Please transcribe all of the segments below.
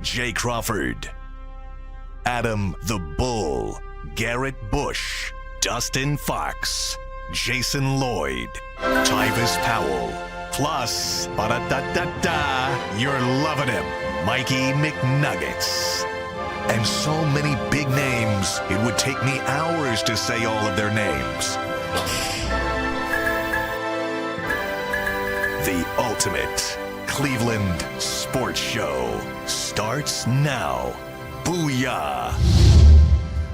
Jay Crawford, Adam the Bull, Garrett Bush, Dustin Fox, Jason Lloyd, Tyvis Powell, plus, ba-da-da-da-da, you're loving him, Mikey McNuggets. And so many big names, it would take me hours to say all of their names. The ultimate Cleveland sports show starts now. Booyah!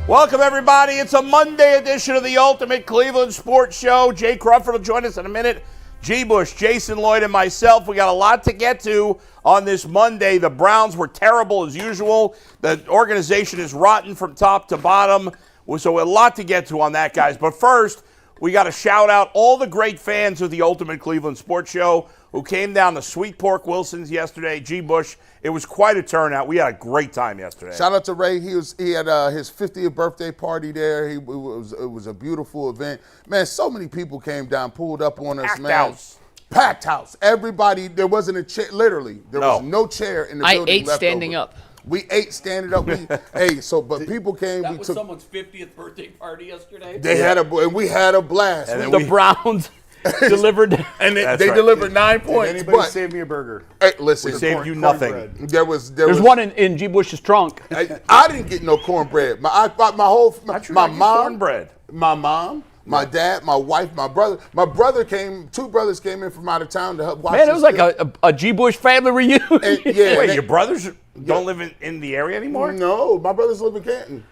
Welcome, everybody. It's a Monday edition of the Ultimate Cleveland Sports Show. Jay Crawford will join us in a minute. G. Bush, Jason Lloyd, and myself. We got a lot to get to on this Monday. The Browns were terrible as usual. The organization is rotten from top to bottom. So a lot to get to on that, guys. But first, we got to shout out all the great fans of the Ultimate Cleveland Sports Show who came down to Sweet Pork Wilson's yesterday. G. Bush, it was quite a turnout. We had a great time yesterday. Shout out to Ray. He had his 50th birthday party there. It was a beautiful event. Man, so many people came down, pulled up on us, man. House. Packed house. Everybody, there wasn't a chair, literally. There was no chair in the building. I ate standing up. We ate standing up. But people came. That was someone's 50th birthday party yesterday. And we had a blast. And The Browns delivered. And they right. delivered 9 points. Anybody saved me a burger? Hey, listen, We saved you nothing. There's one in G. Bush's trunk. I didn't get no cornbread. My mom, cornbread. my mom, my dad, my wife, my brother. My brother came. 2 brothers came in from out of town to help watch. Man, it was like a G. Bush family reunion. Wait, your brothers don't live in the area anymore? No, my brothers live in Canton.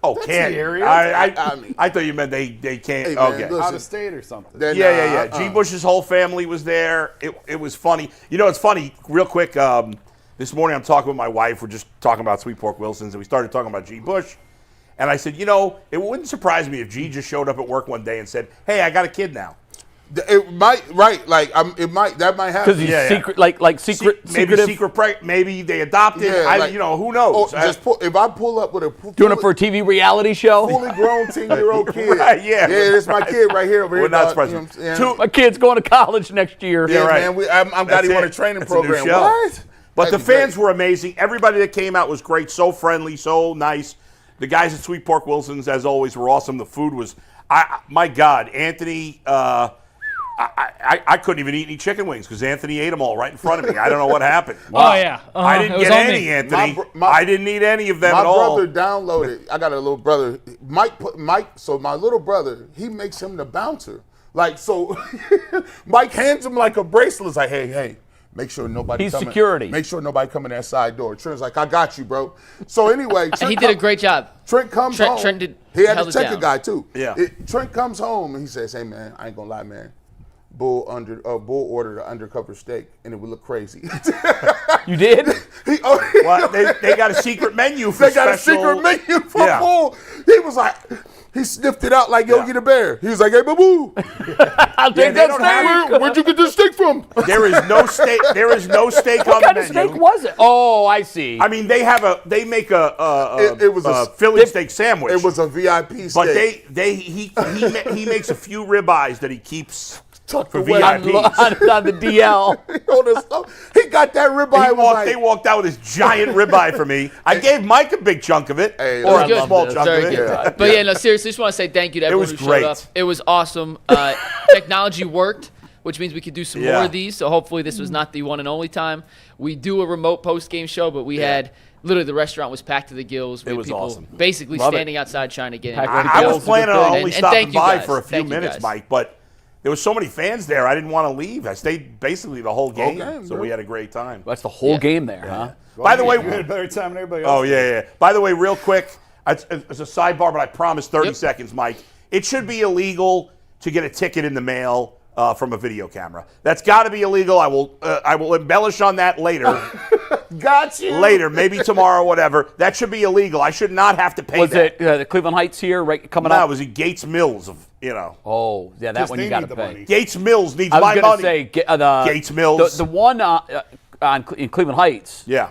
Oh, That's Canton. the area. I thought you meant they can't. Hey, man, okay. listen. Out of state or something. Yeah. G. Bush's whole family was there. It was funny. You know, it's funny, real quick, this morning I'm talking with my wife. We're just talking about Sweet Pork Wilson's, and we started talking about G. Bush. And I said, you know, it wouldn't surprise me if G just showed up at work one day and said, hey, I got a kid now. It might, right? Like that might happen. Because he's secret, secretive. Maybe they adopted. Yeah, who knows? If I pull up with Doing it for a TV reality show. fully grown 10-year-old kid. Right, yeah. This is my kid right here. Over We're here, not dog. surprised. You know what I'm saying? My kid's going to college next year. Yeah, right. man. I'm glad he won a training That's a new program. show. What? But the That'd be fans great. were amazing. Everybody that came out was great, so friendly, so nice. The guys at Sweet Pork Wilson's, as always, were awesome. The food was, my God, Anthony, I couldn't even eat any chicken wings because Anthony ate them all right in front of me. I don't know what happened. Oh, yeah. I didn't get any, Anthony. I didn't eat any of them at all. My brother downloaded. I got a little brother, Mike. So my little brother, he makes him the bouncer. Like, so Mike hands him like a bracelet. It's like, hey. Make sure nobody. He's security. Make sure nobody come in that side door. Trent's like, I got you, bro. So anyway, And he did a great job. Trent comes home. Trent did. He had held to it check a down. guy too. Yeah. Trent comes home and he says, "Hey man, I ain't gonna lie, man. Bull ordered an undercover steak, and it would look crazy." You did? Well, they got a secret menu for They got a secret menu for Bull. He was like, he sniffed it out like Yogi the Bear. He was like, "Hey, boo, I'll take they don't that steak. where'd you get this steak from?" There is no steak. There is no steak What on kind the of menu. steak was it? Oh, I see. I mean, they make It was a Philly steak sandwich. It was a VIP steak. But he makes a few ribeyes that he keeps tucked for away. VIPs. on the DL. He got that ribeye. They walked out with this giant ribeye for me. I gave Mike a big chunk of it, Hey, or it was a small good. chunk Very of it. good. But yeah, no, seriously, just want to say thank you to everyone was who great. showed up. It was awesome. Technology worked, which means we could do some more of these. So hopefully this was not the one and only time. We do a remote post-game show, but we had literally the restaurant was packed to the gills. We It had was people awesome. Basically Love it. standing outside trying to get in. I was planning on only And stopping thank you by guys. for a few Thank you minutes, guys. Mike, but there was so many fans there, I didn't want to leave. I stayed basically the whole game, so bro. we had a great time. That's the whole game there, huh? By the way, You had a better time than everybody else. oh yeah. By the way, real quick, it's a sidebar, but I promise 30 Yep. seconds, Mike. It should be illegal to get a ticket in the mail from a video camera. That's got to be illegal. I will embellish on that later. Got you. Later, maybe tomorrow, whatever. That should be illegal. I should not have to pay Was that. it the Cleveland Heights here, right, coming No, up? it was at Gates Mills. Oh, yeah, that Just one they you got to need the pay. money. Gates Mills needs I was my going money. to say Gates Mills. The one in Cleveland Heights. Yeah.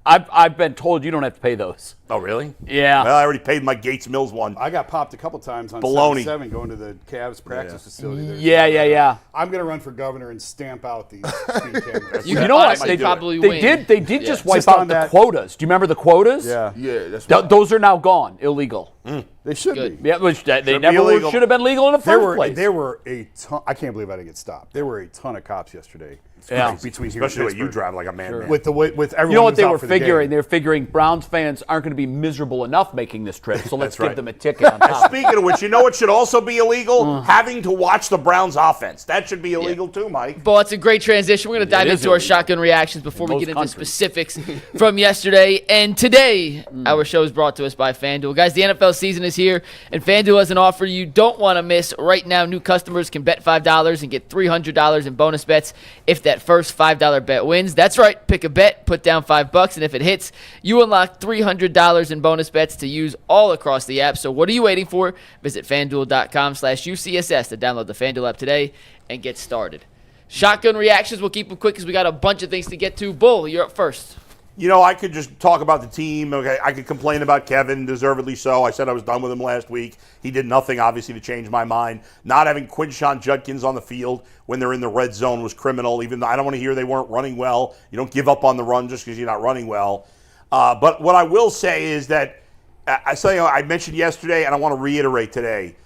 I I've been told you don't have to pay those. Oh, really? Yeah. Well, I already paid my Gates Mills one. I got popped a couple times on Baloney. 7 going to the Cavs practice facility. There. Yeah. I'm going to run for governor and stamp out these speed cameras. You know what? honestly probably win. They did just wipe Just out on the that- quotas. Do you remember the quotas? Yeah. Yeah, that's right. Those are now gone, illegal. They should Good. be. Yeah, which they be never illegal. should have been legal in the first place. There were a ton. I can't believe I didn't get stopped. There were a ton of cops yesterday. Yeah. Between here Especially and when you Pittsburgh. drive like a madman. With everyone. You know what who's they out were for the game. figuring? They were figuring Browns fans aren't going to be miserable enough making this trip, so let's That's right. give them a ticket on top. Speaking of which, you know what should also be illegal? Having to watch the Browns offense. That should be illegal too, Mike. Well, it's a great transition. We're going to dive is into our illegal. shotgun reactions before we most get into countries. specifics from yesterday and today. Our show is brought to us by FanDuel. Guys, the NFL season is here, and FanDuel has an offer you don't want to miss. Right now, new customers can bet $5 and get $300 in bonus bets if that first $5 bet wins. That's right. Pick a bet, put down $5, and if it hits, you unlock $300 in bonus bets to use all across the app. So what are you waiting for? Visit FanDuel.com/UCSS to download the FanDuel app today and get started. Shotgun reactions. We'll keep them quick because we got a bunch of things to get to. Bull, you're up first. You know, I could just talk about the team. Okay, I could complain about Kevin, deservedly so. I said I was done with him last week. He did nothing, obviously, to change my mind. Not having Quinshon Judkins on the field when they're in the red zone was criminal, even though I don't want to hear they weren't running well. You don't give up on the run just because you're not running well. But what I will say is that I mentioned yesterday, and I want to reiterate today,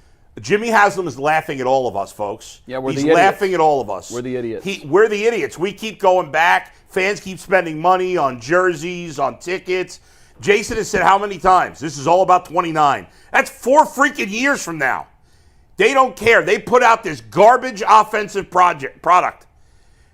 Jimmy Haslam is laughing at all of us, folks. Yeah, we're He's the idiots. laughing at all of us. We're the idiots. We're the idiots. We keep going back. Fans keep spending money on jerseys, on tickets. Jason has said how many times? This is all about 29. That's 4 freaking years from now. They don't care. They put out this garbage offensive product.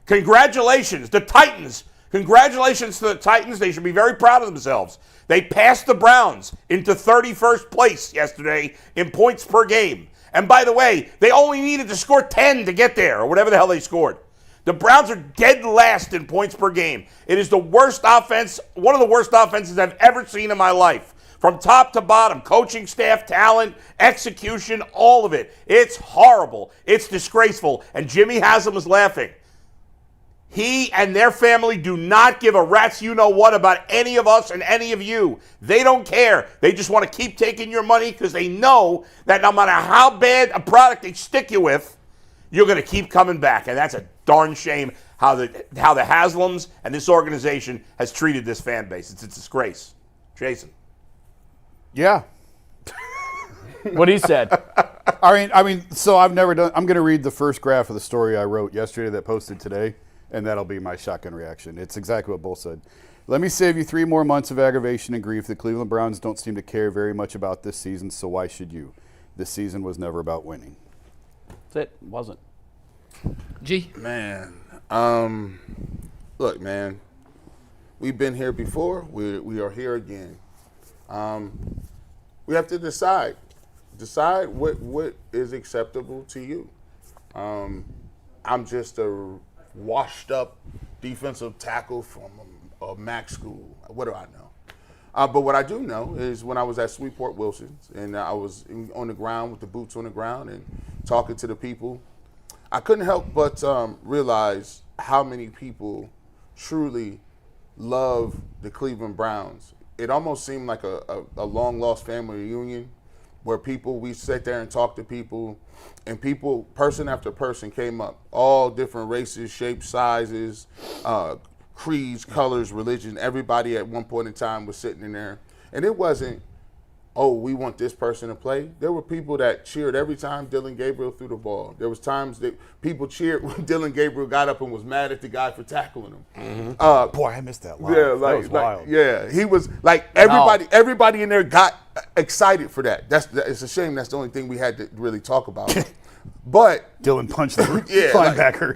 Congratulations, the Titans. Congratulations to the Titans. They should be very proud of themselves. They passed the Browns into 31st place yesterday in points per game. And by the way, they only needed to score 10 to get there, or whatever the hell they scored. The Browns are dead last in points per game. It is the worst offense, one of the worst offenses I've ever seen in my life. From top to bottom, coaching staff, talent, execution, all of it. It's horrible. It's disgraceful. And Jimmy Haslam is laughing. He and their family do not give a rat's you-know-what about any of us and any of you. They don't care. They just want to keep taking your money because they know that no matter how bad a product they stick you with, you're going to keep coming back. And that's a darn shame how the Haslams and this organization has treated this fan base. It's a disgrace. Jason. Yeah. What he said. I mean, so I've never done. I'm going to read the first graph of the story I wrote yesterday that posted today, and that'll be my shotgun reaction. It's exactly what Bull said. Let me save you 3 more months of aggravation and grief. The Cleveland Browns don't seem to care very much about this season, so why should you? This season was never about winning. That's it. Wasn't. G. Man, look, man, we've been here before. We are here again. We have to decide what is acceptable to you. I'm just a washed up defensive tackle from a MAC school. What do I know? But what I do know is when I was at Sweetport Wilson's and I was on the ground with the boots on the ground and talking to the people, I couldn't help but realize how many people truly love the Cleveland Browns. It almost seemed like a long-lost family reunion where we sat there and talked to people, and people, person after person came up, all different races, shapes, sizes, creeds, colors, religion. Everybody at one point in time was sitting in there. And it wasn't, oh, we want this person to play. There were people that cheered every time Dillon Gabriel threw the ball. There was times that people cheered when Dillon Gabriel got up and was mad at the guy for tackling him. Mm-hmm. Boy, I missed that line. Yeah, that was wild. yeah, he was like everybody in there got excited for that. It's a shame that's the only thing we had to really talk about. But Dillon punched the linebacker.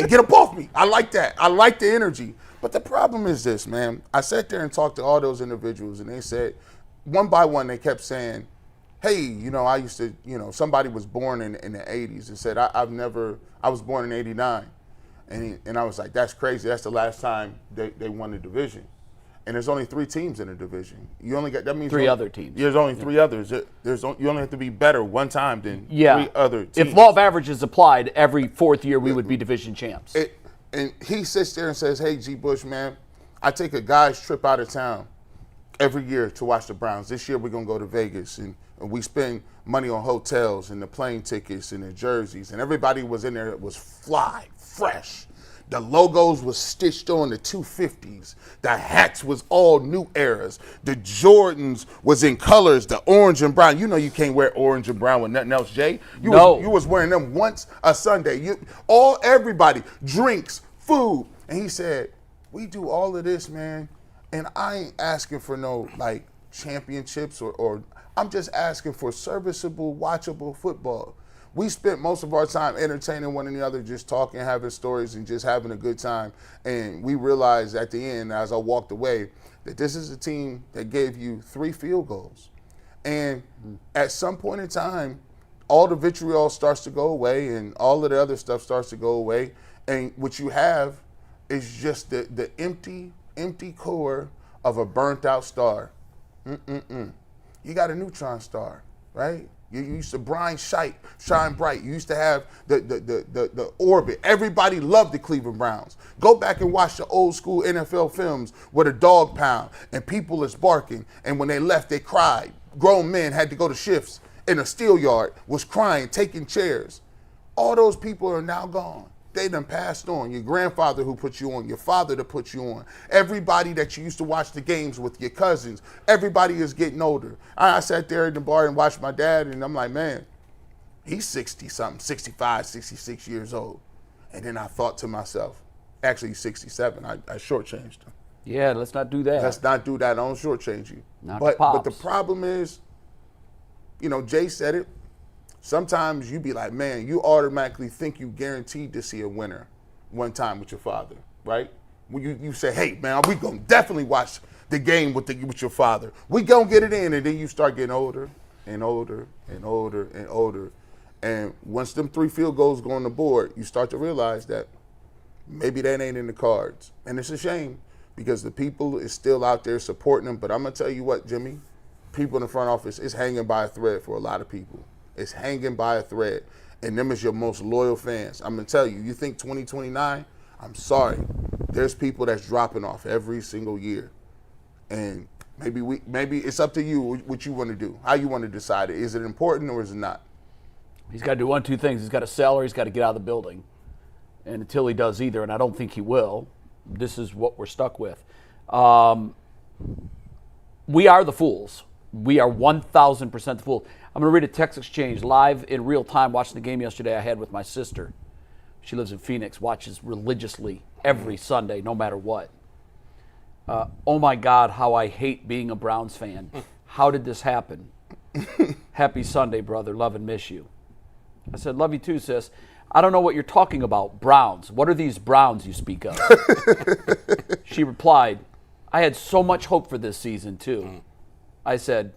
Get up off me. I like that. I like the energy. But the problem is this, man. I sat there and talked to all those individuals, and they said, one by one, they kept saying, hey, I used to, somebody was born in the 80s and said, I was born in 89. And I was like, that's crazy. That's the last time they won the division. And there's only 3 teams in the division. You only got, that means 3 other teams. There's only 3 others. You only have to be better one time than 3 other teams. If law of averages applied, every 4th year we would be division champs. And he sits there and says, hey, G. Bush, man, I take a guy's trip out of town every year to watch the Browns. This year we're going to go to Vegas, and we spend money on hotels and the plane tickets and the jerseys, and everybody was in there that was fly, fresh. The logos was stitched on the 250s. The hats was all new eras. The Jordans was in colors, the orange and brown. You know you can't wear orange and brown with nothing else, Jay. You was wearing them once a Sunday. Everybody, drinks, food. And he said, we do all of this, man, and I ain't asking for no, like, championships or I'm just asking for serviceable, watchable football. We spent most of our time entertaining one another, just talking, having stories, and just having a good time. And we realized at the end, as I walked away, that this is a team that gave you 3 field goals. And at some point in time, all the vitriol starts to go away and all of the other stuff starts to go away. And what you have is just the empty core of a burnt-out star. You got a neutron star, right? You used to shine bright. You used to have the orbit. Everybody loved the Cleveland Browns. Go back and watch the old school NFL films where the dog pound and people is barking. And when they left, they cried. Grown men had to go to shifts in a steel yard, was crying, taking chairs. All those people are now gone. They done passed on. Your grandfather who put you on, your father that put you on, everybody that you used to watch the games with, your cousins, everybody is getting older. I sat there in the bar and watched my dad, and I'm like, man, he's 60-something, 65, 66 years old. And then I thought to myself, actually he's 67. I shortchanged him. Yeah, let's not do that. Let's not do that. I don't shortchange you. But the problem is, Jay said it, sometimes you be like, man, you automatically think you guaranteed to see a winner one time with your father, right? When you say, hey, man, we going to definitely watch the game with your father. We going to get it in, and then you start getting older and older and older and older. And once them 3 field goals go on the board, you start to realize that maybe that ain't in the cards. And it's a shame because the people is still out there supporting them. But I'm going to tell you what, Jimmy, people in the front office is hanging by a thread for a lot of people. It's hanging by a thread, and them is your most loyal fans. I'm going to tell you, you think 2029, I'm sorry. There's people that's dropping off every single year. And maybe it's up to you what you want to do, how you want to decide it. Is it important or is it not? He's got to do 1, 2 things. He's got to sell or he's got to get out of the building. And until he does either, and I don't think he will, this is what we're stuck with. We are the fools. We are 1,000% the fools. I'm going to read a text exchange live in real time watching the game yesterday I had with my sister. She lives in Phoenix, watches religiously every Sunday, no matter what. Oh, my God, how I hate being a Browns fan. How did this happen? Happy Sunday, brother. Love and miss you. I said, love you too, sis. I don't know what you're talking about. Browns. What are these Browns you speak of? She replied, I had so much hope for this season, too. I said,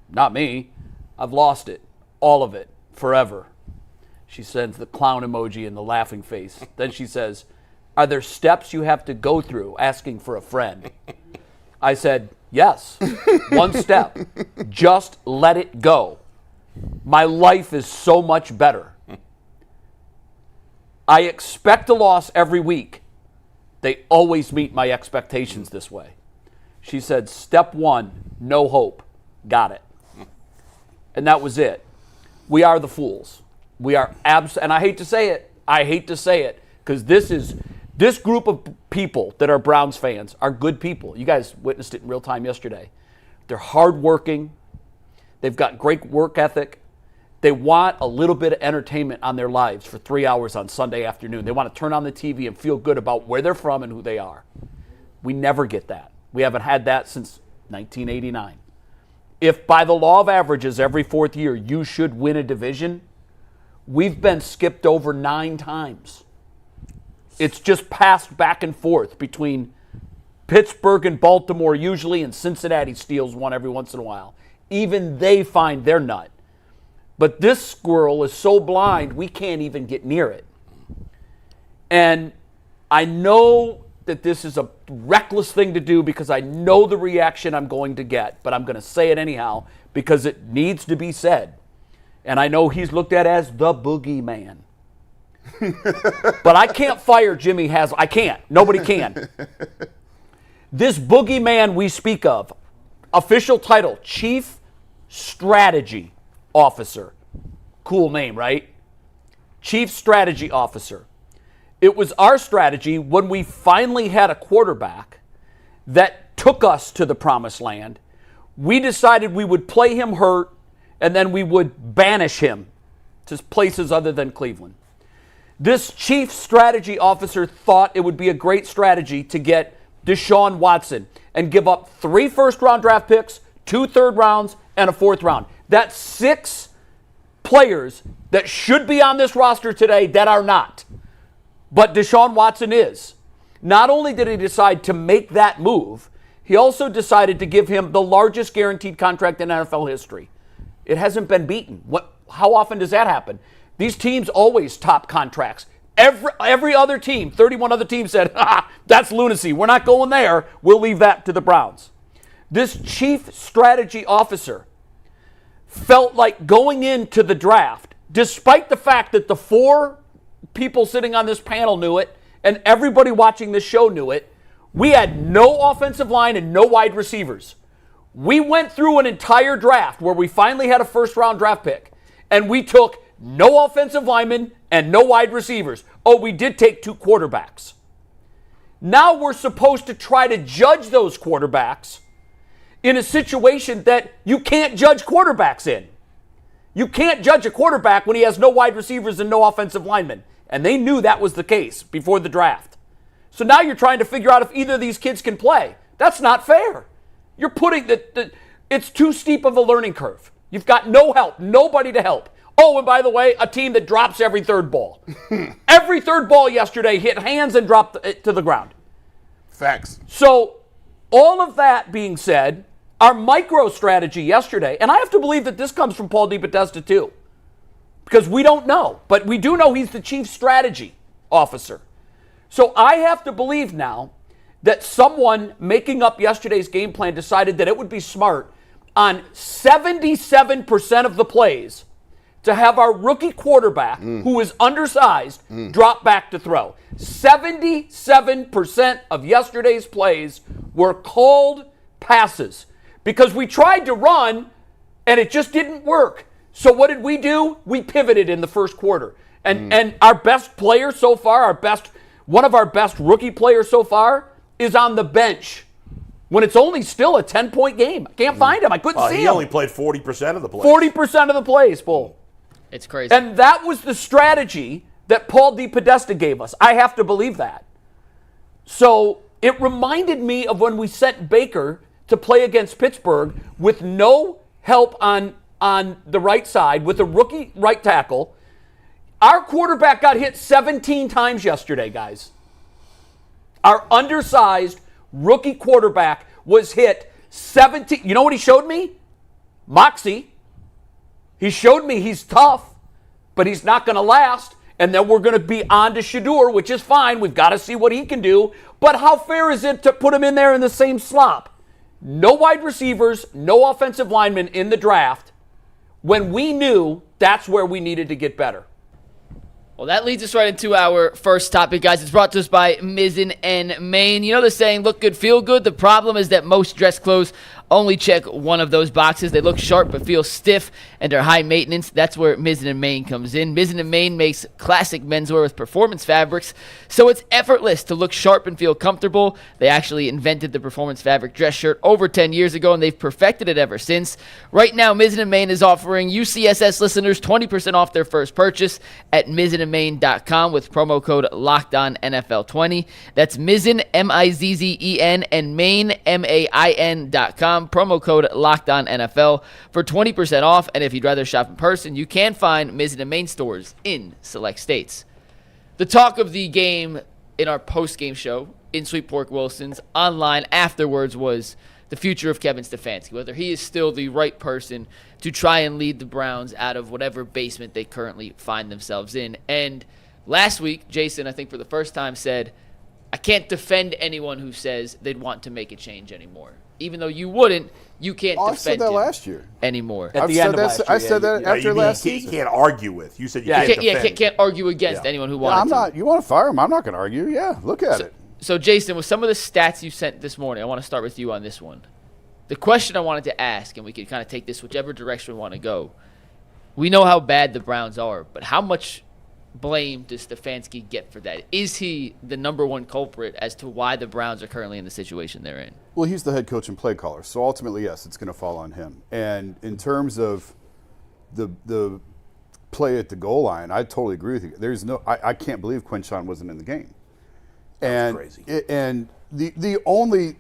not me. I've lost it. All of it. Forever. She sends the clown emoji and the laughing face. Then she says, are there steps you have to go through asking for a friend? I said, yes. 1 step. Just let it go. My life is so much better. I expect a loss every week. They always meet my expectations this way. She said, step 1, no hope. Got it. And that was it. We are the fools. We are and I hate to say it, because this group of people that are Browns fans are good people. You guys witnessed it in real time yesterday. They're hardworking. They've got great work ethic. They want a little bit of entertainment on their lives for 3 hours on Sunday afternoon. They want to turn on the TV and feel good about where they're from and who they are. We never get that. We haven't had that since 1989. If by the law of averages every 4th year you should win a division, we've been skipped over 9 times. It's just passed back and forth between Pittsburgh and Baltimore usually, and Cincinnati steals one every once in a while. Even they find their nut. But this squirrel is so blind we can't even get near it. And I know that this is a reckless thing to do because I know the reaction I'm going to get, but I'm going to say it anyhow because it needs to be said. And I know he's looked at as the boogeyman. But I can't fire Jimmy Haslam. I can't. Nobody can. This boogeyman we speak of, official title, Chief Strategy Officer. Cool name, right? Chief Strategy Officer. It was our strategy when we finally had a quarterback that took us to the promised land. We decided we would play him hurt, and then we would banish him to places other than Cleveland. This chief strategy officer thought it would be a great strategy to get Deshaun Watson and give up 3 first-round draft picks, 2 third rounds, and a 4th round. That's 6 players that should be on this roster today that are not. But Deshaun Watson is. Not only did he decide to make that move, he also decided to give him the largest guaranteed contract in NFL history. It hasn't been beaten. How often does that happen? These teams always top contracts. Every other team, 31 other teams said, that's lunacy. We're not going there. We'll leave that to the Browns. This chief strategy officer felt like going into the draft, despite the fact that the 4 people sitting on this panel knew it and everybody watching this show knew it, we had no offensive line and no wide receivers. We went through an entire draft where we finally had a first-round draft pick, and we took no offensive linemen and no wide receivers. Oh, we did take 2 quarterbacks. Now we're supposed to try to judge those quarterbacks in a situation that you can't judge quarterbacks in. You can't judge a quarterback when he has no wide receivers and no offensive linemen. And they knew that was the case before the draft. So now you're trying to figure out if either of these kids can play. That's not fair. You're putting it's too steep of a learning curve. You've got no help, nobody to help. Oh, and by the way, a team that drops every 3rd ball. Every 3rd ball yesterday hit hands and dropped it to the ground. Facts. So all of that being said, our micro strategy yesterday, and I have to believe that this comes from Paul DePodesta too, because we don't know, but we do know he's the chief strategy officer. So I have to believe now that someone making up yesterday's game plan decided that it would be smart on 77% of the plays to have our rookie quarterback, who is undersized, drop back to throw. 77% of yesterday's plays were called passes because we tried to run and it just didn't work. So what did we do? We pivoted in the first quarter. And our best player so far, one of our best rookie players so far is on the bench when it's only still a 10-point game. I can't find him. I couldn't see him. He only played 40% of the plays. 40% of the plays, Bull. It's crazy. And that was the strategy that Paul DePodesta gave us. I have to believe that. So it reminded me of when we sent Baker to play against Pittsburgh with no help on the right side, with a rookie right tackle. Our quarterback got hit 17 times yesterday, guys. Our undersized rookie quarterback was hit 17. You know what he showed me? Moxie. He showed me he's tough, but he's not going to last. And then we're going to be on to Shedeur, which is fine. We've got to see what he can do. But how fair is it to put him in there in the same slop? No wide receivers, no offensive linemen in the draft when we knew that's where we needed to get better. Well, that leads us right into our first topic, guys. It's brought to us by Mizzen and Main. You know the saying, look good, feel good? The problem is that most dress clothes only check one of those boxes. They look sharp but feel stiff and are high maintenance. That's where Mizzen and Main comes in. Mizzen and Main makes classic menswear with performance fabrics, so it's effortless to look sharp and feel comfortable. They actually invented the performance fabric dress shirt over 10 years ago, and they've perfected it ever since. Right now, Mizzen and Main is offering UCSS listeners 20% off their first purchase at MizzenandMain.com with promo code LOCKEDONNFL20. That's Mizzen, M-I-Z-Z-E-N, and Main, M-A-I-N.com. Promo code LOCKEDONNFL for 20% off. And if you'd rather shop in person, you can find Mizzen and Main stores in select states. The talk of the game in our post-game show in Sweet Pork Wilson's online afterwards was the future of Kevin Stefanski, whether he is still the right person to try and lead the Browns out of whatever basement they currently find themselves in. And last week, Jason, I think for the first time, said, I can't defend anyone who says they'd want to make a change anymore. Even though you wouldn't, you can't defend I said that him last year. anymore. At the end of last year. I said that after last you season. can't argue with. You said you Yeah. can't defend. Can't argue against anyone who wanted I'm not. You want to fire him? I'm not going to argue. Yeah, look at it. So, Jason, with some of the stats you sent this morning, I want to start with you on this one. The question I wanted to ask, and we can kind of take this whichever direction we want to go. We know how bad the Browns are, but how much blame does Stefanski get for that? Is he the number one culprit as to why the Browns are currently in the situation they're in? Well, he's the head coach and play caller, so ultimately, yes, it's going to fall on him. And in terms of the play at the goal line, I totally agree with you. I can't believe Quinshawn wasn't in the game. That's crazy. And the only,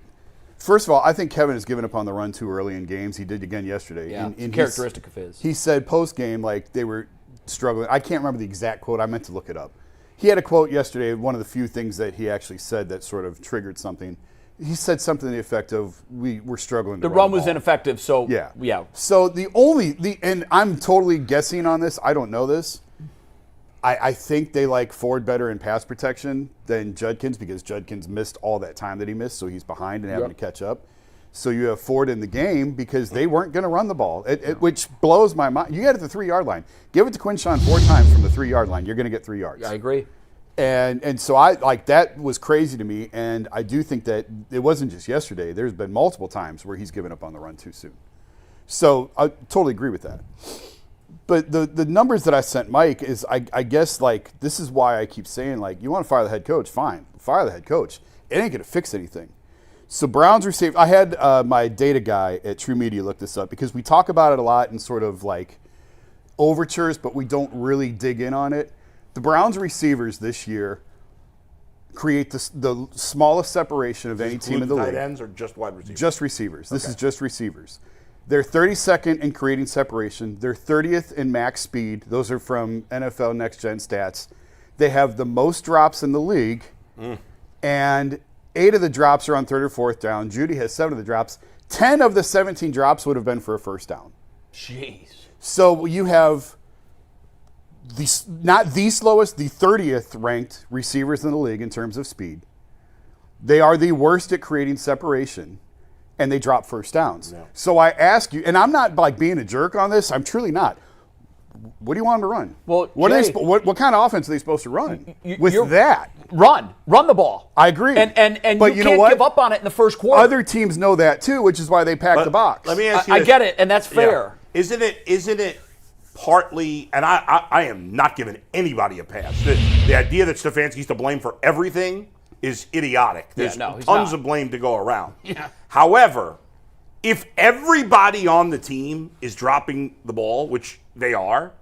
first of all, I think Kevin has given up on the run too early in games. He did again yesterday. Yeah, and characteristic of his. He said post-game, like, they were struggling. I can't remember the exact quote. I meant to look it up. He had a quote yesterday, one of the few things that he actually said that sort of triggered something. He said something to the effect of, we're struggling to The run the was ball. ineffective, so Yeah. So and I'm totally guessing on this. I don't know this. I think they like Ford better in pass protection than Judkins because Judkins missed all that time that he missed, so he's behind and having to catch up. So you have Ford in the game because they weren't going to run the ball, which blows my mind. You get it at the 3-yard line. Give it to Quinshawn 4 times from the 3-yard line. You're going to get 3 yards. I agree. And so I like that was crazy to me, and I do think that it wasn't just yesterday. There's been multiple times where he's given up on the run too soon. So I totally agree with that. But the numbers that I sent Mike is, I guess, like, this is why I keep saying, like, you want to fire the head coach, fine, fire the head coach. It ain't going to fix anything. So Browns received, I had my data guy at True Media look this up because we talk about it a lot in sort of like overtures, but we don't really dig in on it. The Browns receivers this year create the smallest separation of any team in the league. Tight ends or just wide receivers? Just receivers. This is just receivers. They're 32nd in creating separation. They're 30th in max speed. Those are from NFL Next Gen Stats. They have the most drops in the league, and 8 of the drops are on 3rd or 4th down. Judy has 7 of the drops. 10 of the 17 drops would have been for a first down. Jeez. So you have not the slowest, the 30th ranked receivers in the league in terms of speed. They are the worst at creating separation, and they drop first downs. Yeah. So I ask you, and I'm not like being a jerk on this. I'm truly not. What do you want them to run? Well, what, Jay, what kind of offense are they supposed to run with you're, that? Run the ball. I agree. And but you can't give up on it in the first quarter. Other teams know that too, which is why they pack the box. Let me ask you I this. get it, and that's fair. Yeah. Isn't it partly, and I am not giving anybody a pass. The idea that Stefanski's to blame for everything is idiotic. There's tons of blame to go around. Yeah. However, if everybody on the team is dropping the ball, which they are,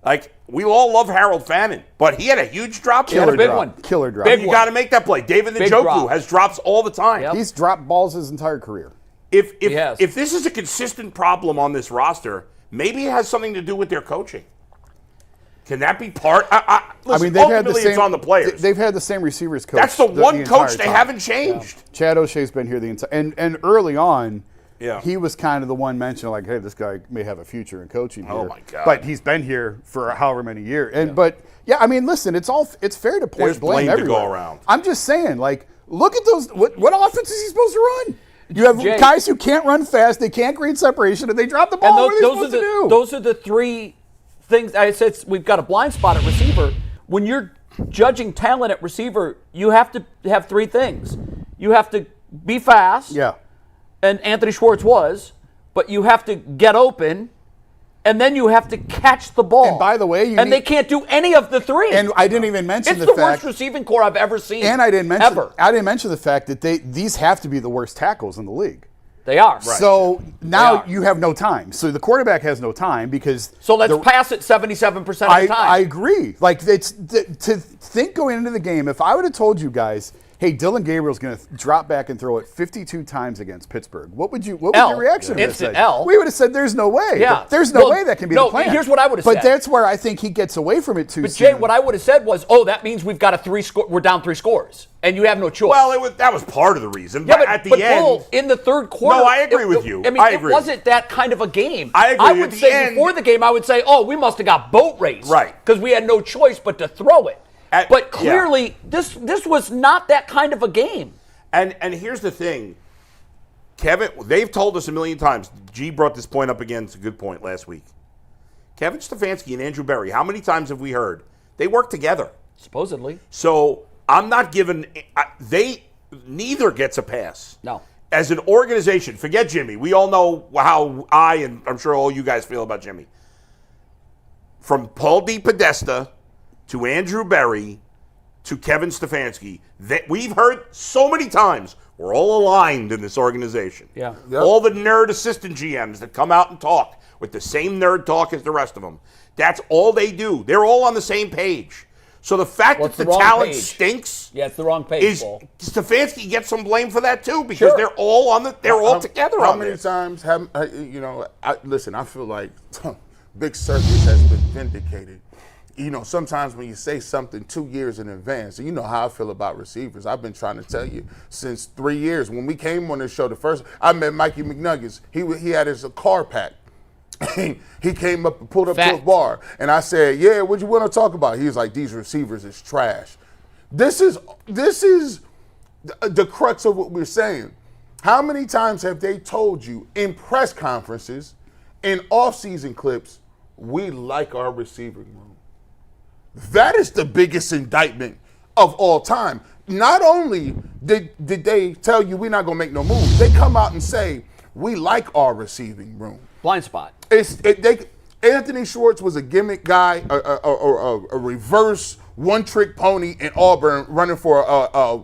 like, we all love Harold Fannin, but he had a huge drop. Killer big drop. one. Killer drop. Big You got to make that play. David Njoku has drops all the time. Yep. He's dropped balls his entire career. If this is a consistent problem on this roster, maybe it has something to do with their coaching. Can that be part? Listen, they've had the ultimately, same. it's on the players. They've had the same receivers coach. That's the one coach they time. haven't changed. Yeah. Chad O'Shea's been here the entire. And early on, Yeah. he was kind of the one mentioned, like, hey, this guy may have a future in coaching here. Oh, my God. But he's been here for however many years. And But listen, it's fair to point There's blame blame to go everywhere. around. I'm just saying, like, look at those. What offense is he supposed to run? You have Jay, guys who can't run fast, they can't create separation, and they drop the ball. What are they supposed to do? Those are the 3 things. I said we've got a blind spot at receiver. When you're judging talent at receiver, you have to have 3 things. You have to be fast. Yeah. And Anthony Schwartz was, but you have to get open, and then you have to catch the ball. And by the way, they can't do any of the 3. And I didn't even mention it's the the fact. worst receiving core I've ever seen. And I didn't mention ever. I didn't mention the fact that these have to be the worst tackles in the league. They are. So now you have no time. So the quarterback has no time because. So let's pass it 77% of the time. I agree. Like, it's to think going into the game. If I would have told you guys, hey, Dillon Gabriel's going to drop back and throw it 52 times against Pittsburgh, what would your reaction have Instant been? L. We would have said, "There's no way. Yeah. There's no way that can be the plan." Here's what I would have said. But that's where I think he gets away from it too But soon. Jay, what I would have said was, that means we've got we're down 3 scores, and you have no choice. Well, that was part of the reason. Yeah, but at the end, Bull, in the 3rd quarter. No, I agree with you. I mean, I it agree. wasn't that kind of a game. I agree. I would At the say end- before the game, I would say, we must have got boat raced. Right. Because we had no choice but to throw it. But clearly, yeah. this was not that kind of a game. And here's the thing, Kevin, they've told us a million times. G brought this point up again. It's a good point last week. Kevin Stefanski and Andrew Berry, how many times have we heard? They work together. Supposedly. So I'm not giving – neither gets a pass. No. As an organization, forget Jimmy. We all know how I and I'm sure all you guys feel about Jimmy. From Paul DePodesta to Andrew Berry to Kevin Stefanski, that we've heard so many times, we're all aligned in this organization. Yeah. Yep. All the nerd assistant GMs that come out and talk with the same nerd talk as the rest of them. That's all they do. They're all on the same page. So the fact Well, it's that the the wrong talent page. stinks Yeah, it's the wrong page, is Paul. Stefanski gets some blame for that too, because Sure. they're all on the all together How on many this. times have listen? I feel like Big Circus has been vindicated. Sometimes when you say something 2 years in advance, and you know how I feel about receivers. I've been trying to tell you since 3 years. When we came on this show, I met Mikey McNuggets. He had his car packed. He came up and pulled up to a Fact. bar, and I said, "Yeah, what you want to talk about?" He was like, "These receivers is trash." This is the crux of what we're saying. How many times have they told you in press conferences, in off-season clips, we like our receiving room? That is the biggest indictment of all time. Not only did they tell you we're not going to make no moves, they come out and say, we like our receiving room. Blind spot. Anthony Schwartz was a gimmick guy, a reverse one-trick pony in Auburn running for a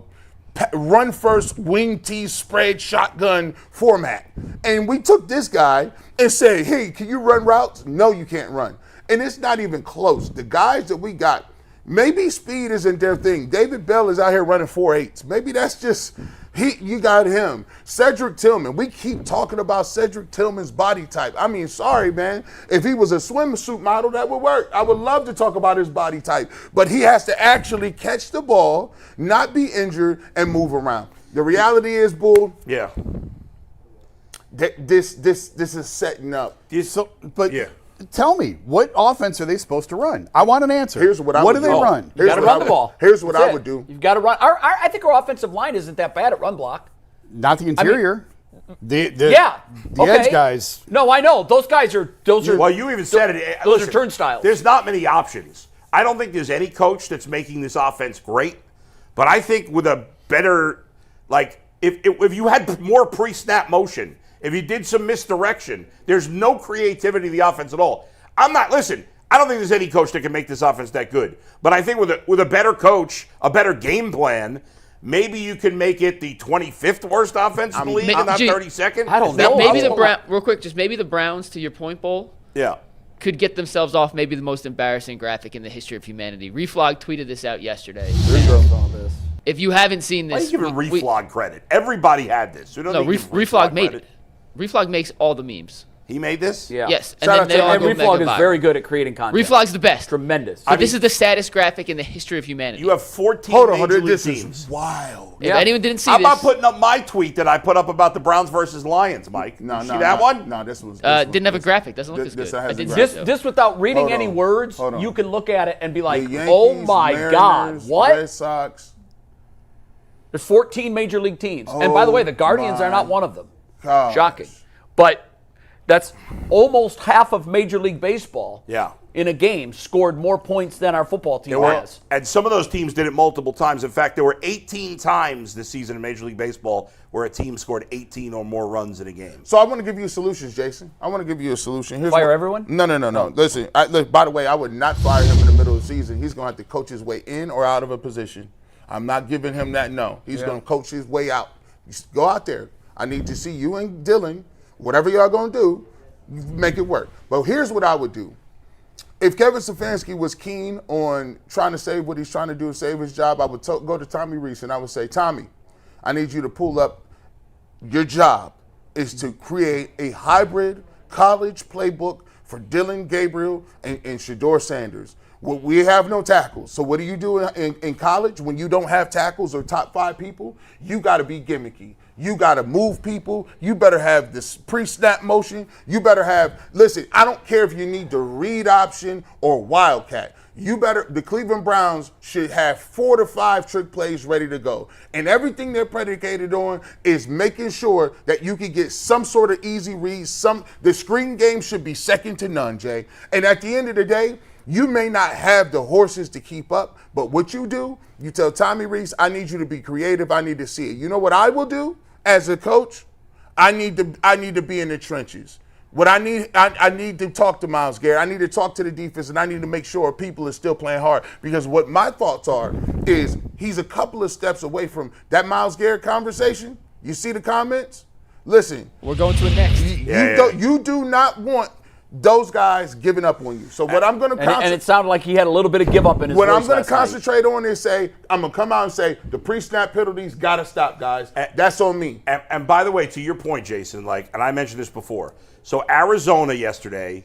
run first, wing T spread shotgun format. And we took this guy and said, hey, can you run routes? No, you can't run. And it's not even close. The guys that we got, maybe speed isn't their thing. David Bell is out here running 4.8s. Maybe that's just, you got him. Cedric Tillman, we keep talking about Cedric Tillman's body type. I mean, sorry, man. If he was a swimsuit model, that would work. I would love to talk about his body type. But he has to actually catch the ball, not be injured, and move around. The reality is, Bull, Yeah. this is setting up. Tell me, what offense are they supposed to run? I want an answer. Here's what I What would do they do. run? You got to run the ball. Here's what That's I it. would do. You've got to run. I think our offensive line isn't that bad at run block. Not the interior. The Okay. edge guys. No, I know. Those are. Well, you even said it. Those Listen, are turnstiles. There's not many options. I don't think there's any coach that's making this offense great, but I think with a better, if you had more pre-snap motion, if you did some misdirection, there's no creativity in the offense at all. I don't think there's any coach that can make this offense that good. But I think with a better coach, a better game plan, maybe you can make it the 25th worst offense in the league and not 32nd. I don't know. Maybe real quick, just maybe the Browns, to your point, Bull, Yeah. could get themselves off maybe the most embarrassing graphic in the history of humanity. Reflog tweeted this out yesterday. If you haven't seen Why are this, you giving Reflog credit? Everybody had this. Reflog made credit? it. Reflog makes all the memes. He made this? Yeah. Yes, Shout out to And go Reflog mega is viral. very good at creating content. Reflog's the best. Tremendous. But this is the saddest graphic in the history of humanity. You have 14 Hold on, major league this teams. is wild. If anyone didn't see How this, about putting up my tweet that I put up about the Browns versus Lions, Mike? No, See that one? No, this was. didn't have a graphic. Doesn't look as good. this has I a did graphic. see it, This without reading Hold any on. words, Hold on. you can look at it and be like, The Yankees, oh my God, Mariners, what? Red Sox. There's 14 major league teams. And by the way, the Guardians are not one of them. Gosh. Shocking. But that's almost half of Major League Baseball Yeah. in a game scored more points than our football team has. And some of those teams did it multiple times. In fact, there were 18 times this season in Major League Baseball where a team scored 18 or more runs in a game. So I want to give you solutions, Jason. I want to give you a solution. Here's Fire everyone? No. Listen, look, by the way, I would not fire him in the middle of the season. He's going to have to coach his way in or out of a position. I'm not giving him that no. He's going to coach his way out. Just go out there. I need to see you and Dillon, whatever y'all going to do, make it work. But here's what I would do. If Kevin Stefanski was keen on trying to save what he's trying to do, save his job, I would go to Tommy Reese and I would say, Tommy, I need you to pull up. Your job is to create a hybrid college playbook for Dillon Gabriel and Shedeur Sanders. Well, we have no tackles. So what do you do in college when you don't have tackles or top 5 people? You got to be gimmicky. You got to move people. You better have this pre-snap motion. You better have, listen, I don't care if you need the read option or wildcat. The Cleveland Browns should have 4 to 5 trick plays ready to go. And everything they're predicated on is making sure that you can get some sort of easy read. The screen game should be second to none, Jay. And at the end of the day, You may not have the horses to keep up, but what you do, you tell Tommy Reese, I need you to be creative. I need to see it. You know what I will do as a coach? I need to be in the trenches. What I need to talk to Myles Garrett. I need to talk to the defense, and I need to make sure people are still playing hard. Because what my thoughts are is he's a couple of steps away from that Myles Garrett conversation. You see the comments? Listen. We're going to it next. You do not want those guys giving up on you. So what I'm going to and it sounded like he had a little bit of give up in his what voice I'm going to last concentrate on is I'm going to come out and say the pre-snap penalties got to stop, guys. That's on me. And by the way, to your point, Jason, and I mentioned this before. So Arizona yesterday,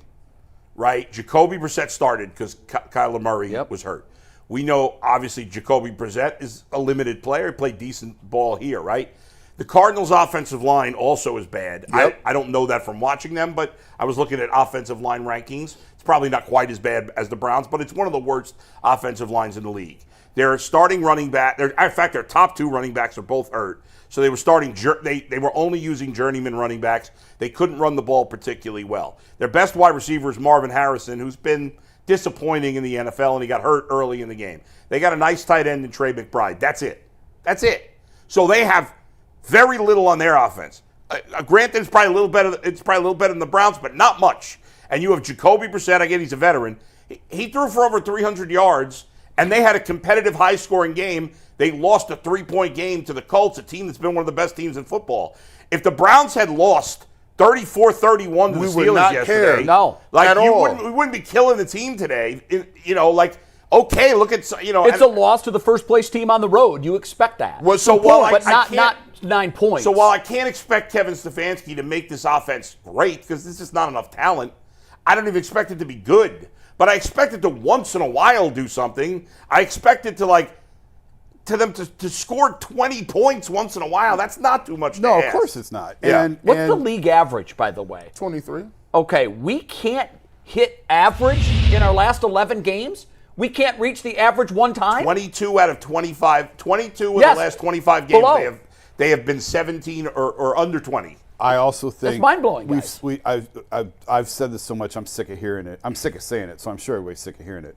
right? Jacoby Brissett started because Kyler Murray was hurt. We know, obviously, Jacoby Brissett is a limited player. He played decent ball here, right? The Cardinals' offensive line also is bad. Yep. I don't know that from watching them, but I was looking at offensive line rankings. It's probably not quite as bad as the Browns, but it's one of the worst offensive lines in the league. Their starting running back, in fact, their top 2 running backs are both hurt. So they were they were only using journeyman running backs. They couldn't run the ball particularly well. Their best wide receiver is Marvin Harrison, who's been disappointing in the NFL, and he got hurt early in the game. They got a nice tight end in Trey McBride. That's it. So they have very little on their offense. Granted, it's probably a little better. It's probably a little better than the Browns, but not much. And you have Jacoby Brissett. Again, he's a veteran. He threw for over 300 yards, and they had a competitive, high-scoring game. They lost a 3-point game to the Colts, a team that's been one of the best teams in football. If the Browns had lost 34-31 to the Steelers yesterday, we wouldn't be killing the team today. Okay, look at it's a loss to the first-place team on the road. You expect that. Well, but not 9 points. So while I can't expect Kevin Stefanski to make this offense great because there's just not enough talent, I don't even expect it to be good. But I expect it to once in a while do something. I expect it to them to score 20 points once in a while. That's not too much to ask. Of course it's not. Yeah. What's the league average, by the way? 23. Okay, we can't hit average in our last 11 games? We can't reach the average one time? 22 out of 25. 22 in the last 25 games. Below. They have been 17 or under 20. I also think that's mind-blowing, guys. I've said this so much, I'm sick of hearing it. I'm sick of saying it, so I'm sure everybody's sick of hearing it.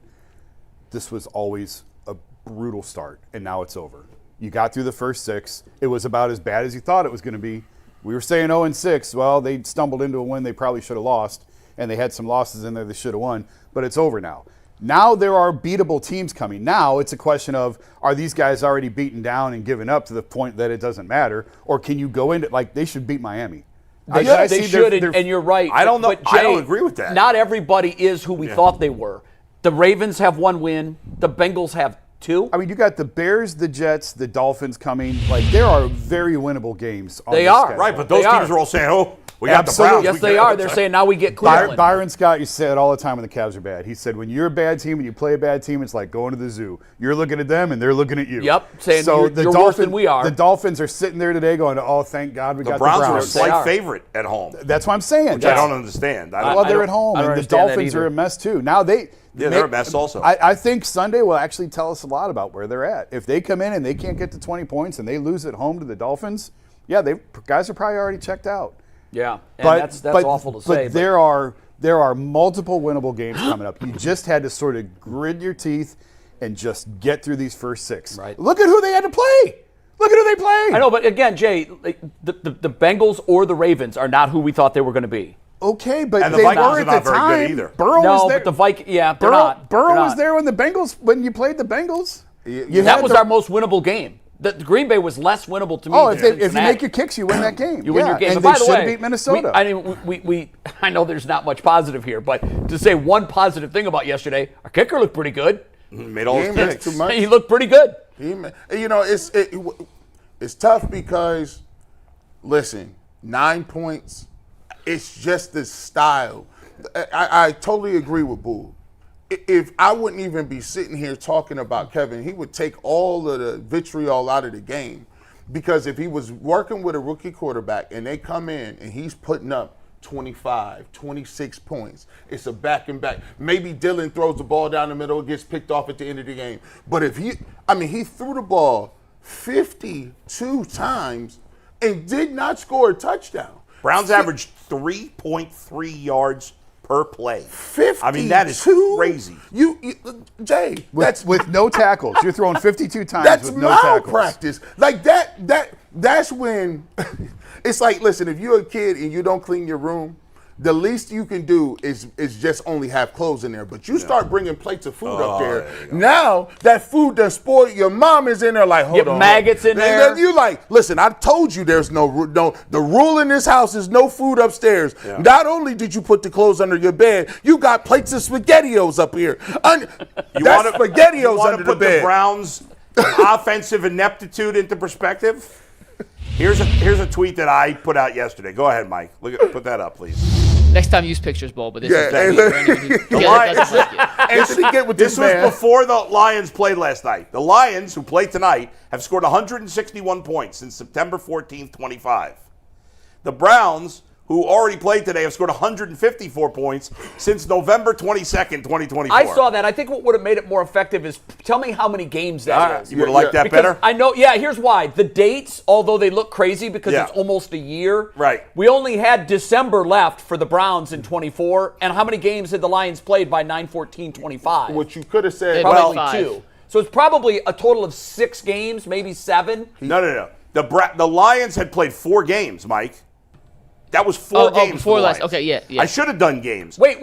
This was always a brutal start, and now it's over. You got through the first 6. It was about as bad as you thought it was going to be. We were saying 0-6. Well, they stumbled into a win they probably should have lost, and they had some losses in there they should have won, but it's over now. Now there are beatable teams coming. Now it's a question of, are these guys already beaten down and given up to the point that it doesn't matter? Or can you go into, they should beat Miami. They should, and you're right. I don't know. But Jay, I don't agree with that. Not everybody is who we thought they were. The Ravens have 1 win. The Bengals have 2. I mean, you got the Bears, the Jets, the Dolphins coming. There are very winnable games on They this are. schedule. Right, but those teams are all saying, we got the Browns. Yes, they are. They're saying now we get Cleveland. Byron Scott used to say it all the time when the Cavs are bad. He said, when you're a bad team and you play a bad team, it's like going to the zoo. You're looking at them and they're looking at you. Yep, saying you're worse than we are. The Dolphins are sitting there today going, oh, thank God we got the Browns. The Browns are a slight favorite at home. That's what I'm saying. Which I don't understand. Well, they're at home, and the Dolphins are a mess too. Now they're a mess also. I think Sunday will actually tell us a lot about where they're at. If they come in and they can't get to 20 points and they lose at home to the Dolphins, guys are probably already checked out. Yeah, and that's awful to say. But there are multiple winnable games coming up. You just had to sort of grit your teeth and just get through these first 6. Right. Look at who they had to play. Look at who they played. I know, but again, Jay, the Bengals or the Ravens are not who we thought they were going to be. Okay, but and the they Vikings were are at not the very time. good either. Burrow was there. But the Vikings, they're Burrow, not. Burrow They're was there when you played the Bengals. That was our most winnable game. The Green Bay was less winnable to me. Oh, if you make your kicks, you win that game. You win your game. And by they the should way, have beat Minnesota. I know there's not much positive here, but to say one positive thing about yesterday, our kicker looked pretty good. Made all his kicks. Too much. He looked pretty good. It's tough because, listen, 9 points, it's just the style. I totally agree with Boo. If I wouldn't even be sitting here talking about Kevin, he would take all of the vitriol out of the game. Because if he was working with a rookie quarterback and they come in and he's putting up 25, 26 points, it's a back and back. Maybe Dillon throws the ball down the middle, it gets picked off at the end of the game. But he threw the ball 52 times and did not score a touchdown. Browns averaged 3.3 yards per play. 52. I mean, that is crazy. Jay, With no tackles. You're throwing 52 times that's with no tackles. malpractice. Like that's when it's like, listen, if you're a kid and you don't clean your room, the least you can do is just only have clothes in there. But you start bringing plates of food up there. Now that food done spoiled. Your mom is in there like, hold on. Maggots in there. And you like, listen, I told you there's no. The rule in this house is no food upstairs. Yeah. Not only did you put the clothes under your bed, you got plates of SpaghettiOs up here. That's SpaghettiOs under the bed. The Browns' offensive ineptitude into perspective? Here's a tweet that I put out yesterday. Go ahead, Mike. Put that up, please. Next time, use pictures, Bull. But this Yeah, is that. This was before the Lions played last night. The Lions, who played tonight, have scored 161 points since September 14th, 25. The Browns, who already played today, have scored 154 points since November 22nd, 2024. I saw that. I think what would have made it more effective is tell me how many games that is. You would have liked that Because better? I know, here's why. The dates, although they look crazy because it's almost a year. Right. We only had December left for the Browns in 24. And how many games had the Lions played by 9/14/25? What you could have said. Probably Well, 2. So it's probably a total of 6 games, maybe 7. No. The Lions had played 4 games, Mike. That was 4 games before for the last. Lions. Okay, yeah. I should have done games. Wait.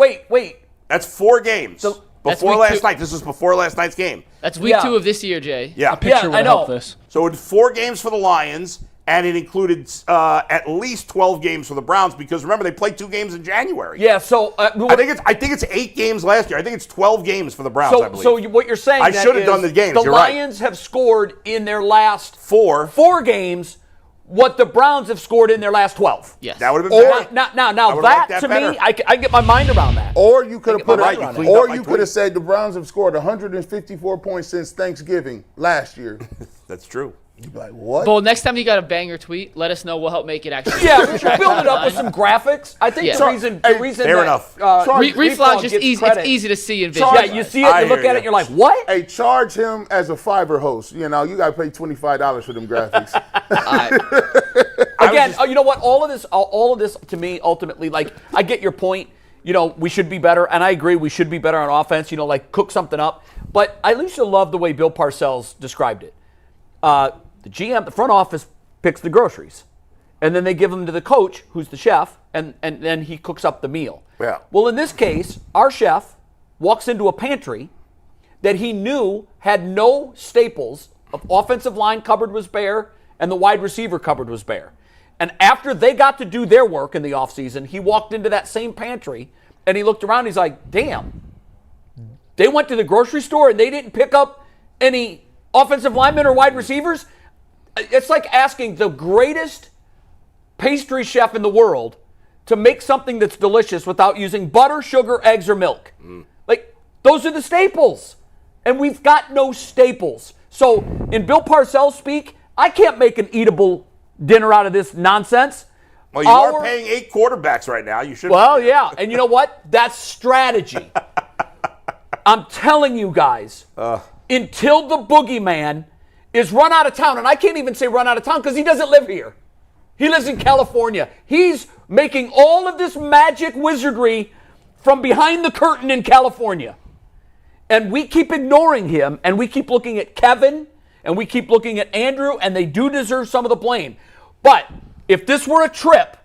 That's 4 games. That's Before week last 2. night. This was before last night's game. That's week 2 of this year, Jay. Yeah. Yeah, I know. So it was 4 games for the Lions, and it included at least 12 games for the Browns because remember they played 2 games in January. Yeah, so I think it's 8 games last year. I think it's 12 games for the Browns. I believe. So what you're saying? I should have done the games. The You're right. Lions have scored in their last 4 games what the Browns have scored in their last 12. Yes. That would have been better. Now would've that liked that to better. me, I can get my mind around that. Or you could have put Right, it, you cleaned up or my you could tweet. have said the Browns have scored 154 points since Thanksgiving last year. That's true. You'd be like, what? Bull, next time you got a banger tweet, let us know. We'll help make it actually. Yeah, we should build it up with some graphics. I think Yeah. the reason fair that enough. Reflog just gets easy. credit- It's easy to see and Yeah, visualize. you see it, I you look hear at you. it, you're like, what? Hey, charge him as a Fiverr host. You know, you got to pay $25 for them graphics. Again, you know what? All of this to me, ultimately, like, I get your point. You know, we should be better, and I agree we should be better on offense, you know, like cook something up. But I used to love the way Bill Parcells described it. The GM, the front office, picks the groceries. And then they give them to the coach, who's the chef, and then he cooks up the meal. Yeah. Well, in this case, our chef walks into a pantry that he knew had no staples. The offensive line cupboard was bare, and the wide receiver cupboard was bare. And after they got to do their work in the offseason, he walked into that same pantry, and he looked around, he's like, damn, they went to the grocery store and they didn't pick up any offensive linemen or wide receivers? It's like asking the greatest pastry chef in the world to make something that's delicious without using butter, sugar, eggs, or milk. Like, those are the staples. And we've got no staples. So, in Bill Parcells speak, I can't make an eatable dinner out of this nonsense. Well, you are paying 8 quarterbacks right now. You should. Well, yeah. And you know what? That's strategy. I'm telling you guys, until the boogeyman is run out of town, and I can't even say run out of town because he doesn't live here. He lives in California. He's making all of this magic wizardry from behind the curtain in California. And we keep ignoring him, and we keep looking at Kevin, and we keep looking at Andrew, and they do deserve some of the blame. But if this were a trip,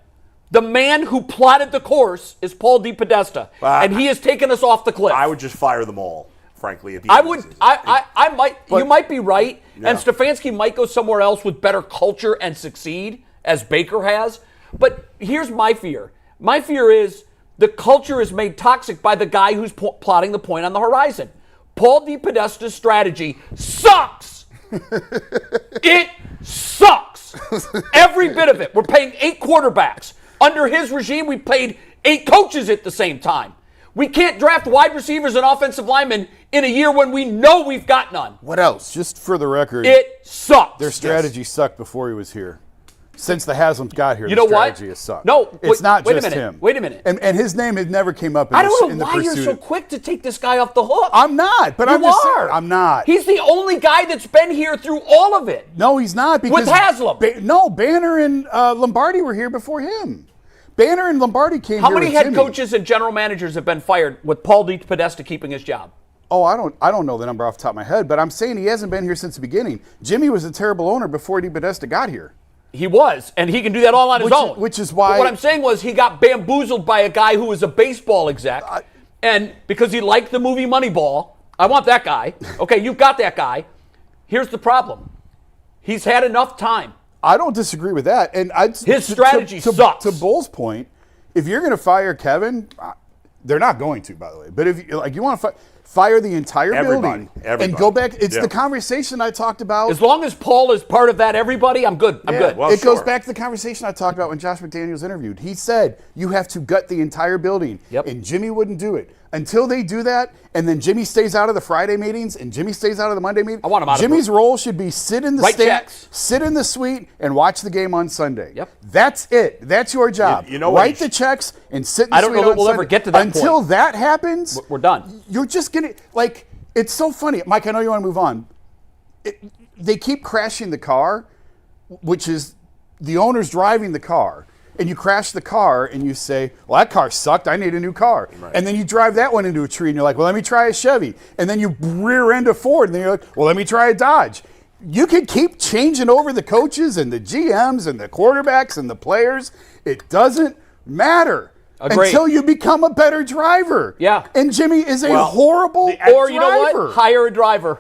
the man who plotted the course is Paul DePodesta, and he has taken us off the cliff. I would just fire them all, frankly. At the I end of would. the season. I might. You might be right, Yeah. and Stefanski might go somewhere else with better culture and succeed, as Baker has. But here's my fear. My fear is the culture is made toxic by the guy who's plotting the point on the horizon. Paul DePodesta's strategy sucks. It sucks. Every bit of it. We're paying 8 quarterbacks. Under his regime, we paid 8 coaches at the same time. We can't draft wide receivers and offensive linemen in a year when we know we've got none. What else? Just for the record, It sucks. their strategy sucked before he was here. Since the Haslam's got here, You the know what? strategy has sucked. No, it's not wait a just minute. him. Wait a minute. And his name had never came up in I the, don't in know the why you're pursuit. so quick to take this guy off the hook. I'm not, but You I'm just saying, are. I'm not. He's the only guy that's been here through all of it. No, he's not. Because With Haslam. Banner and Lombardi were here before him. Banner and Lombardi came How here many with head Jimmy. coaches and general managers have been fired with Paul DePodesta keeping his job? Oh, I don't know the number off the top of my head, but I'm saying he hasn't been here since the beginning. Jimmy was a terrible owner before DePodesta got here. He was, and he can do that all on his own. Which is why. But what I'm saying was he got bamboozled by a guy who was a baseball exec, and because he liked the movie Moneyball, I want that guy. Okay, you've got that guy. Here's the problem. He's had enough time. I don't disagree with that. And His strategy sucks. To Bull's point, if you're going to fire Kevin, they're not going to, by the way. But if you want to fire the entire building and go back, it's the conversation I talked about. As long as Paul is part of that, everybody, I'm good. I'm good. Well, it goes back to the conversation I talked about when Josh McDaniels interviewed. He said you have to gut the entire building, and Jimmy wouldn't do it. Until they do that, and then Jimmy stays out of the Friday meetings, and Jimmy stays out of the Monday meetings. I want him out of Jimmy's role should be sit in the Write checks. sit in the suite, and watch the game on Sunday. Yep. That's it. That's your job. You know what? Write the checks and sit in the I don't suite know that on we'll Sunday. ever get to that Until point. that happens, We're done. You're just going to, like, it's so funny. Mike, I know you want to move on. They keep crashing the car, which is the owner's driving the car. And you crash the car and you say, well, that car sucked. I need a new car. Right. And then you drive that one into a tree and you're like, well, let me try a Chevy. And then you rear end a Ford and then you're like, well, let me try a Dodge. You can keep changing over the coaches and the GMs and the quarterbacks and the players. It doesn't matter. Agreed. Until you become a better driver. Yeah. And Jimmy is a horrible Or driver. you know what? Hire a driver.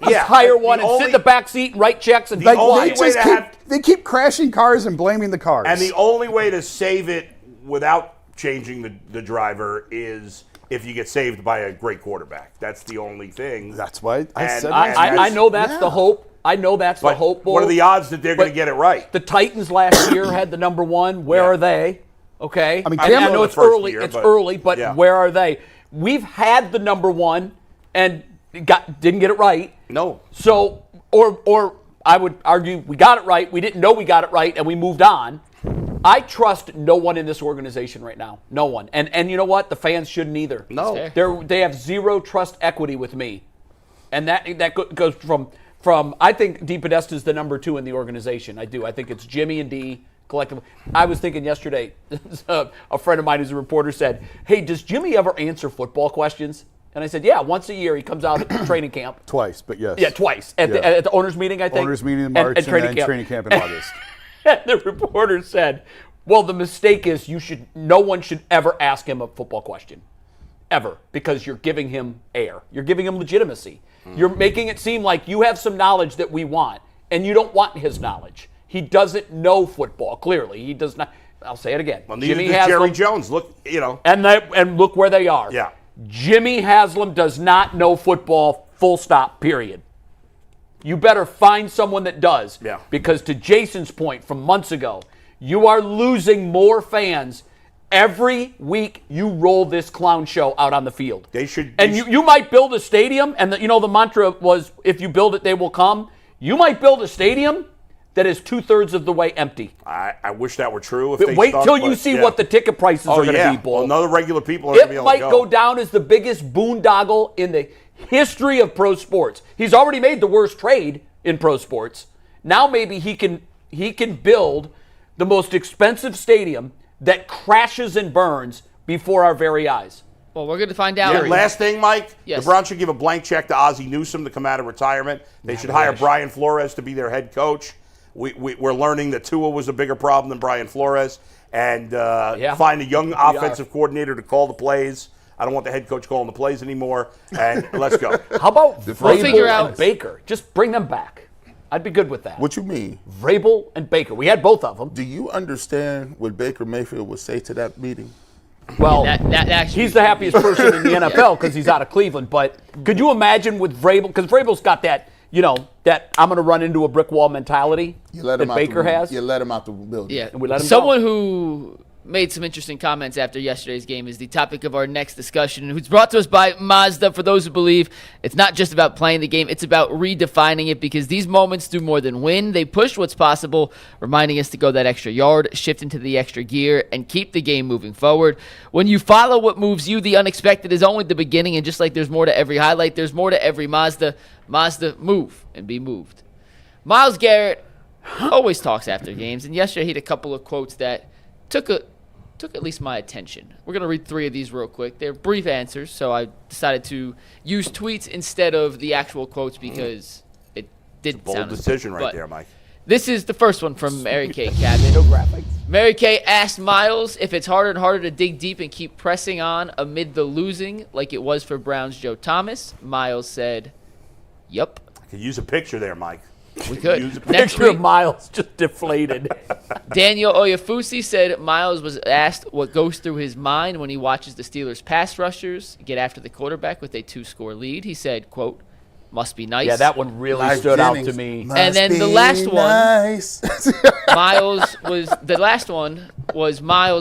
Hire one and sit in the back seat and write checks and Like, be quiet. they keep crashing cars and blaming the cars. And the only way to save it without changing the driver is if you get saved by a great quarterback. That's the only thing. That's why I And- said I know that's the hope. I know that's the hope. What are the odds that they're going to get it right? The Titans last year had the number one. Where are they? Okay. I mean, I know it's early. Year, it's early, but where are they? We've had the number one and didn't get it right. No. So, or I would argue we got it right. We didn't know we got it right, and we moved on. I trust no one in this organization right now. No one. And you know what? The fans shouldn't either. No. They have zero trust equity with me, and that goes from I think DePodesta is the number 2 in the organization. I do. I think it's Jimmy and D collectively. I was thinking yesterday, a friend of mine who's a reporter said, hey, does Jimmy ever answer football questions? And I said, yeah, once a year he comes out at training camp. Twice, but yes. Yeah, twice. At the owners' meeting, I think. Owners' meeting in March and then training camp in August. And the reporter said, well, the mistake is no one should ever ask him a football question. Ever. Because you're giving him air. You're giving him legitimacy. You're making it seem like you have some knowledge that we want, and you don't want his knowledge. He doesn't know football, clearly. He does not. I'll say it again. Well, Jimmy does Jerry Jones. Look, And look where they are. Yeah. Jimmy Haslam does not know football, full stop, period. You better find someone that does. Yeah. Because to Jason's point from months ago, you are losing more fans every week you roll this clown show out on the field. You might build a stadium, and the mantra was, if you build it, they will come. You might build a stadium that is 2/3 of the way empty. I wish that were true. Wait till you see what the ticket prices are going to be, Bull. Well, none of the regular people are going to be able to go. It might go down as the biggest boondoggle in the history of pro sports. He's already made the worst trade in pro sports. Now maybe he can build the most expensive stadium that crashes and burns before our very eyes. Well, we're going to find out. Last thing, Mike. Yes. The Browns should give a blank check to Ozzie Newsome to come out of retirement. They should hire Brian Flores to be their head coach. We're learning that Tua was a bigger problem than Brian Flores. And find a young offensive coordinator to call the plays. I don't want the head coach calling the plays anymore. And let's go. How about figure out and Baker? Just bring them back. I'd be good with that. What you mean? Vrabel and Baker. We had both of them. Do you understand what Baker Mayfield would say to that meeting? Well, that actually he's the happiest person in the NFL because he's out of Cleveland. But could you imagine with Vrabel? Because Vrabel's got that, that I'm going to run into a brick wall mentality that Baker has. You let him out the building. Yeah. And we let him Someone go. who made some interesting comments after yesterday's game is the topic of our next discussion, who's brought to us by Mazda. For those who believe it's not just about playing the game, it's about redefining it, because these moments do more than win. They push what's possible, reminding us to go that extra yard, shift into the extra gear, and keep the game moving forward. When you follow what moves you, the unexpected is only the beginning, and just like there's more to every highlight, there's more to every Mazda. Mazda, move and be moved. Myles Garrett always talks after games, and yesterday he had a couple of quotes that took a took at least my attention. We're going to read 3 of these real quick. They're brief answers, so I decided to use tweets instead of the actual quotes because it didn't Bold sound as decision good. right But there, Mike. this is the first one from Mary Kay Cabot. No graphics. Mary Kay asked Myles if it's harder and harder to dig deep and keep pressing on amid the losing like it was for Browns' Joe Thomas. Myles said, yup. I could use a picture there, Mike. We could. Use a Next Picture of week, Myles just deflated. Daniel Oyafusi said Myles was asked what goes through his mind when he watches the Steelers' pass rushers get after the quarterback with a 2-score lead. He said, quote, must be nice. Yeah, that one really Life stood out Jennings. to me. And then the last one, nice. Myles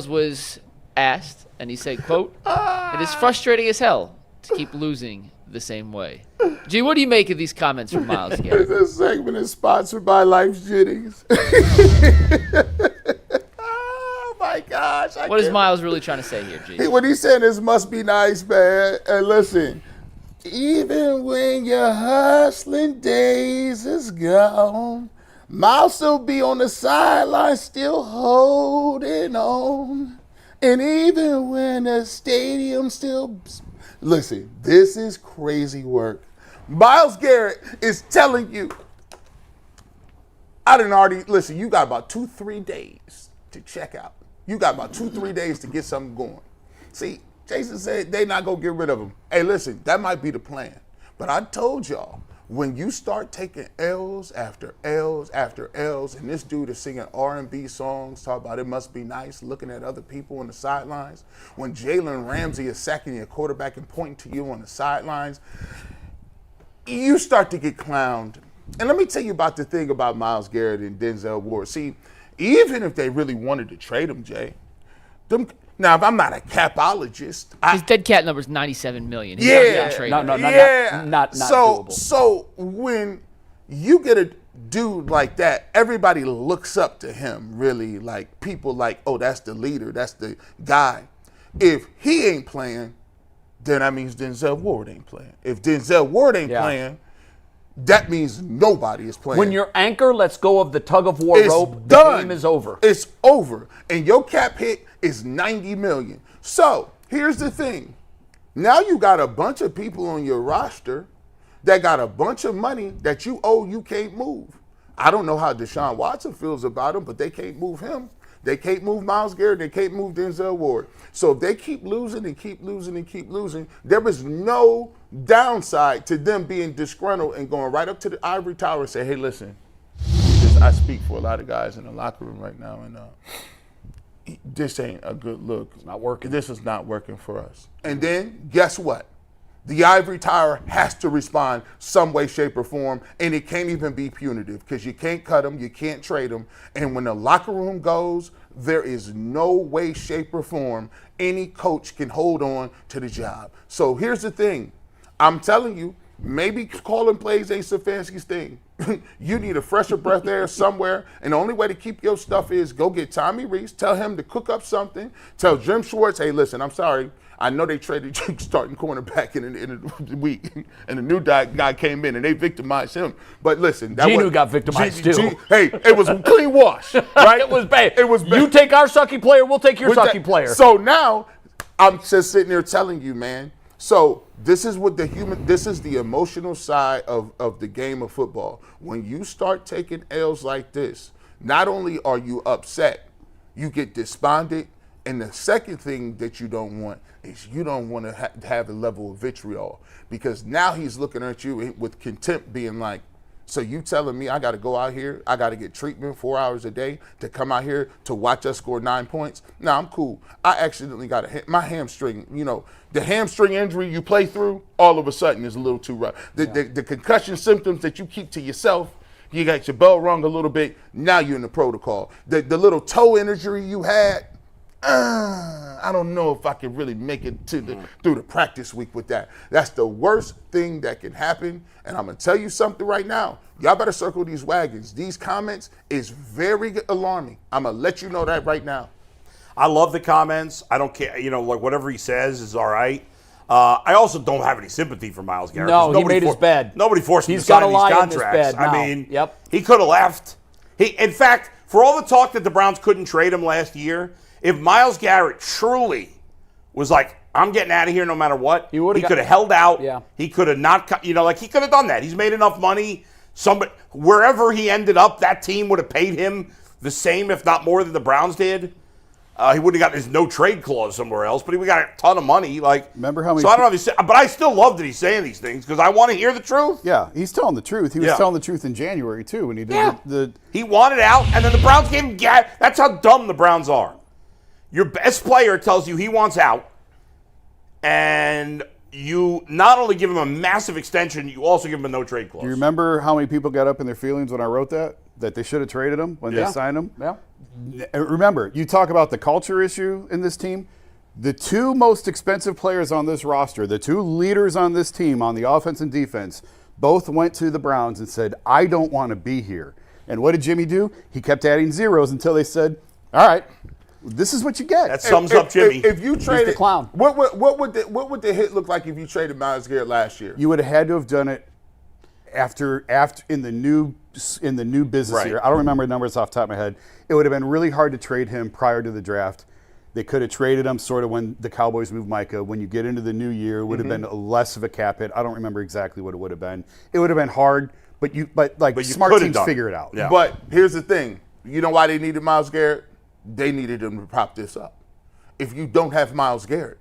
was asked, and he said, quote, it is frustrating as hell to keep losing the same way. G, what do you make of these comments from Myles Garrett? This segment is sponsored by Life Jennings. Oh my gosh! What is Myles really trying to say here, G? What he's saying is must be nice, man. And listen, even when your hustling days is gone, Myles still be on the sideline, still holding on. And even when the stadium still... Listen, this is crazy work. Myles Garrett is telling you, listen, you got about 2-3 days to check out. You got about 2-3 days to get something going. See, Jason said they not going to get rid of him. Hey, listen, that might be the plan. But I told y'all, when you start taking L's after L's after L's, and this dude is singing R&B songs, talk about it must be nice, looking at other people on the sidelines, when Jalen Ramsey is sacking your quarterback and pointing to you on the sidelines, you start to get clowned. And let me tell you about the thing about Myles Garrett and Denzel Ward. See, even if they really wanted to trade him, Jay, now if I'm not a capologist, His dead cat number is 97 million. He's yeah, not No, not so doable. So when you get a dude like that, everybody looks up to him. Really, like people like, oh, that's the leader, that's the guy. If he ain't playing, then that means Denzel Ward ain't playing. If Denzel Ward ain't playing, that means nobody is playing. When your anchor lets go of the tug of war It's rope, done. the game is over. It's over. And your cap hit is $90 million. So here's the thing. Now you got a bunch of people on your roster that got a bunch of money that you owe, you can't move. I don't know how Deshaun Watson feels about him, but they can't move him. They can't move Myles Garrett. They can't move Denzel Ward. So if they keep losing and keep losing and keep losing, there is no downside to them being disgruntled and going right up to the ivory tower and say, hey, listen, I speak for a lot of guys in the locker room right now, and this ain't a good look. It's not working. This is not working for us. And then guess what? The ivory tower has to respond some way, shape, or form, and it can't even be punitive because you can't cut them, you can't trade them. And when the locker room goes, there is no way, shape, or form any coach can hold on to the job. So here's the thing. I'm telling you, maybe calling plays ain't Stefanski's thing. You need a fresher breath air somewhere, and the only way to keep your stuff is go get Tommy Reese, tell him to cook up something, tell Jim Schwartz, hey, listen, I'm sorry. I know they traded you starting cornerback in the week, and the new guy came in, and they victimized him. But listen, that Geno got victimized too. Hey, it was a clean wash, right? It was bad. It was bad. You take our sucky player, we'll take your With sucky that- player. So now, I'm just sitting there telling you, man. So this is what this is the emotional side of the game of football. When you start taking L's like this, not only are you upset, you get despondent, and the second thing that you don't want is you don't want to have a level of vitriol, because now he's looking at you with contempt, being like, so you telling me I got to go out here, I got to get treatment 4 hours a day to come out here to watch us score 9 points? No, I'm cool. I accidentally got my hamstring, the hamstring injury you play through, all of a sudden is a little too rough. The concussion symptoms that you keep to yourself, you got your bell rung a little bit, now you're in the protocol. The little toe injury you had, I don't know if I can really make it through the practice week with that. That's the worst thing that can happen. And I'm going to tell you something right now. Y'all better circle these wagons. These comments is very alarming. I'm going to let you know that right now. I love the comments. I don't care. Like whatever he says is all right. I also don't have any sympathy for Myles Garrett. No, he made his bed. Nobody forced him He's to sign gotta these lie in this contracts. bed now. I mean, Yep. he could have left. In fact, for all the talk that the Browns couldn't trade him last year, If Myles Garrett truly was like, I'm getting out of here no matter what, he could have held out. Yeah. He could have not, he could have done that. He's made enough money. Wherever he ended up, that team would have paid him the same, if not more, than the Browns did. He wouldn't have gotten his no trade clause somewhere else, but he would have got a ton of money. Remember how many? So I don't know if he's, but I still love that he's saying these things because I want to hear the truth. Yeah, he's telling the truth. He was telling the truth in January too when he did He wanted out, and then the Browns gave him gas. That's how dumb the Browns are. Your best player tells you he wants out, and you not only give him a massive extension, you also give him a no trade clause. Do you remember how many people got up in their feelings when I wrote that they should have traded him when they signed him? Yeah. Remember, you talk about the culture issue in this team. The two most expensive players on this roster, the two leaders on this team on the offense and defense, both went to the Browns and said, I don't want to be here. And what did Jimmy do? He kept adding zeros until they said, all right, this is what you get. That sums up Jimmy. If you traded, the clown. What would the hit look like if you traded Myles Garrett last year? You would have had to have done it after in the new business year. I don't remember the numbers off the top of my head. It would have been really hard to trade him prior to the draft. They could have traded him sort of when the Cowboys moved Micah. When you get into the new year, it would have been less of a cap hit. I don't remember exactly what it would have been. It would have been hard, but smart teams figure it out. Yeah. But here's the thing. You know why they needed Myles Garrett? They needed him to prop this up. If you don't have Myles Garrett,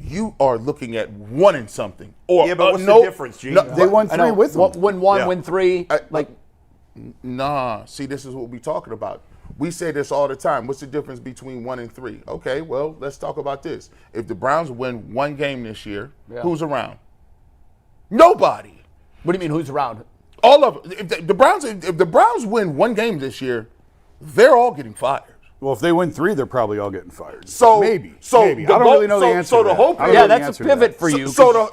you are looking at one in something. Or but what's the difference, Gene? They won 3 with him. Win one, win three. Nah. See, this is what we're talking about. We say this all the time. What's the difference between 1 and 3? Okay, well, let's talk about this. If the Browns win one game this year, who's around? Nobody. What do you mean, who's around? All of it. If the Browns win one game this year, they're all getting fired. Well, if they win 3, they're probably all getting fired. So maybe. The I don't really know the answer. So to the that. hope I don't is, know the that's answer a to pivot that. for you.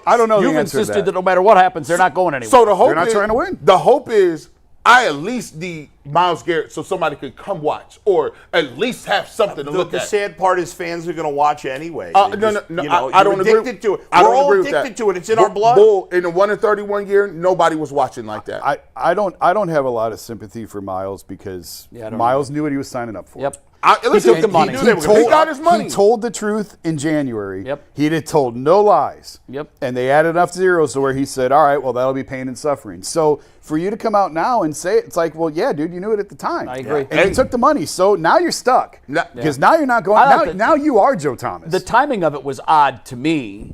I don't know the You've answer to insisted that. that no matter what happens, they're not going anywhere. So the hope They're not is, trying to win. The hope is I at least need Myles Garrett so somebody could come watch or at least have something to look The at. sad part is fans are going to watch anyway. No, They no, just, no. you know, I don't you're agree. addicted to it. I We're don't all agree with addicted that. to it. It's in our blood. Bull, in the 1 and 31 year, nobody was watching like that. I don't have a lot of sympathy for Myles because Myles knew what he was signing up for. Yep. Listen, took the money. He got his money. He told the truth in January. Yep. He had told no lies. Yep. And they added enough zeros to where he said, all right, well, that'll be pain and suffering. So for you to come out now and say it, it's like, well, yeah, dude, you knew it at the time. I agree. And you took the money. So now you're stuck. Because now you're not going. Now you are Joe Thomas. The timing of it was odd to me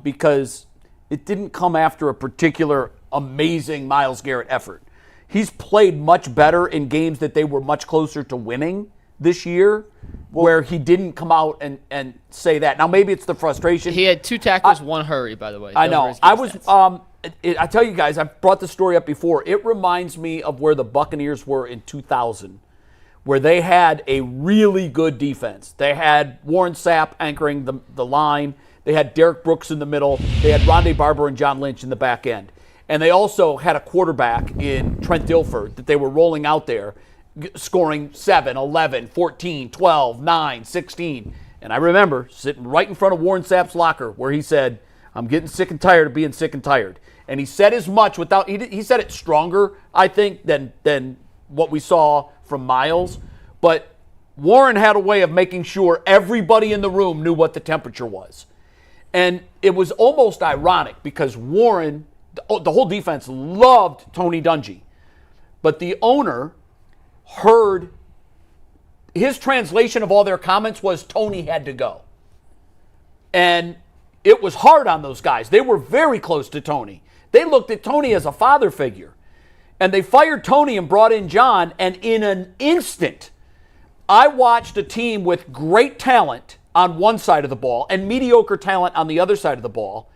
because it didn't come after a particular amazing Myles Garrett effort. He's played much better in games that they were much closer to winning this year, where he didn't come out and say that. Now, maybe it's the frustration. He had 2 tackles, 1 hurry, by the way. I Those know. were his I good was. stats. I tell you guys, I've brought the story up before. It reminds me of where the Buccaneers were in 2000, where they had a really good defense. They had Warren Sapp anchoring the line. They had Derek Brooks in the middle. They had Rondé Barber and John Lynch in the back end. And they also had a quarterback in Trent Dilfer that they were rolling out there, scoring 7, 11, 14, 12, 9, 16. And I remember sitting right in front of Warren Sapp's locker where he said, I'm getting sick and tired of being sick and tired. And he said as much without, he said it stronger, I think, than what we saw from Myles. But Warren had a way of making sure everybody in the room knew what the temperature was. And it was almost ironic because Warren, the whole defense loved Tony Dungy. But the owner heard his translation of all their comments was Tony had to go. And it was hard on those guys. They were very close to Tony. They looked at Tony as a father figure. And they fired Tony and brought in John. And in an instant, I watched a team with great talent on one side of the ball and mediocre talent on the other side of the ball.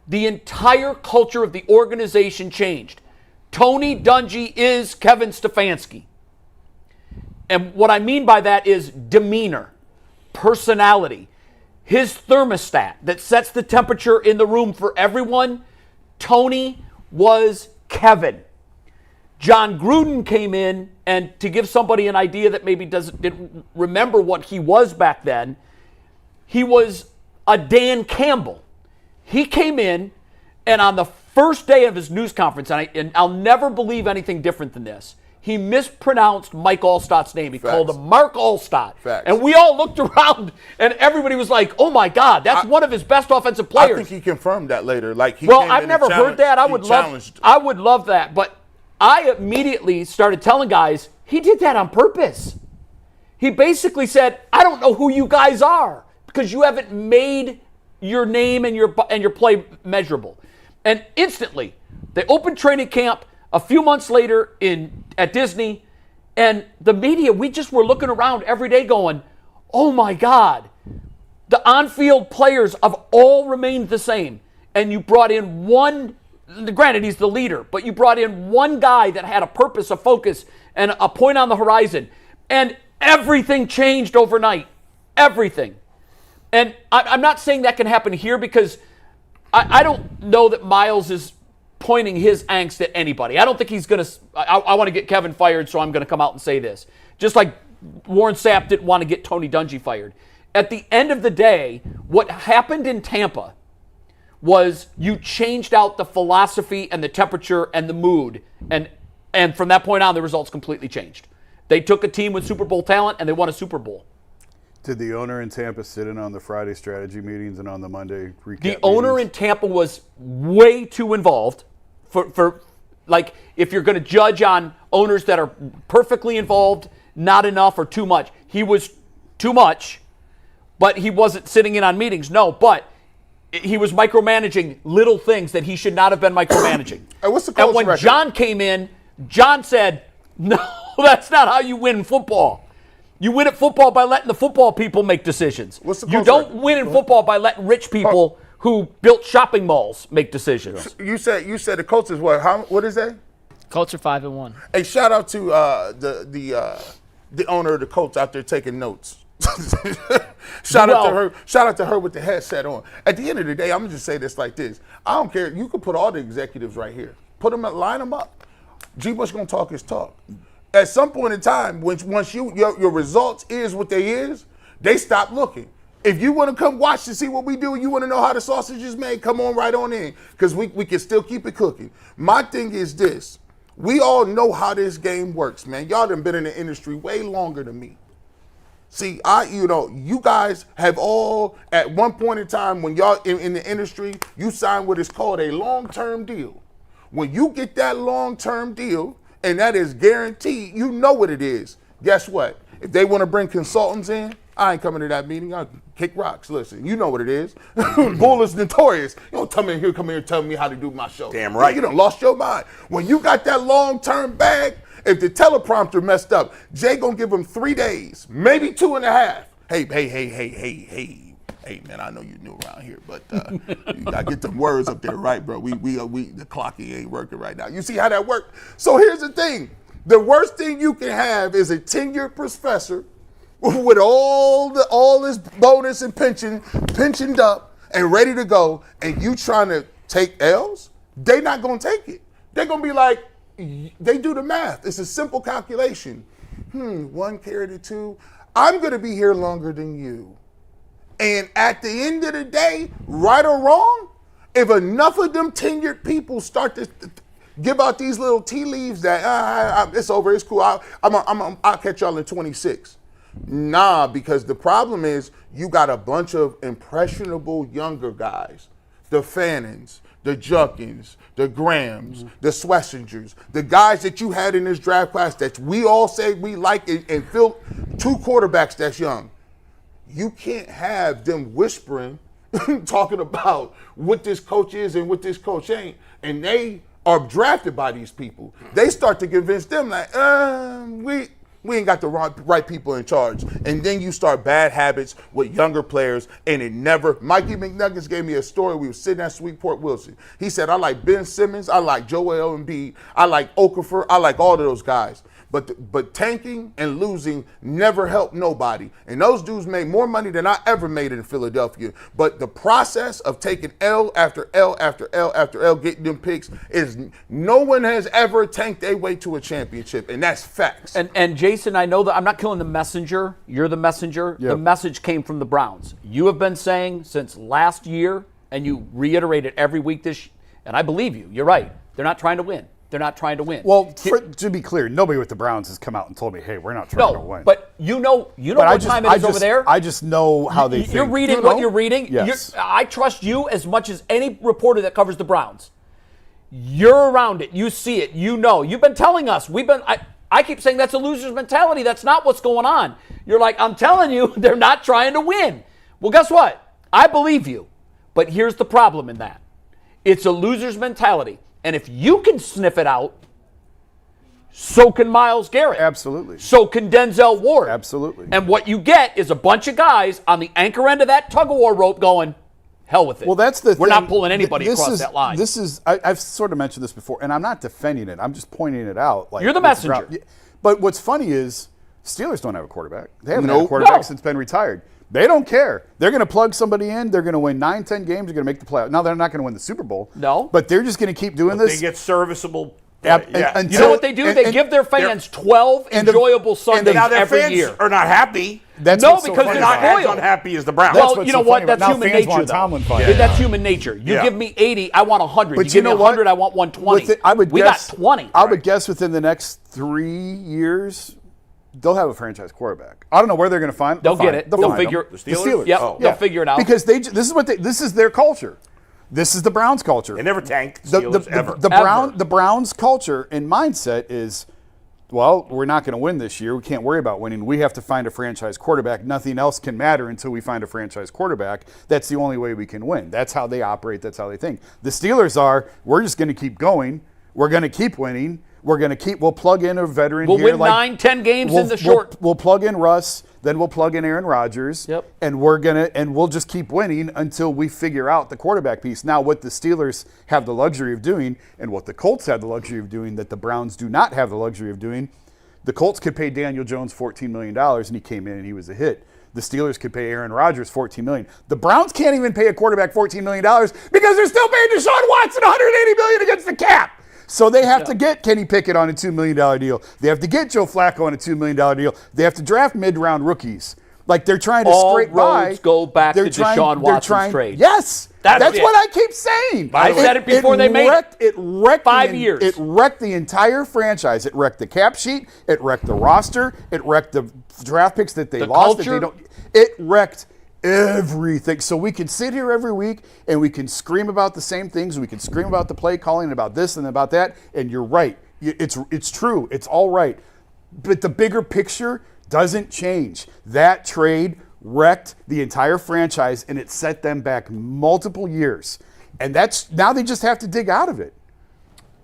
The entire culture of the organization changed. Tony Dungy is Kevin Stefanski. And what I mean by that is demeanor, personality, his thermostat that sets the temperature in the room for everyone. Tony was Kevin. John Gruden came in, and to give somebody an idea that maybe didn't remember what he was back then, he was a Dan Campbell. He came in, and on the first day of his news conference, and I'll never believe anything different than this, He mispronounced Mike Allstott's name. He called him Mark Allstott. Facts. And we all looked around, and everybody was like, oh, my God, that's one of his best offensive players. I think he confirmed that later. Like he Well, came I've in never and heard that. I would challenged. love that. But I immediately started telling guys, he did that on purpose. He basically said, I don't know who you guys are because you haven't made your name and your play measurable. And instantly, they opened training camp a few months later at Disney, and the media, we just were looking around every day going, oh my God, the on-field players have all remained the same. And you brought in one, granted he's the leader, but you brought in one guy that had a purpose, a focus, and a point on the horizon. And everything changed overnight. Everything. And I'm not saying that can happen here because I don't know that Myles is pointing his angst at anybody. I don't think he's going to – I want to get Kevin fired, so I'm going to come out and say this. Just like Warren Sapp didn't want to get Tony Dungy fired. At the end of the day, what happened in Tampa was you changed out the philosophy and the temperature and the mood, and from that point on, the results completely changed. They took a team with Super Bowl talent, and they won a Super Bowl. Did the owner in Tampa sit in on the Friday strategy meetings and on the Monday recap The owner meetings? in Tampa was way too involved for like, if you're going to judge on owners that are perfectly involved, not enough or too much. He was too much, but he wasn't sitting in on meetings. No, but he was micromanaging little things that he should not have been micromanaging. What's the And Colts when record? John came in, John said, no, that's not how you win in football. You win at football by letting the football people make decisions. What's the You Colts don't record? win in football by letting rich people who built shopping malls make decisions. You said the Colts is what? What is that? Colts are 5-1. Hey, shout out to the owner of the Colts out there taking notes. Shout out to her with the headset on. At the end of the day, I'm gonna just say this like this. I don't care. You can put all the executives right here. Line them up. G. Bush gonna talk his talk. At some point in time, once your results is what they is, they stop looking. If you want to come watch to see what we do, you want to know how the sausage is made, come on right on in, because we can still keep it cooking. My thing is this. We all know how this game works, man. Y'all done been in the industry way longer than me. See, you guys have all, at one point in time when y'all in the industry, you sign what is called a long-term deal. When you get that long-term deal, and that is guaranteed, you know what it is. Guess what? If they want to bring consultants in, I ain't coming to that meeting. I'll kick rocks. Listen, you know what it is. Bull is notorious. You don't come in here and tell me how to do my show. Damn right. You done lost your mind. When you got that long-term bag, if the teleprompter messed up, Jay gonna give him 3 days, maybe 2.5. Hey, man, I know you're new around here, but you gotta get them words up there right, bro. We the clocky ain't working right now. You see how that worked? So here's the thing. The worst thing you can have is a tenured professor with all this bonus and pensioned up and ready to go, and you trying to take L's. They not gonna take it. They're gonna be like, they do the math. It's a simple calculation. 1 carry to 2. I'm gonna be here longer than you. And at the end of the day, right or wrong, if enough of them tenured people start to give out these little tea leaves that it's over, it's cool, I'll catch y'all in 26. Nah, because the problem is you got a bunch of impressionable younger guys, the Fannons, the Junkins, the Grahams, the Swessingers, the guys that you had in this draft class that we all say we like and fill 2 quarterbacks that's young. You can't have them whispering, talking about what this coach is and what this coach ain't, and they are drafted by these people. They start to convince them like, we ain't got the right people in charge. And then you start bad habits with younger players, and it never. Mikey McNuggets gave me a story. We were sitting at Sweetport Wilson. He said, I like Ben Simmons, I like Joel Embiid, I like Okafor, I like all of those guys. But tanking and losing never helped nobody. And those dudes made more money than I ever made in Philadelphia. But the process of taking L after L after L after L, getting them picks, is no one has ever tanked their way to a championship. And that's facts. And Jason, I know that I'm not killing the messenger. You're the messenger. Yep. The message came from the Browns. You have been saying since last year, and you reiterate it every week and I believe you. You're right. They're not trying to win. They're not trying to win. Well, to be clear, nobody with the Browns has come out and told me, "Hey, we're not trying to win." But you know what time it is over there. I just know how they think. You're reading what you're reading. Yes. I trust you as much as any reporter that covers the Browns. You're around it. You see it. You know. You've been telling us. I keep saying that's a loser's mentality. That's not what's going on. You're like, I'm telling you, they're not trying to win. Well, guess what? I believe you. But here's the problem in that. It's a loser's mentality. And if you can sniff it out, so can Myles Garrett. Absolutely. So can Denzel Ward. Absolutely. And what you get is a bunch of guys on the anchor end of that tug-of-war rope going, hell with it. Well, that's the We're thing. not pulling anybody across that line. I've sort of mentioned this before, and I'm not defending it. I'm just pointing it out. Like, You're the messenger. But what's funny is Steelers don't have a quarterback. They haven't had a quarterback since Ben retired. They don't care. They're going to plug somebody in. They're going to win 9, 10 games. They're going to make the playoffs. Now, they're not going to win the Super Bowl. No. But they're just going to keep doing this. They get serviceable. Yeah. You know what they do? They give their fans 12 enjoyable Sundays Now their every fans year. are not happy. That's No, what's so because funny they're about not it. As unhappy as the Browns. That's Well, what's you so know funny what? about- That's now human fans nature, want though. Tomlin fired. Yeah, that's human nature. You Yeah. give me 80, I want 100. But you give me know 100, what? I want 120. We got 20. I would guess within the next 3 years, they'll have a franchise quarterback. I don't know where they're going to find. They'll get find- it. They'll find figure- them. The Steelers? Yep, Oh. they'll figure it out. Because this is their culture. This is the Browns culture. They never tanked the Steelers ever. The Browns culture and mindset is, well, we're not going to win this year. We can't worry about winning. We have to find a franchise quarterback. Nothing else can matter until we find a franchise quarterback. That's the only way we can win. That's how they operate. That's how they think. The Steelers we're just going to keep going. We're going to keep winning. We'll plug in a veteran We'll here. win 9, 10 games in the short. We'll plug in Russ, then we'll plug in Aaron Rodgers. Yep. And we'll just keep winning until we figure out the quarterback piece. Now, what the Steelers have the luxury of doing, and what the Colts have the luxury of doing that the Browns do not have the luxury of doing, the Colts could pay Daniel Jones $14 million, and he came in and he was a hit. The Steelers could pay Aaron Rodgers $14 million. The Browns can't even pay a quarterback $14 million because they're still paying Deshaun Watson $180 million against the cap. So they have to get Kenny Pickett on a $2 million deal. They have to get Joe Flacco on a $2 million deal. They have to draft mid-round rookies. Like they're trying to scrape by. All roads go back to Deshaun Watson's trade. Yes. That's what I keep saying. I said it before they made it. It wrecked 5 years. It wrecked the entire franchise. It wrecked the cap sheet. It wrecked the roster. It wrecked the draft picks that they lost. Culture. It wrecked everything. So we can sit here every week and we can scream about the same things. We can scream about the play calling and about this and about that. And you're right. It's true. It's all right. But the bigger picture doesn't change. That trade wrecked the entire franchise and it set them back multiple years. And now they just have to dig out of it.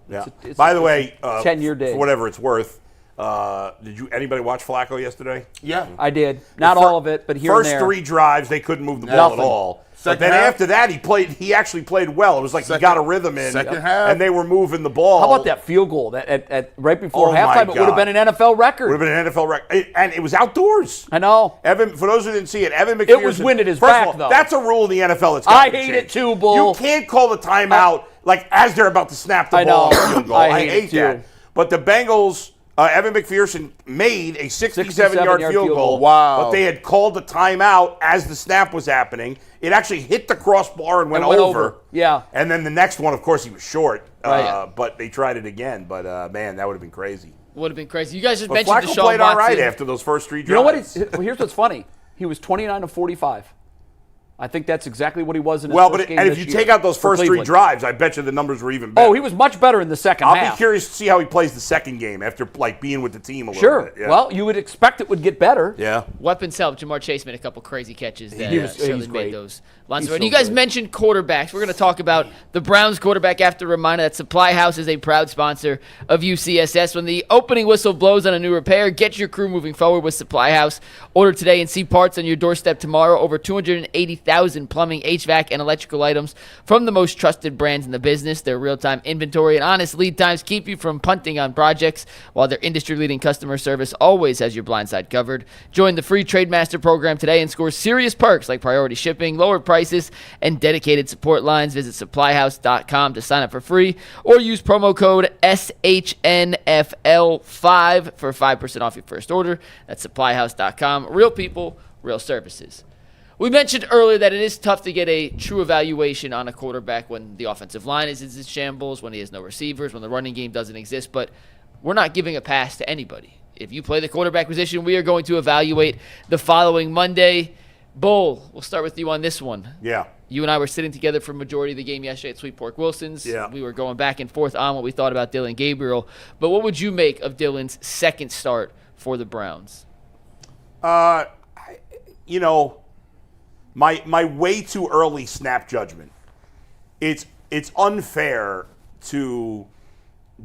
Yeah. By the way, 10-year day. For whatever it's worth, did anybody watch Flacco yesterday? Yeah. I did. Not all of it, but here and there. First 3 drives, they couldn't move the ball at all. But then after that, he actually played well. It was like he got a rhythm in. Second half. And they were moving the ball. How about that field goal that at right before Oh, my halftime? It would have God. been an NFL record. Would have been an NFL record. And it was outdoors. I know. For those who didn't see it, Evan McPherson. It was wind at his first back, of all, though. That's a rule in the NFL that's I got to hate change. it too, Bull. You can't call the timeout like as they're about to snap the I ball know. on field goal. I hate it too. that. But the Bengals, Evan McPherson made a 67-yard field goal. Wow. But they had called the timeout as the snap was happening. It actually hit the crossbar and went It went over. over. Yeah. And then the next one, of course, he was short. Right. But they tried it again. But, man, that would have been crazy. Would have been crazy. You guys just But mentioned Flacco Deshaun played Watson. all right after those first 3 drives. You know what? Here's what's funny. He was 29 of 45. I think that's exactly what he was in his first game and if this you year take out those for first 3 Cleveland. drives, I bet you the numbers were even better. Oh, he was much better in the second I'll half. be curious to see how he plays the second game after being with the team a little Sure. bit. Yeah. Well, you would expect it would get better. Yeah. Weapons help. Jamar Chase made a couple crazy catches that He was- certainly he's made great. those lines. He's And so you guys good. mentioned quarterbacks. We're going to talk about the Browns quarterback after a reminder that Supply House is a proud sponsor of UCSS. When the opening whistle blows on a new repair, get your crew moving forward with Supply House. Order today and see parts on your doorstep tomorrow. Over 280,000 plumbing, HVAC, and electrical items from the most trusted brands in the business. Their real-time inventory and honest lead times keep you from punting on projects, while their industry-leading customer service always has your blind side covered. Join the free Trademaster program today and score serious perks like priority shipping, lower prices, and dedicated support lines. Visit supplyhouse.com to sign up for free or use promo code SHNFL5 for 5% off your first order. That's supplyhouse.com. Real people, real services. We mentioned earlier that it is tough to get a true evaluation on a quarterback when the offensive line is in shambles, when he has no receivers, when the running game doesn't exist. But we're not giving a pass to anybody. If you play the quarterback position, we are going to evaluate the following Monday. Bull, we'll start with you on this one. Yeah. You and I were sitting together for majority of the game yesterday at Sweet Pork Wilson's. Yeah. We were going back and forth on what we thought about Dillon Gabriel. But what would you make of Dillon's second start for the Browns? You know, my way too early snap judgment. It's unfair to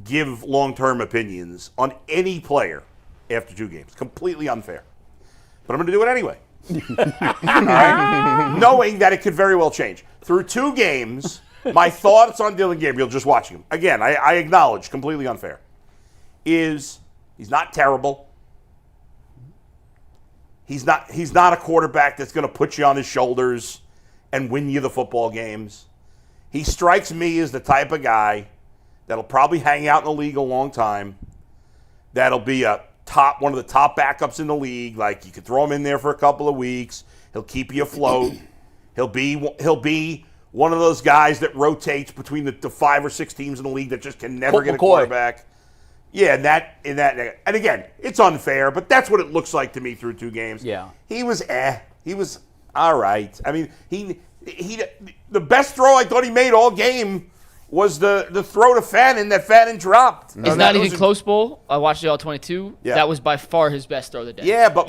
give long-term opinions on any player after 2 games. Completely unfair. But I'm going to do it anyway. All right? Knowing that it could very well change. Through 2 games, my thoughts on Dillon Gabriel, just watching him, again, I acknowledge, completely unfair, is he's not terrible. He's not a quarterback that's going to put you on his shoulders and win you the football games. He strikes me as the type of guy that'll probably hang out in the league a long time, that'll be one of the top backups in the league. Like, you could throw him in there for a couple of weeks. He'll keep you afloat. He'll be one of those guys that rotates between the 5 or 6 teams in the league that just can never get a quarterback. Yeah, and again, it's unfair, but that's what it looks like to me through 2 games. Yeah. He was He was all right. I mean, the best throw I thought he made all game was the throw to Fannin that Fannin dropped. It's not even close, Bull. I watched it all 22. Yeah. That was by far his best throw of the day. Yeah, but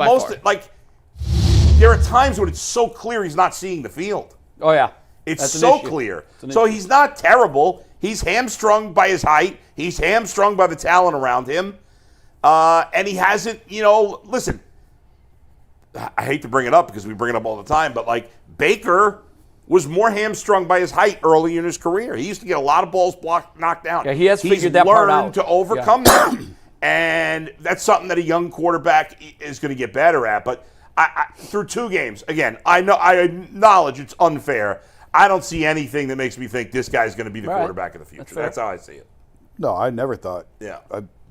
there are times when it's so clear he's not seeing the field. Oh, yeah. It's so clear. So he's not terrible. He's hamstrung by his height. He's hamstrung by the talent around him. And he hasn't, listen, I hate to bring it up because we bring it up all the time, but Baker was more hamstrung by his height early in his career. He used to get a lot of balls knocked down. Yeah, he has figured that part out. He's learned to overcome that. And that's something that a young quarterback is going to get better at. But through 2 games, again, I acknowledge it's unfair. I don't see anything that makes me think this guy's going to be the quarterback of the future. That's how I see it. No, I never thought. Yeah.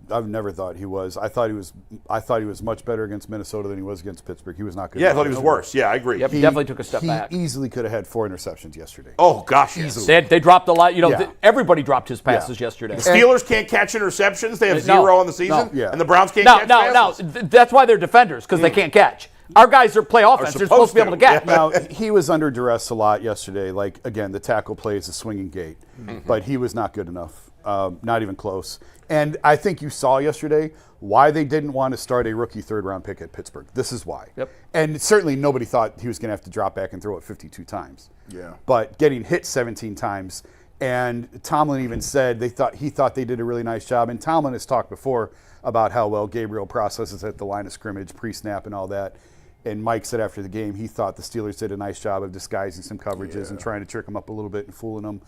I've never thought he was. I thought he was much better against Minnesota than he was against Pittsburgh. He was not good. Yeah, I thought he was worse. Yeah, I agree. Yep, he definitely took a step back. He easily could have had 4 interceptions yesterday. Oh, gosh, yes. They dropped a lot. Everybody dropped his passes yesterday. The Steelers can't catch interceptions. They have 0 on the season. Yeah. And the Browns can't catch passes. No. That's why they're defenders, because they can't catch. Our guys play offense. They're supposed to be able to catch. Now, he was under duress a lot yesterday. Again, the tackle plays a swinging gate. But he was not good enough. Not even close. And I think you saw yesterday why they didn't want to start a rookie 3rd-round pick at Pittsburgh. This is why. Yep. And certainly nobody thought he was going to have to drop back and throw it 52 times. Yeah. But getting hit 17 times, and Tomlin even said he thought they did a really nice job. And Tomlin has talked before about how well Gabriel processes at the line of scrimmage, pre-snap and all that. And Mike said after the game he thought the Steelers did a nice job of disguising some coverages and trying to trick him up a little bit and fooling them.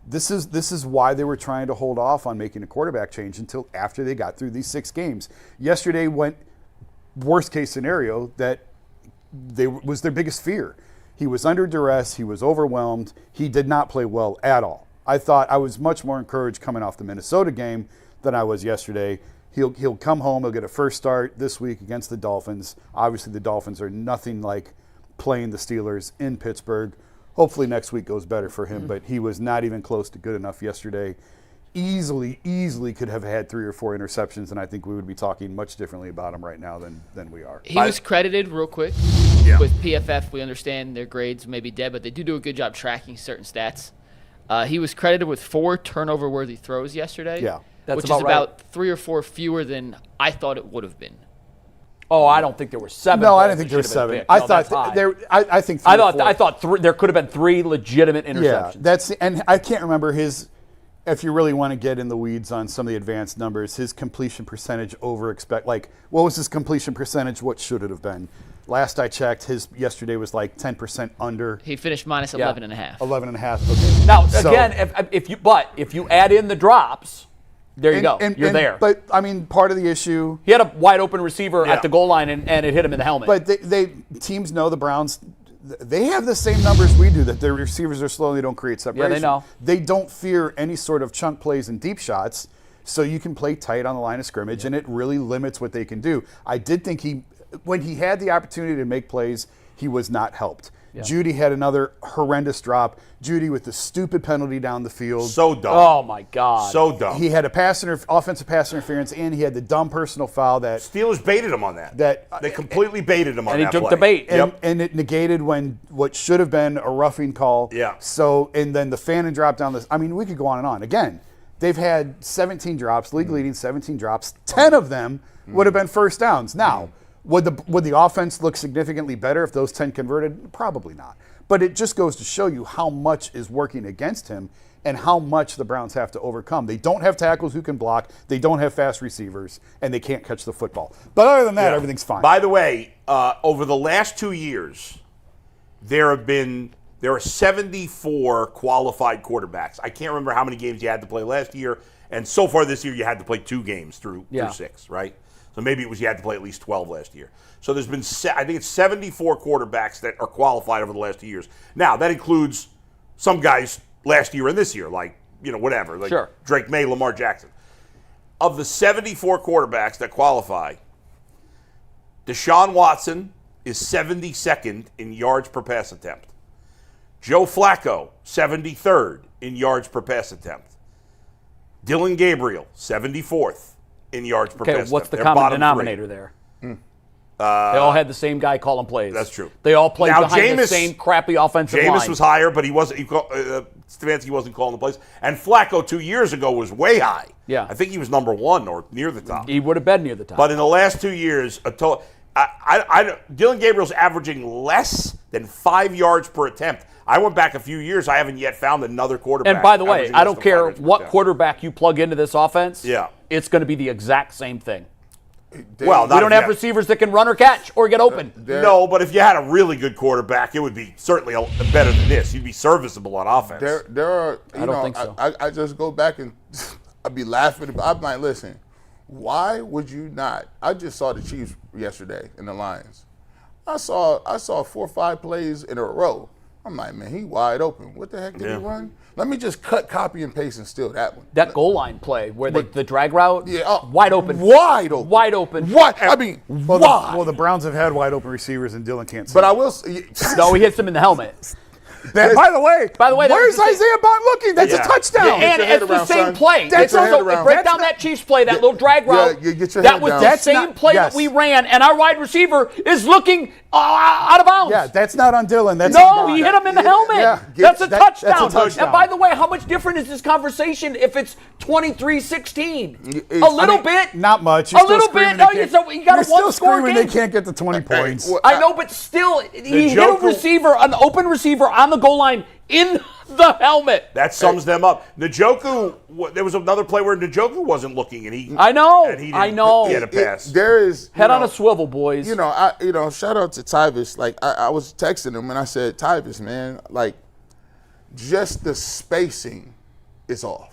This is why they were trying to hold off on making a quarterback change until after they got through these 6 games. Yesterday went worst case scenario that was their biggest fear. He was under duress. He was overwhelmed. He did not play well at all. I was much more encouraged coming off the Minnesota game than I was yesterday. He'll come home. He'll get a first start this week against the Dolphins. Obviously, the Dolphins are nothing like playing the Steelers in Pittsburgh. Hopefully next week goes better for him, but he was not even close to good enough yesterday. Easily could have had 3 or 4 interceptions, and I think we would be talking much differently about him right now than we are. He was credited, real quick, with PFF. We understand their grades may be dead, but they do a good job tracking certain stats. He was credited with 4 turnover-worthy throws yesterday, That's which about is about 3 or 4 fewer than I thought it would have been. Oh, I don't think there were 7. No, I didn't think there were 7. I thought I think 3 I thought there could have been 3 legitimate interceptions. Yeah, and I can't remember his. If you really want to get in the weeds on some of the advanced numbers, his completion percentage what was his completion percentage? What should it have been? Last I checked, his yesterday was 10% under. He finished minus 11.5. 11.5. Okay. Now again, if you add in the drops. There you go. You're there. But, I mean, part of the issue... He had a wide-open receiver at the goal line, and it hit him in the helmet. But teams know the Browns... They have the same numbers we do, that their receivers are slow and they don't create separation. Yeah, they know. They don't fear any sort of chunk plays and deep shots, so you can play tight on the line of scrimmage, and it really limits what they can do. I did think when he had the opportunity to make plays, he was not helped. Judy had another horrendous drop. Judy with the stupid penalty down the field. So dumb. Oh, my God. So dumb. He had a offensive pass interference, and he had the dumb personal foul that Steelers baited him on that. They completely baited him on And that he took play. the bait. and it negated what should have been a roughing call. Yeah. So, and then the Fannin drop down this. I mean, we could go on and on. Again, they've had 17 drops, league leading 17 drops. 10 of them would have been first downs. Now, would the offense look significantly better if those 10 converted? Probably not. But it just goes to show you how much is working against him and how much the Browns have to overcome. They don't have tackles who can block. They don't have fast receivers, and they can't catch the football. But other than that, everything's fine. By the way, over the last 2 years, there are 74 qualified quarterbacks. I can't remember how many games you had to play last year, and so far this year you had to play 2 games through 6, right? So maybe it was you had to play at least 12 last year. So there's been, I think it's 74 quarterbacks that are qualified over the last 2 years. Now, that includes some guys last year and this year, like, whatever, like Drake May, Lamar Jackson. Of the 74 quarterbacks that qualify, Deshaun Watson is 72nd in yards per pass attempt. Joe Flacco, 73rd in yards per pass attempt. Dillon Gabriel, 74th in yards per pass attempt. Okay, what's the They're common bottom three. There? They all had the same guy calling plays. That's true. They all played Now, behind the same crappy offensive line. Jameis was higher, but Stefanski wasn't calling the plays. And Flacco 2 years ago was way high. Yeah. I think he was number 1 or near the top. He would have been near the top. But in the last 2 years, Dillon Gabriel's averaging less than 5 yards per attempt. I went back a few years. I haven't yet found another quarterback. And by the way, averaging I less don't than 5 care yards per what attempt. quarterback you plug into this offense. Yeah. It's going to be the exact same thing. Well, We don't have receivers that can run or catch or get open. No, but if you had a really good quarterback, it would be certainly better than this. You'd be serviceable on offense. There are. I don't think so. I just go back and I'd be laughing. I'm like, listen, why would you not? I just saw the Chiefs yesterday and the Lions. I saw 4 or 5 plays in a row. I'm like, man, he wide open. What the heck did he run? Let me just cut, copy, and paste and steal that one. That goal line play where the drag route, Yeah, wide open. Wide open. Wide open. What? I mean, why? The Browns have had wide open receivers, and Dillon can't see. But I will say, No, he hits him in the helmet. By the way, that where's was the Isaiah Bond looking? That's a touchdown. Get And your head it's the around, same son. play. Get your head Also, around. break down that Chiefs play, that little drag route. you get your that head was down. the That's same not- play yes. that we ran, and our wide receiver is looking out of bounds. Yeah, that's not on Dillon. That's No, on Bond. he hit him in the helmet. Yeah. That's a That's a touchdown. touchdown. And by the way, how much different is this conversation if it's 23-16? It's- A little bit. Not much. A little bit. No, you got You're a still one-score screaming game. they can't get to 20 points. well, I know, but still, he hit a Njoku- receiver, an open receiver on the goal line in the helmet. That sums them up. Njoku, there was another play where Njoku wasn't looking, and he. I know. And he didn't I know. Get a pass. There is Head on a swivel, boys. Shout out to Tyvis. Like I was texting him and I said, Tyvis, man, like just the spacing is off.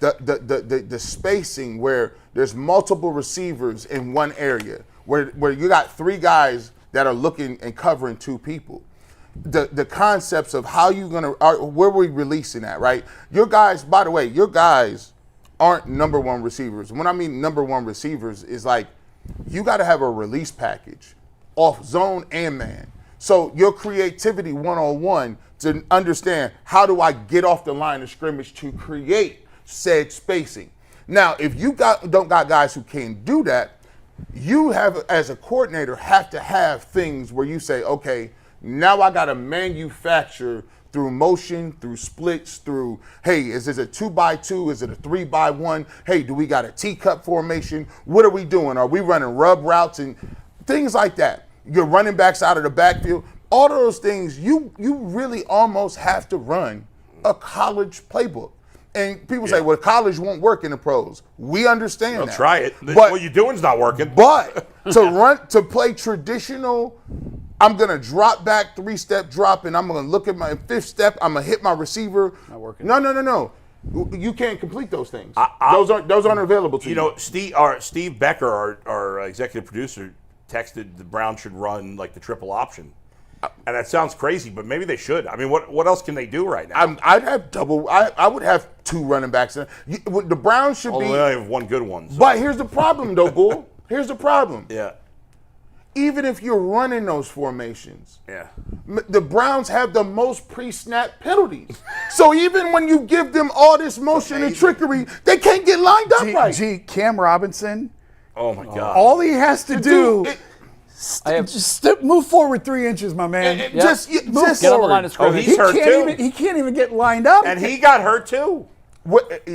The spacing where there's multiple receivers in one area, where you got 3 guys that are looking and covering 2 people. The concepts of how you where we releasing that, right? Your guys, by the way, your guys aren't number 1 receivers. When I mean number 1 receivers is like you got to have a release package off zone and man. So your creativity one-on-one to understand how do I get off the line of scrimmage to create said spacing. Now, if you don't got guys who can do that, you have, as a coordinator, have to have things where you say, okay, now I got to manufacture through motion, through splits, through, hey, is this a 2x2? Is it a 3x1? Hey, do we got a teacup formation? What are we doing? Are we running rub routes and things like that? You're running backs out of the backfield. All of those things, you really almost have to run a college playbook. And people say, well, college won't work in the pros. We understand that. Try it. But What you're doing's not working. But to play traditional, I'm going to drop back, 3-step drop, and I'm going to look at my 5th step. I'm going to hit my receiver. Not working. No. You can't complete those things. Those aren't available to you. You know, Steve Becker, our executive producer, texted the Browns should run like the triple option. And that sounds crazy, but maybe they should. I mean, what else can they do right now? I'd have double. I would have 2 running backs. The Browns should Although be. they only have 1 good one. So. But here's the problem, though, Bull. Here's the problem. Yeah. even if you're running those formations, Yeah. the Browns have the most pre-snap penalties. So even when you give them all this motion and trickery, they can't get lined up right. Cam Robinson, Oh my God. all he has to do Dude, just move forward 3 inches, my man. just Get on the line of scrimmage. he's hurt too. He can't even get lined up. And he got hurt too.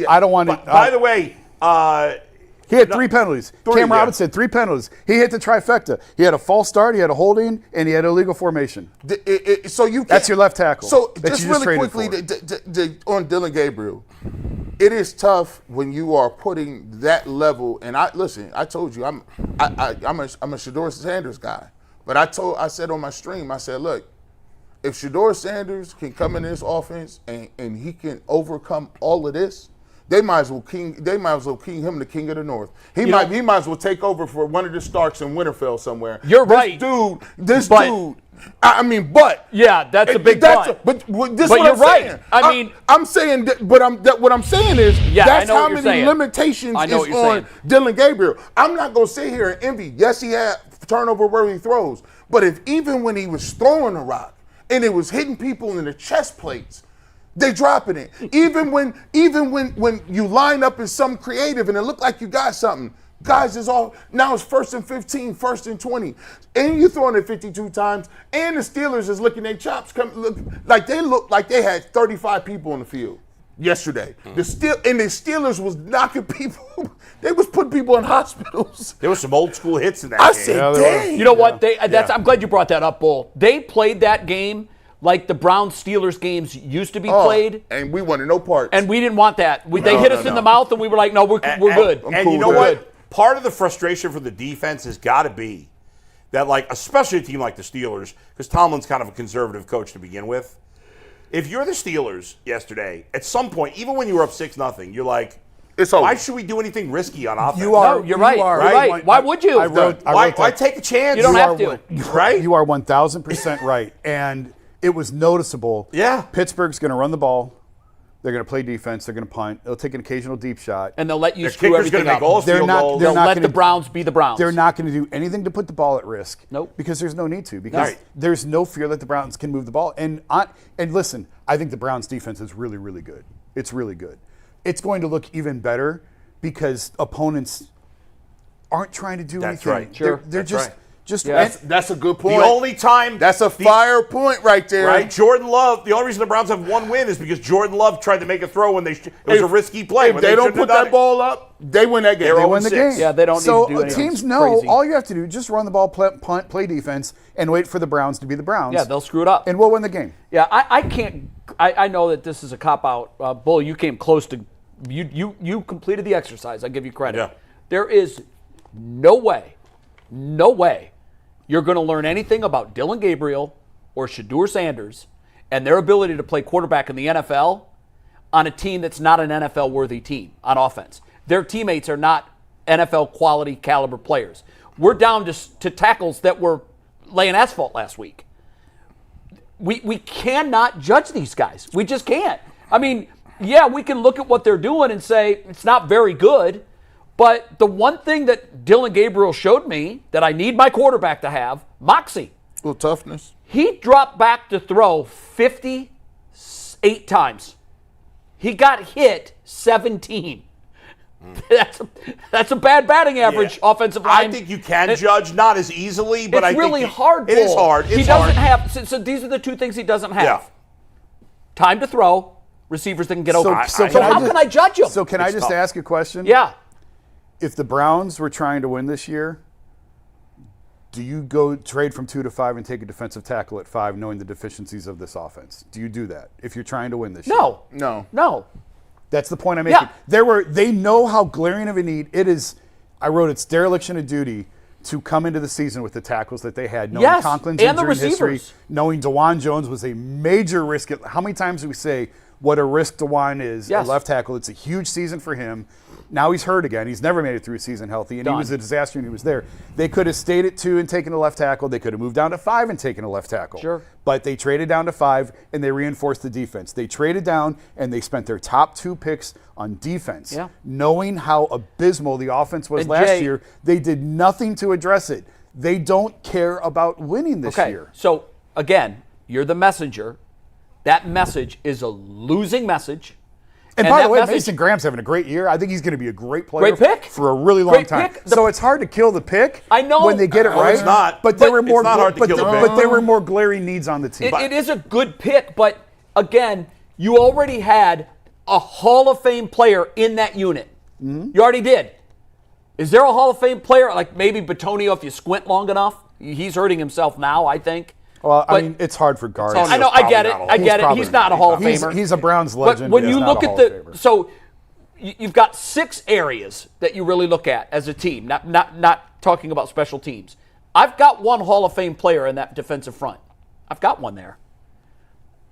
I don't want it. By the way, He had 3 penalties. Cam yeah. Robinson, 3 penalties. He hit the trifecta. He had a false start, he had a holding, and he had illegal formation. So you can't, That's your left tackle. So that just you just really traded quickly on Dillon Gabriel, it is tough when you are putting that level. And I told you I'm a Shedeur Sanders guy, but I said on my stream, I said, look, if Shedeur Sanders can come in this offense and he can overcome all of this, they might as well king him the king of the north. He might as well take over for one of the Starks in Winterfell somewhere. You're right. This dude. I mean, but yeah, that's a big but. But this But what you're I'm right. saying. I mean, I'm saying that, but what I'm saying is that's I know how what you're many saying. limitations I know what is you're on saying. Dillon Gabriel. I'm not gonna sit here and envy. Yes, he had turnover-worthy throws, but if even when he was throwing a rock and it was hitting people in the chest plates, they dropping it. Even when you line up as some creative and it looked like you got something, guys, is all now it's 1st and 15, 1st and 20, and you throwing it 52 times, and the Steelers is licking their chops. Look like they had 35 people on the field yesterday. The Steelers was knocking people. They was putting people in hospitals. there was some old school hits in that I game. said, dang. You know what? I'm glad you brought that up, Bull. They played that game like the Browns-Steelers games used to be played. And we wanted no parts. And we didn't want that. They hit us in the mouth, and we were like, no, we're good. And you know what? Part of the frustration for the defense has got to be that, like, especially a team like the Steelers, because Tomlin's kind of a conservative coach to begin with. If you're the Steelers yesterday, at some point, even when you were up 6-0, you're like, it's over. why should we do anything risky on offense? No, you're right. You're right. Why would you? Why take a chance? You don't have to. Right? You are 1,000% right. And it was noticeable. Yeah. Pittsburgh's going to run the ball. They're going to play defense. They're going to punt. They'll take an occasional deep shot. And they'll let you Their screw kicker's everything gonna up. make all field goals. They'll let gonna- the Browns be the Browns. They're not going to do anything to put the ball at risk. Nope. Because there's no need to. Because Right. there's no fear that the Browns can move the ball. And listen, I think the Browns defense is really, really good. It's really good. It's going to look even better because opponents aren't trying to do That's anything. right. Sure. They're That's just right. That's a good point. The only time That's a fire point right there. Right, Jordan Love. The only reason the Browns have one win is because Jordan Love tried to make a throw when it was a risky play. If when they don't shouldn't put have done that it. ball up, they win that game. They win the 0-6. game. Yeah, they don't need so to do anything teams know crazy. all you have to do just run the ball, punt, play defense, and wait for the Browns to be the Browns. Yeah, they'll screw it up. and we'll win the game. Yeah, I can't. I know that this is a cop out. Bull, you came close to. You completed the exercise. I give you credit. Yeah. There is no way you're going to learn anything about Dillon Gabriel or Shedeur Sanders and their ability to play quarterback in the NFL on a team that's not an NFL-worthy team on offense. Their teammates are not NFL quality caliber players. We're down to tackles that were laying asphalt last week. We cannot judge these guys. We just can't. I mean, yeah, we can look at what they're doing and say it's not very good, but the one thing that Dillon Gabriel showed me that I need my quarterback to have, moxie. A little toughness. He dropped back to throw 58 times. He got hit 17. That's a bad batting average, offensive line. I think you can judge, not as easily, but it's really hard. It is hard. He doesn't have. So these are the two things he doesn't have. Yeah. Time to throw. Receivers that can get open. so So how can I judge him? So can I just tough. ask a question? Yeah. If the Browns were trying to win this year, do you go trade from 2 to 5 and take a defensive tackle at 5, knowing the deficiencies of this offense? Do you do that if you're trying to win this year? No. That's the point I'm making. Yeah. They know how glaring of a need it is. I wrote it's dereliction of duty to come into the season with the tackles that they had, knowing Yes, Conklin's and the injury history, receivers. knowing DeJuan Jones was a major risk. How many times do we say what a risk DeJuan is Yes. at left tackle? It's a huge season for him. Now he's hurt again. He's never made it through a season healthy, and he was a disaster when he was there. They could have stayed at 2 and taken a left tackle. They could have moved down to 5 and taken a left tackle. Sure. But they traded down to 5, and they reinforced the defense. They traded down, and they spent their top 2 picks on defense. Yeah. Knowing how abysmal the offense was And last Jay- year, they did nothing to address it. They don't care about winning this Okay, year. so again, you're the messenger. That message is a losing message. And by that the way, message- Mason Graham's having a great year. I think he's going to be a great player. Great pick. For a really long Great time. pick. So it's hard to kill the pick. I know. when they get it right. it's not. But there were It's more. not hard to kill the pick. But there were more glaring needs on the team. It is a good pick, but again, you already had a Hall of Fame player in that unit. Mm-hmm. You already did. Is there a Hall of Fame player like maybe Batonio if you squint long enough? He's hurting himself now, I think. Well, I But- mean, it's hard for guards. I know, I get it. probably not a I Hall- get it. probably He's not a Hall of Famer. He's a Browns But legend. when but you he's look not a at Hall of the Famer. so you've got 6 areas that you really look at as a team. Not talking about special teams. I've got one Hall of Fame player in that defensive front. I've got one there.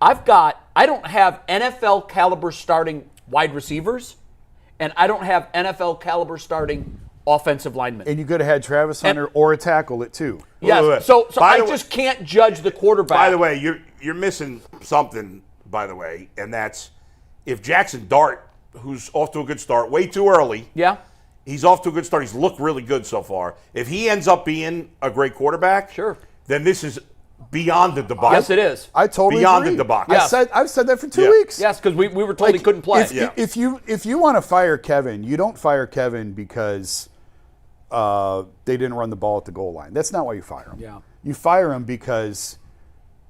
I don't have NFL caliber starting wide receivers, and I don't have NFL caliber starting offensive linemen. And you could have had Travis Hunter or a tackle it too. Yes, Wait. so By I the way- just can't judge the quarterback. By the way, you're missing something, by the way, and that's if Jackson Dart, who's off to a good start, way too early. Yeah. He's off to a good start. He's looked really good so far. If he ends up being a great quarterback, Sure. then this is beyond the debacle. Yes, it is. I totally Beyond agree. the debacle. Yes. I've said that for 2 Yeah. weeks. Yes, because we were told he couldn't play. If you want to fire Kevin, you don't fire Kevin because they didn't run the ball at the goal line. That's not why you fire him. Yeah. You fire him because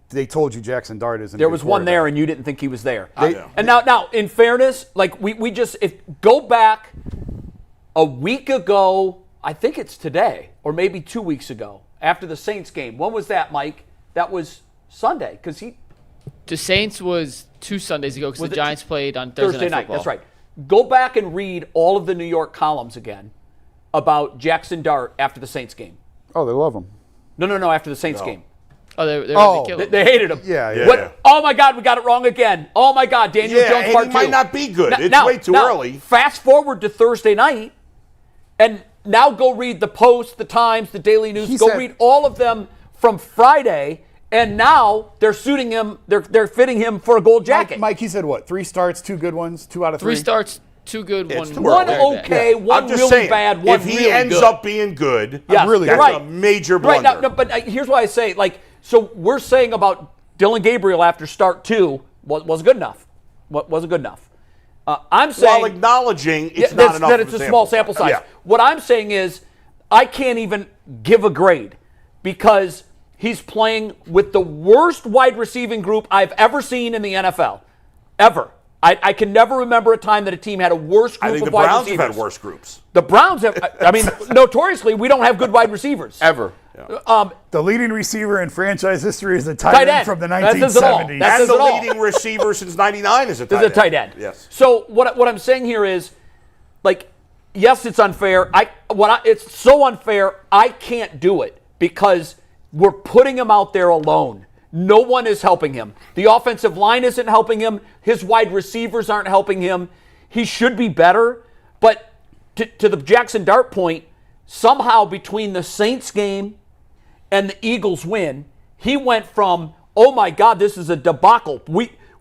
they told you Jackson Dart isn't. There a good was one there, quarterback. and you didn't think he was there. Yeah. And now, in fairness, like we just go back a week ago. I think it's today, or maybe 2 weeks ago, after the Saints game. When was that, Mike? That was Sunday, because The Saints was 2 Sundays ago because Was the it Giants played on Thursday Night Football. That's right. Go back and read all of the New York columns again about Jackson Dart after the Saints game. Oh, they love him. No, after the Saints game. Oh, they Oh. killed They, him. they hated him. Yeah, yeah. What? Oh my God, we got it wrong again. Oh my God, Daniel Yeah, Jones and part he 2. might not be good. It's way too early. Fast forward to Thursday night, and now go read the Post, the Times, the Daily News. He Go said- read all of them from Friday, and now they're suiting him. They're fitting him for a gold jacket. Mike, he said what? 3 starts, 2 good ones, 2 out of 3. 3 starts, 2 good, It's 1 too one early. okay, one I'm just really saying, bad, one if he really ends good. up being good, Yes, really you're that's right. a major Right blunder. now, but here's why I say, like, so we're saying about Dillon Gabriel after start 2 wasn't good enough. Wasn't good enough. I'm saying While acknowledging it's Yeah, not enough that of it's a small sample size. Yeah. What I'm saying is I can't even give a grade because he's playing with the worst wide receiving group I've ever seen in the NFL. Ever. I can never remember a time that a team had a worse group I think of the wide Browns receivers. have had worse groups. The Browns have, I mean, notoriously, we don't have good wide receivers. Ever. The leading receiver in franchise history is a tight Tight end end. from the That says it all. 1970s. That And says the it all. leading receiver since '99 is a tight This is a tight end. Yes. So what I'm saying here is, like, yes, it's unfair. It's so unfair. I can't do it because we're putting him out there alone. No one is helping him. The offensive line isn't helping him. His wide receivers aren't helping him. He should be better. But to the Jackson Dart point, somehow between the Saints game and the Eagles win, he went from, oh my God, this is a debacle.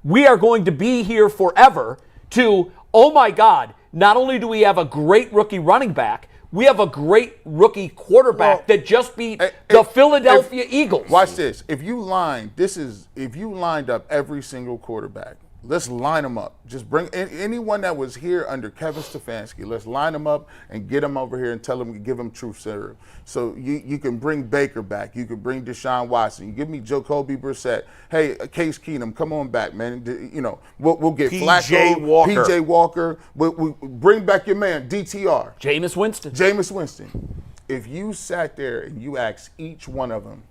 We are going to be here forever, to, oh my God, not only do we have a great rookie running back, we have a great rookie quarterback that just beat the Philadelphia Eagles. Watch this. If you lined up every single quarterback, let's line them up. Just bring anyone that was here under Kevin Stefanski. Let's line them up and get them over here and tell them, give them truth serum. So you can bring Baker back. You can bring Deshaun Watson. You give me Jacoby Brissett. Hey, Case Keenum, come on back, man. You know, we'll get PJ Flacco, Walker. PJ Walker. We'll bring back your man DTR. Jameis Winston. Jameis Winston. If you sat there and you asked each one of them,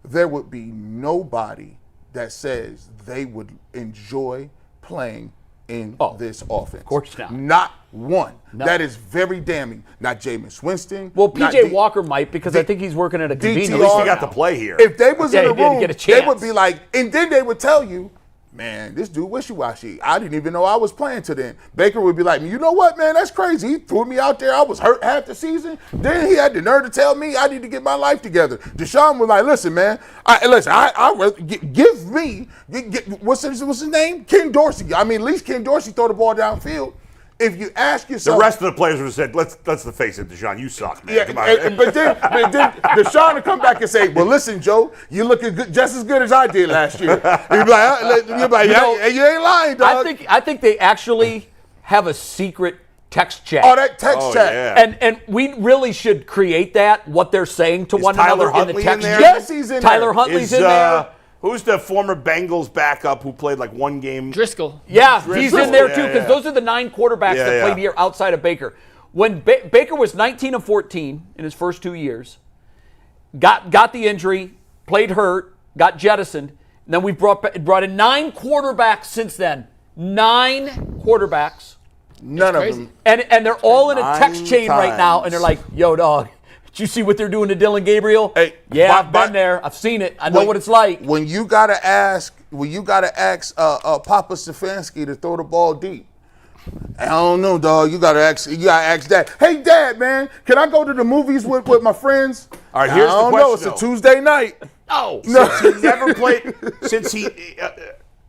there would be nobody that says they would enjoy playing in this offense. Of course not. Not one. No. That is very damning. Not Jameis Winston. Well, not PJ Walker might, because I think he's working at a convenience DTR. At least he store got now. to play here. If they was Yeah, in the he did room, get a they chance. would be like, and then they would tell you, man, this dude wishy-washy. I didn't even know I was playing to then. Baker would be like, you know what, man, that's crazy. He threw me out there. I was hurt half the season. Then he had the nerve to tell me I need to get my life together. Deshaun was like, listen, man, give me, what's his name? Ken Dorsey. I mean, at least Ken Dorsey throw the ball downfield. if you ask The yourself, rest of the players would have said, let's face it, Deshaun, you suck, man. yeah, Come on. but then Deshaun will come back and say, well, listen, Joe, you looking good, just as good as I did last year. You'll be like, yeah, you ain't lying, dog. I think they actually have a secret text chat. Oh, that text chat. Yeah. And we really should create that, what they're saying to one Tyler another in the Huntley text in there? chat. Yes, he's in Tyler there. Huntley's Is, in there. Who's the former Bengals backup who played like one game? Driscoll. Yeah, he's in there too, Yeah, because yeah. those are the 9 quarterbacks Yeah, that yeah. played here outside of Baker. When Baker was 19-14 in his first 2 years, got the injury, played hurt, got jettisoned, and then we brought in 9 quarterbacks since then. 9 quarterbacks. None of crazy. them. And they're all in a text 9 chain right now, and they're like, yo, dog, did you see what they're doing to Dillon Gabriel? Hey, yeah, but- I've been but- there. I've seen it. I know what it's like. When you gotta ask Papa Stefanski to throw the ball deep. I don't know, dog. You gotta ask Dad. Hey, Dad, man, can I go to the movies with my friends? All right, here's the I don't know. It's question, a Tuesday night. Oh, Since he never played,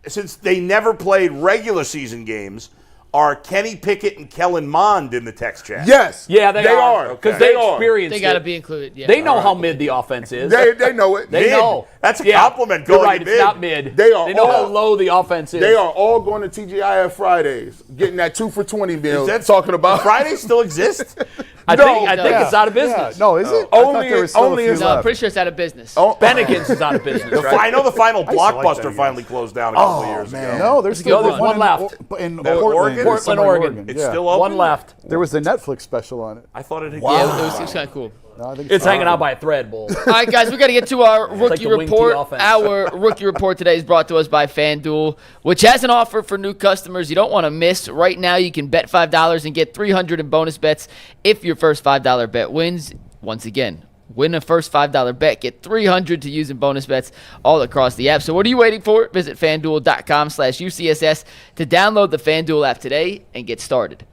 since they never played regular season games, are Kenny Pickett and Kellen Mond in the text chat? Yes. yeah, they are. Because Okay. they They are. experienced They got to it. be included. Yeah. They know how mid the offense is. They know it. They Mid. know. That's a Yeah, compliment, You're calling right. it It's mid. not mid. They are know how all- low the offense is. They are all going to TGIF Fridays, getting that 2 for $20 meal. Is that talking about Friday still exist? I No. think Yeah. it's out of business. Yeah. No, is it? Only- I thought there was still only a few is- No, I'm left. pretty sure it's out of business. Oh, Bennigan's is out of business. I know the final used to like Blockbuster that, finally closed down a couple of years man. ago. No, there's still good one. one One left. in Oregon? Portland, Portland, somewhere in Oregon. It's Yeah. still open? One left. There was a Netflix special on it. I thought it had Yeah, it was kind of cool. No, I think It's hanging out by a thread, Bull. All right, guys, we got to get to our rookie the wing tee report. offense. Our rookie report today is brought to us by FanDuel, which has an offer for new customers you don't want to miss. Right now, you can bet $5 and get $300 in bonus bets if your first $5 bet wins. Once again, win a first $5 bet, get $300 to use in bonus bets all across the app. So what are you waiting for? Visit FanDuel.com/UCSS to download the FanDuel app today and get started.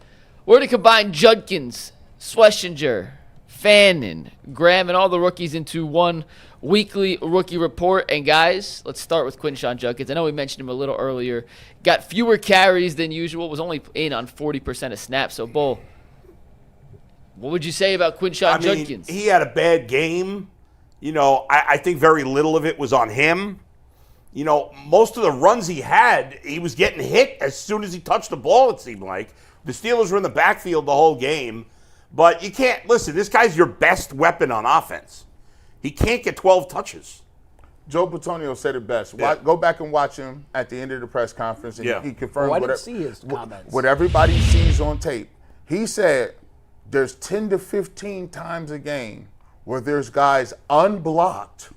We're going to combine Judkins, Schlesinger, Fannin, Graham, and all the rookies into one weekly rookie report. And guys, let's start with Quinshon Judkins. I know we mentioned him a little earlier. Got fewer carries than usual. Was only in on 40% of snaps. So, Bull, what would you say about Quinshon Judkins? He had a bad game. You know, I think very little of it was on him. You know, most of the runs he had, he was getting hit as soon as he touched the ball, it seemed like. The Steelers were in the backfield the whole game. But you can't, listen, this guy's your best weapon on offense. He can't get 12 touches. Joe Patonio said it best. Yeah. Go back and watch him at the end of the press conference, and Yeah. he confirmed Oh, I didn't what, see his comments. what everybody sees on tape. He said there's 10 to 15 times a game where there's guys unblocked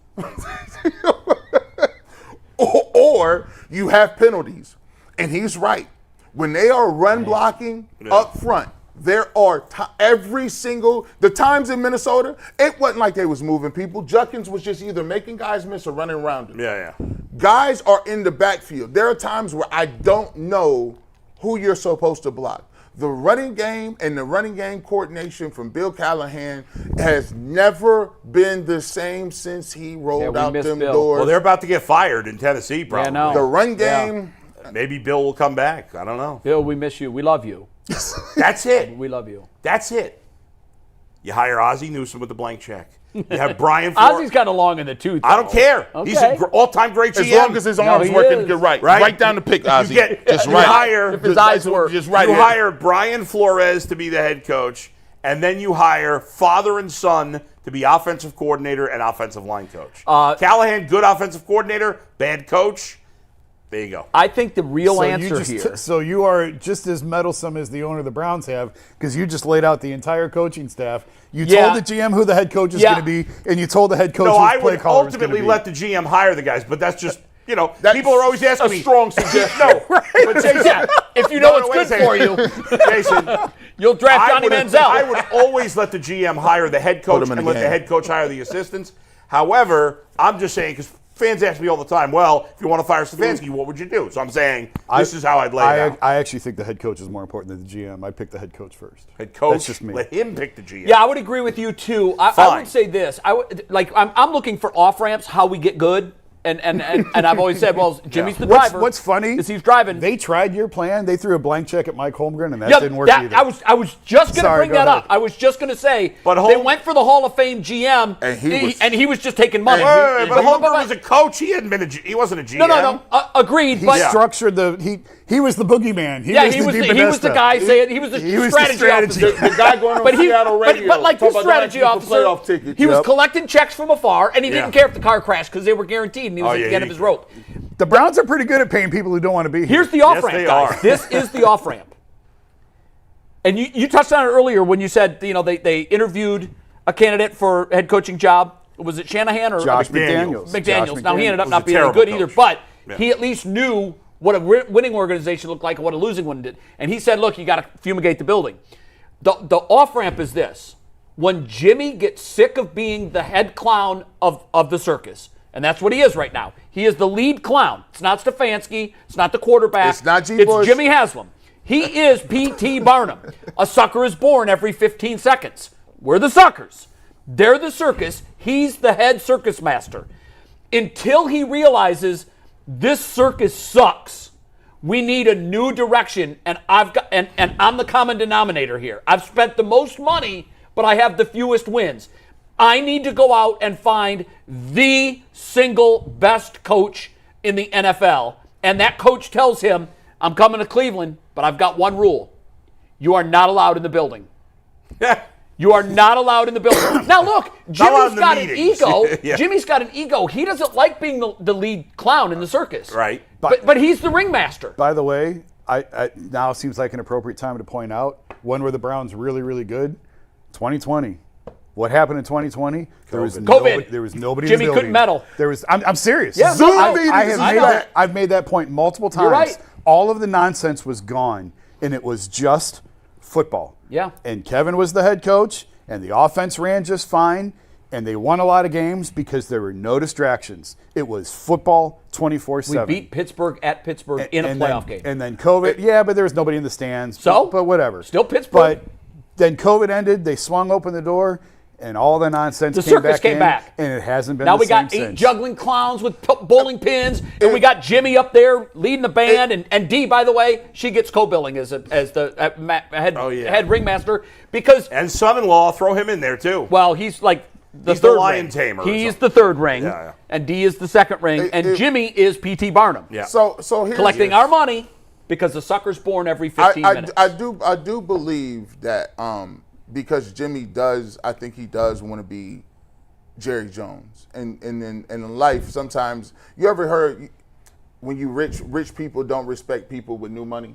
or you have penalties. And he's right. When they are run blocking up front, there are the times in Minnesota, it wasn't like they was moving people. Judkins was just either making guys miss or running around them. Yeah. Guys are in the backfield. There are times where I don't know who you're supposed to block. The running game and the running game coordination from Bill Callahan has never been the same since he rolled we out miss them Bill. doors. Well, they're about to get fired in Tennessee, probably. no. The run game, Maybe Bill will come back. I don't know. Bill, we miss you. We love you. That's it. We love you. That's it. You hire Ozzie Newsome with the blank check. You have Brian Ozzie's kind of long in the tooth. I don't though. care. Okay. He's an all-time great GM. as long as his arms he working, is. get right. Right. Right down the pick, Ozzie. Just you right. hire, If his eyes work. Just right you here. hire Brian Flores to be the head coach, and then you hire father and son to be offensive coordinator and offensive line coach. Callahan, good offensive coordinator, bad coach. There you go. I think the real So answer here. So you are just as meddlesome as the owner of the Browns have, because you just laid out the entire coaching staff. You Yeah. told the GM who the head coach is Yeah. going to be, and you told the head coach No, who I his play would caller is going to ultimately be. let the GM hire the guys, but that's just, That's people are always asking a me. strong suggestion. No, but Jason, Yeah, if you know No, what's wait good a for second. you, Jason, you'll draft Johnny Manziel. I would always let the GM hire the head coach him in and the let the game. head coach hire the assistants. However, I'm just saying, because fans ask me all the time, well, if you want to fire Stefanski, what would you do? So I'm saying, this is how I'd lay it out. I actually think the head coach is more important than the GM. I'd pick the head coach first. Head coach, That's just me. let him pick the GM. Yeah, I would agree with you too. I Fine. would say this. I'm looking for off ramps, how we get good, And I've always said, well, Jimmy's the What's, driver. what's funny is he's driving. They tried your plan. They threw a blank check at Mike Holmgren, and that Yeah, didn't work either. I was just going to Sorry, bring go that ahead. up. I was just going to say But they went for the Hall of Fame GM, and he was just taking money. Wait, but Holmgren was a coach. He hadn't been he wasn't a GM. No. Agreed. He But structured he was the boogeyman. He was the guy saying he was the strategy officer. The guy going on Seattle radio. But like the talking about strategy asking for officer, playoff tickets. he was collecting checks from afar, and he Yeah. didn't care if the car crashed because they were guaranteed, and he was at the end of his rope. The Browns are pretty good at paying people who don't want to be here. Here's the off Yes, ramp, they guys. are. This is the off ramp. And you touched on it earlier when you said they interviewed a candidate for head coaching job. Was it Shanahan or Josh McDaniels. McDaniels. Now he ended up Was not a being any terrible good either, coach. but he at least knew what a winning organization looked like and what a losing one did. And he said, look, you got to fumigate the building. The off ramp is this. When Jimmy gets sick of being the head clown of the circus, and that's what he is right now. He is the lead clown. It's not Stefanski. It's not the quarterback. It's not G. It's Bush. Jimmy Haslam. He is P.T. Barnum. A sucker is born every 15 seconds. We're the suckers. They're the circus. He's the head circus master. Until he realizes this circus sucks, we need a new direction, and I'm the common denominator here. I've spent the most money, but I have the fewest wins. I need to go out and find the single best coach in the NFL, and that coach tells him, I'm coming to Cleveland, but I've got one rule. You are not allowed in the building. You are not allowed in the building. Now, look, Jimmy's got an ego. Yeah. Jimmy's got an ego. He doesn't like being the lead clown in the circus. Right. But he's the ringmaster. By the way, I now seems like an appropriate time to point out when were the Browns really, really good? 2020. What happened in 2020? There was COVID. There was nobody. Jimmy in the building. couldn't medal. There was. I'm serious. Yeah, Zoom no, meetings I is have made back. that. I've made that point multiple times. You're right. All of the nonsense was gone, and it was just football. Yeah. And Kevin was the head coach, and the offense ran just fine, and they won a lot of games because there were no distractions. It was football 24/7. We beat Pittsburgh at Pittsburgh in a playoff game. And then COVID, yeah, but there was nobody in the stands. So? But whatever. Still Pittsburgh. But then COVID ended, they swung open the door, and all the nonsense The came circus back came in, back. and it hasn't been Now the we same got 8 since. juggling clowns with bowling pins, and we got Jimmy up there leading the band. And Dee, by the way, she gets co-billing as the head ringmaster because, And son-in-law, throw him in there too. well, he's like the He's the third lion ring. tamer or He's something. the third ring, Yeah. and Dee is the second ring, and Jimmy is P.T. Barnum. Yeah. So here's Collecting our money because the sucker's born every 15 minutes. I do believe that because Jimmy does, I think he does want to be Jerry Jones. And in life, sometimes you ever heard when you rich people don't respect people with new money.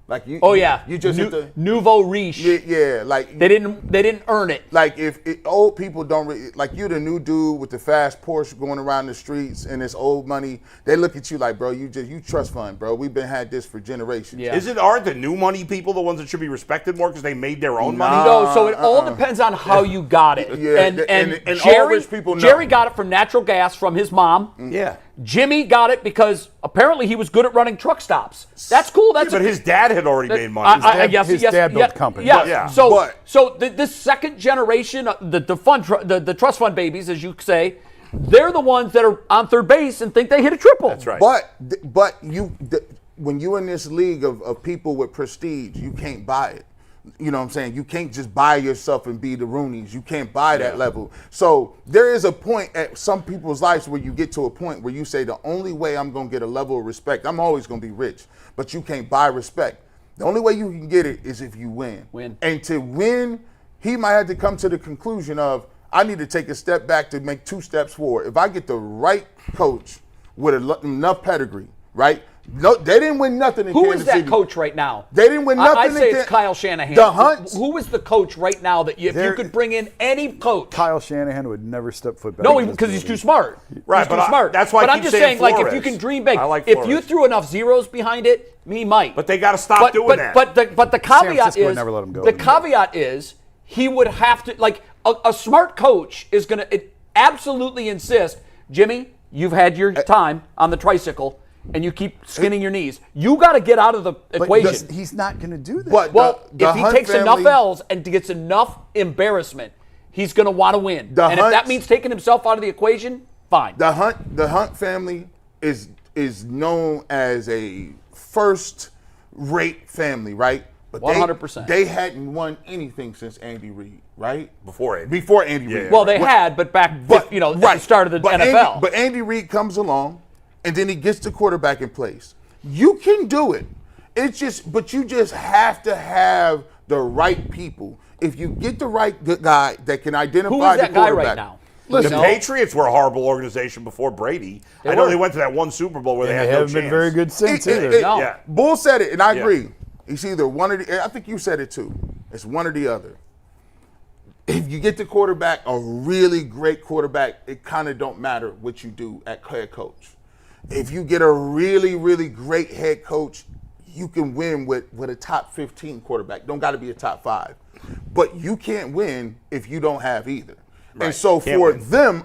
Like you. Oh yeah, You just hit the nouveau riche. yeah. Like They didn't earn it. like if old people don't like you're the new dude with the fast Porsche going around the streets and it's old money, they look at you like, bro, you trust fund, bro. We've been had this for generations. Yeah. Aren't the new money people the ones that should be respected more because they made their own money? No, so it all depends on how you got it. Yeah, and and all Jerry, rich people know. Jerry got it from natural gas from his mom. Yeah. Jimmy got it because apparently he was good at running truck stops. That's cool. That's But his dad had already made money. His dad built the company. Yeah. Yeah. So this second generation, the trust fund babies, as you say, they're the ones that are on third base and think they hit a triple. That's right. But when you're in this league of people with prestige, you can't buy it. You know what I'm saying? You can't just buy yourself and be the Rooneys. You can't buy that level. So there is a point at some people's lives where you get to a point where you say the only way I'm going to get a level of respect, I'm always going to be rich, but you can't buy respect. The only way you can get it is if you win. And to win, he might have to come to the conclusion of, I need to take a step back to make 2 steps forward. If I get the right coach with enough pedigree, right? No, they didn't win nothing in Who Kansas is that City. coach right now? They didn't win nothing. I'd say in it's Kyle Shanahan. The Hunts. Who is the coach right now that if you could bring in any coach? Kyle Shanahan would never step foot back. No, in this because he's building. too smart. Right, He's too but smart. that's why I But I'm keep just saying saying, like, if Flores. you can dream big, I like if Flores. you threw enough zeros behind it, he might. But they got to stop doing that. But the caveat Francisco would is never let him go the anymore. caveat is he would have to, like, a smart coach is going to absolutely insist, Jimmy, you've had your time on the tricycle and you keep skinning your knees. You got to get out of the equation. He's not going to do that. But Well, the if he Hunt takes enough family- L's and gets enough embarrassment, he's going to want to win. The And if that Hunts- means taking himself out of the equation, Fine. The Hunt family is known as a first-rate family, right? But 100%. They hadn't won anything since Andy Reid, right? Before Andy. Reid. Well, they had, but back, at the start of the NFL. But Andy Reid comes along, and then he gets the quarterback in place. You can do it. But you just have to have the right people. If you get the right guy that can identify Who is that the guy quarterback. right now? The Patriots were a horrible organization before Brady. I know they went to that one Super Bowl where they had no haven't chance. been very good since either. No. Yeah. Bull said it, and I agree. It's either one or the. I think you said it too. It's one or the other. If you get the quarterback, a really great quarterback, it kind of don't matter what you do at head coach. If you get a really, really great head coach, you can win with a top 15 quarterback. Don't got to be a top 5. But you can't win if you don't have either. Right. And so Can't for win. them,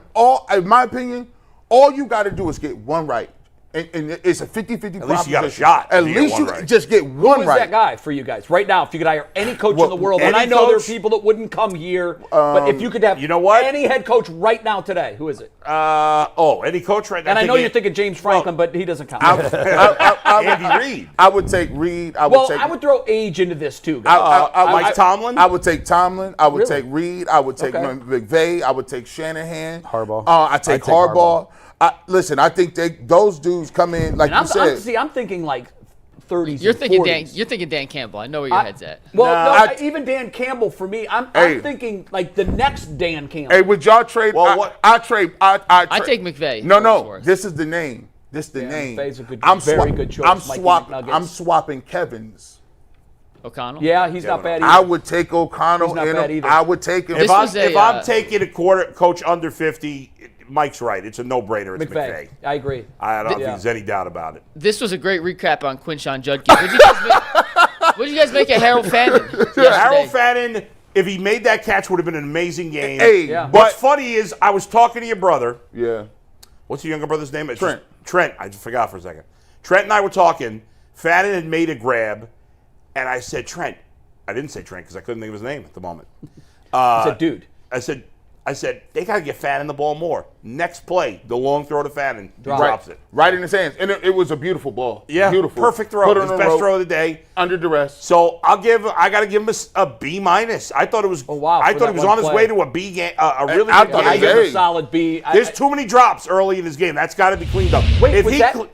in my opinion, all you got to do is get one right. And it's a 50-50 proposition. At least you got a shot At if you get least one you right. just get one Who is right. that guy for you guys right now? If you could hire any coach Well, in the world, and any I know there are coach- people that wouldn't come here, but if you could have you know what? any head coach right now today, who is it? Any coach right now. And I know you're thinking James Franklin, but he doesn't count. Andy Reid. I would take Reid. I would throw age into this too. guys. Mike Tomlin? I would take Tomlin. I would Really? take Reid. I would take Okay. McVay. I would take Shanahan. Harbaugh. I take Harbaugh. Listen, I think those dudes come in like And you said. I'm thinking like 30s. You're and thinking 40s. You're thinking Dan Campbell. I know where your head's at. Well, Nah, even Dan Campbell for me. I'm Hey. thinking like the next Dan Campbell. Hey, would y'all trade? Well, I trade. I take McVay. No, for what it's no. worth. This is the name. This is the name. McVay's a good- I'm very good choice, I'm Mikey swapping. McNuggets. I'm swapping Kevin's. O'Connell. Yeah, he's not bad either. I would take O'Connell. He's not in bad him. either. I would take him. This was If a, I'm taking a coach under 50, Mike's right. It's a no-brainer. It's McVay. I agree. I don't think there's any doubt about it. This was a great recap on Quinshon Judkins. What did you guys make of Harold Fannin yesterday? Harold Fannin, if he made that catch, would have been an amazing game. Hey, Yeah. What's funny is I was talking to your brother. Yeah. What's your younger brother's name? It's Trent. Trent. I just forgot for a second. Trent and I were talking. Fannin had made a grab, and I said, Trent. I didn't say Trent because I couldn't think of his name at the moment. I said, dude. I said, they got to get Fannin the ball more. Next play, the long throw to Fannin. He Drop. drops it. Right in his hands, and it was a beautiful ball. Yeah, beautiful, perfect throw. Put it His on the best rope, throw of the day. under duress. So I got to give him a B-. I thought it was. wow, I for thought that he was one on his play. way to a B game. A really I good thought I game. give him Hey. a solid B. There's too many drops early in his game. That's got to be cleaned up.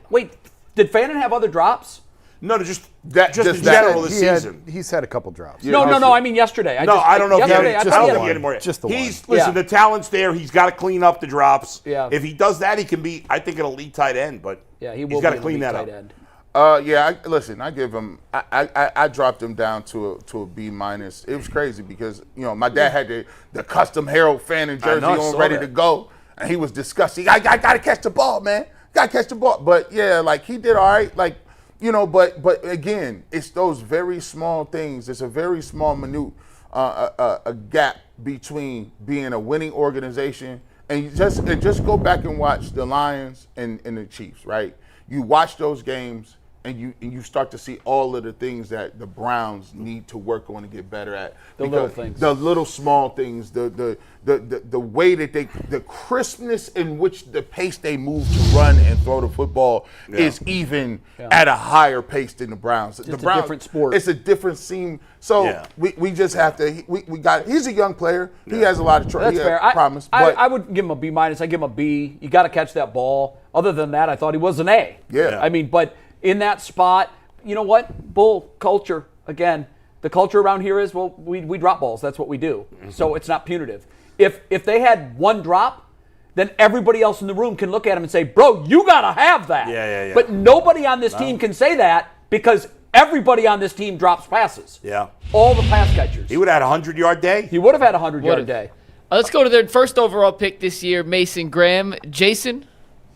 Wait, did Fannin have other drops? No, just in that- general this He season. he's had a couple drops. No. I mean yesterday. I don't know if he yesterday, had I just thought I he don't had think he a- had any more. Just the one. Listen, the talent's there. He's got to clean up the drops. Yeah. If he does that, he can be, I think, an elite tight end. But Yeah, he he's will got be to clean an that elite up. tight end. Listen, I give him. I dropped him down to a B-. It was crazy because my dad had the custom Harold Fannin jersey I on, saw ready that. to go, and he was disgusting. I gotta catch the ball, man. Gotta catch the ball. But yeah, like he did all right. Like but again, it's those very small things. It's a very small minute a gap between being a winning organization and you just go back and watch the Lions and the Chiefs, right? You watch those games and you start to see all of the things that the Browns need to work on and get better at. The little things. The little small things, the way that the crispness in which the pace they move to run and throw the football is even at a higher pace than the Browns. Just a different sport. It's a different scene. So we just have to. We got. He's a young player. He has a lot of That's fair. promise. I would give him a B-. I give him a B. You got to catch that ball. Other than that, I thought he was an A. Yeah. I mean, but in that spot, you know what? Bull culture. Again, the culture around here is, well, we drop balls. That's what we do. So it's not punitive. If they had one drop, then everybody else in the room can look at him and say, bro, you got to have that. Yeah. But nobody on this team can say that because everybody on this team drops passes. Yeah. All the pass catchers. He would have had a 100-yard day. He would have had a 100-yard day. Let's go to their first overall pick this year, Mason Graham. Jason,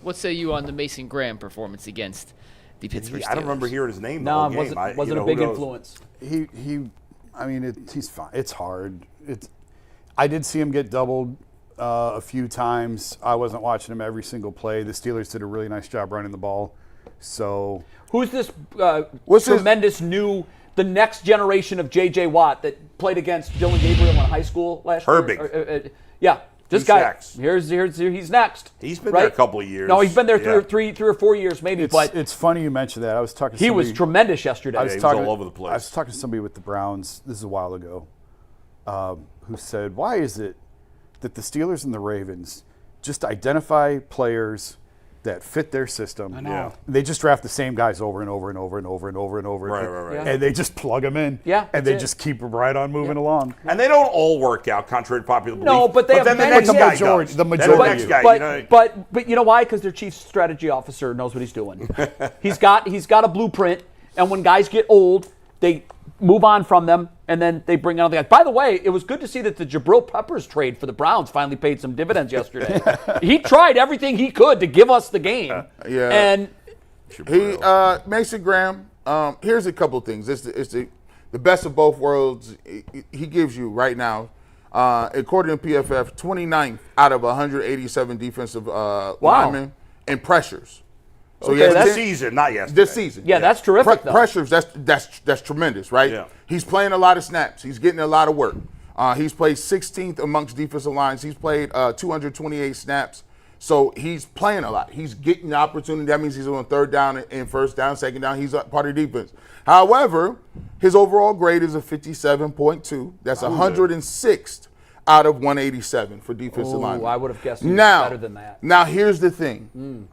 what say you on the Mason Graham performance against the Pittsburgh Steelers? I don't remember hearing his name the No, whole it game. wasn't a big influence. He's fine. It's hard. I did see him get doubled a few times. I wasn't watching him every single play. The Steelers did a really nice job running the ball. So Who's this What's his- tremendous the next generation of J.J. Watt that played against Dillon Gabriel in high school last Herbig. year? Yeah. This He's guy, next. he's next. He's been there a couple of years. No, he's been there Yeah. three or 4 years maybe. But It's funny you mentioned that. I was talking to he somebody. was tremendous yesterday. I was he was talking all over the place. I was talking to somebody with the Browns. This is a while ago, who said, "Why is it that the Steelers and the Ravens just identify players that fit their system? I know. Yeah. They just draft the same guys over and over and over and over and over and over. Right. Yeah. And they just plug them in. Yeah, And they that's it. just keep right on moving along. And they don't all work out, contrary to popular belief. No, but they have then the many- next the guy majority- does. the Then majority. next guy, but, you know, but you know why? Because their chief strategy officer knows what he's doing. he's got a blueprint, and when guys get old, they move on from them, and then they bring on the guys. By the way, it was good to see that the Jabril Peppers trade for the Browns finally paid some dividends yesterday. He tried everything he could to give us the game. Yeah. And He Mason Graham. Here's a couple things. It's the best of both worlds. He gives you right now, according to PFF, 29th out of 187 defensive linemen in pressures. So Okay, he has that's- this season, not yesterday. this season. yeah, that's terrific. though. Pressures, that's tremendous, right? Yeah. He's playing a lot of snaps. He's getting a lot of work. He's played 16th amongst defensive lines. He's played 228 snaps. So he's playing a lot. He's getting the opportunity. That means he's on third down and first down, second down. He's a part of the defense. However, his overall grade is a 57.2. That's 106th out of 187 for defensive linemen. I would have guessed he was Now, better than that. Now, here's the thing.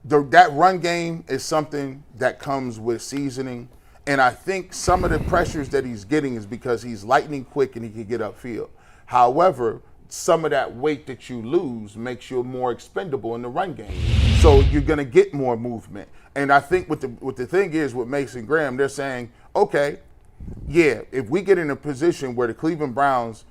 That run game is something that comes with seasoning. And I think some of the pressures that he's getting is because he's lightning quick and he can get upfield. However, some of that weight that you lose makes you more expendable in the run game. So you're going to get more movement. And I think what the thing is with Mason Graham, they're saying, okay, yeah, if we get in a position where the Cleveland Browns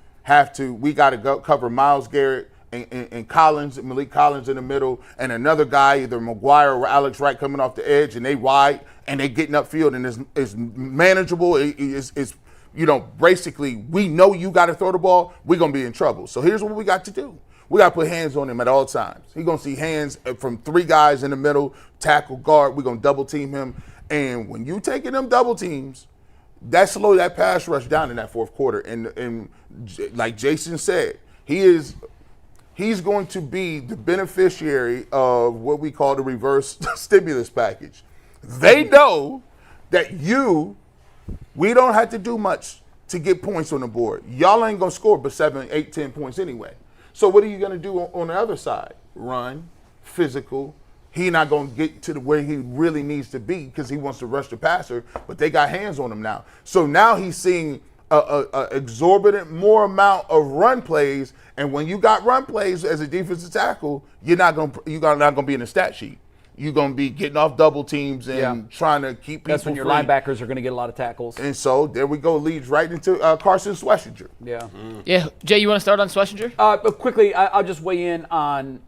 we got to go cover Myles Garrett and Collins, Malik Collins in the middle, and another guy, either McGuire or Alex Wright coming off the edge, and they wide, and they getting upfield, and it's manageable. It's basically, we know you got to throw the ball, we're going to be in trouble. So here's what we got to do. We got to put hands on him at all times. He's going to see hands from three guys in the middle, tackle, guard. We're going to double team him. And when you taking them double teams, that slow that pass rush down in that fourth quarter. And like Jason said, he's going to be the beneficiary of what we call the reverse stimulus package. They know that we don't have to do much to get points on the board. Y'all ain't going to score but 7, 8, 10 points anyway. So what are you going to do on the other side? Run, physical. He not going to get to where he really needs to be because he wants to rush the passer, but they got hands on him now. So now he's seeing a exorbitant more amount of run plays, and when you got run plays as a defensive tackle, you're not going to be in the stat sheet. You're going to be getting off double teams and trying to keep people That's when your free. linebackers are going to get a lot of tackles. And so there we go, leads right into Carson Schlesinger. Yeah. Yeah, Jay, you want to start on Schlesinger? But quickly, I'll just weigh in on.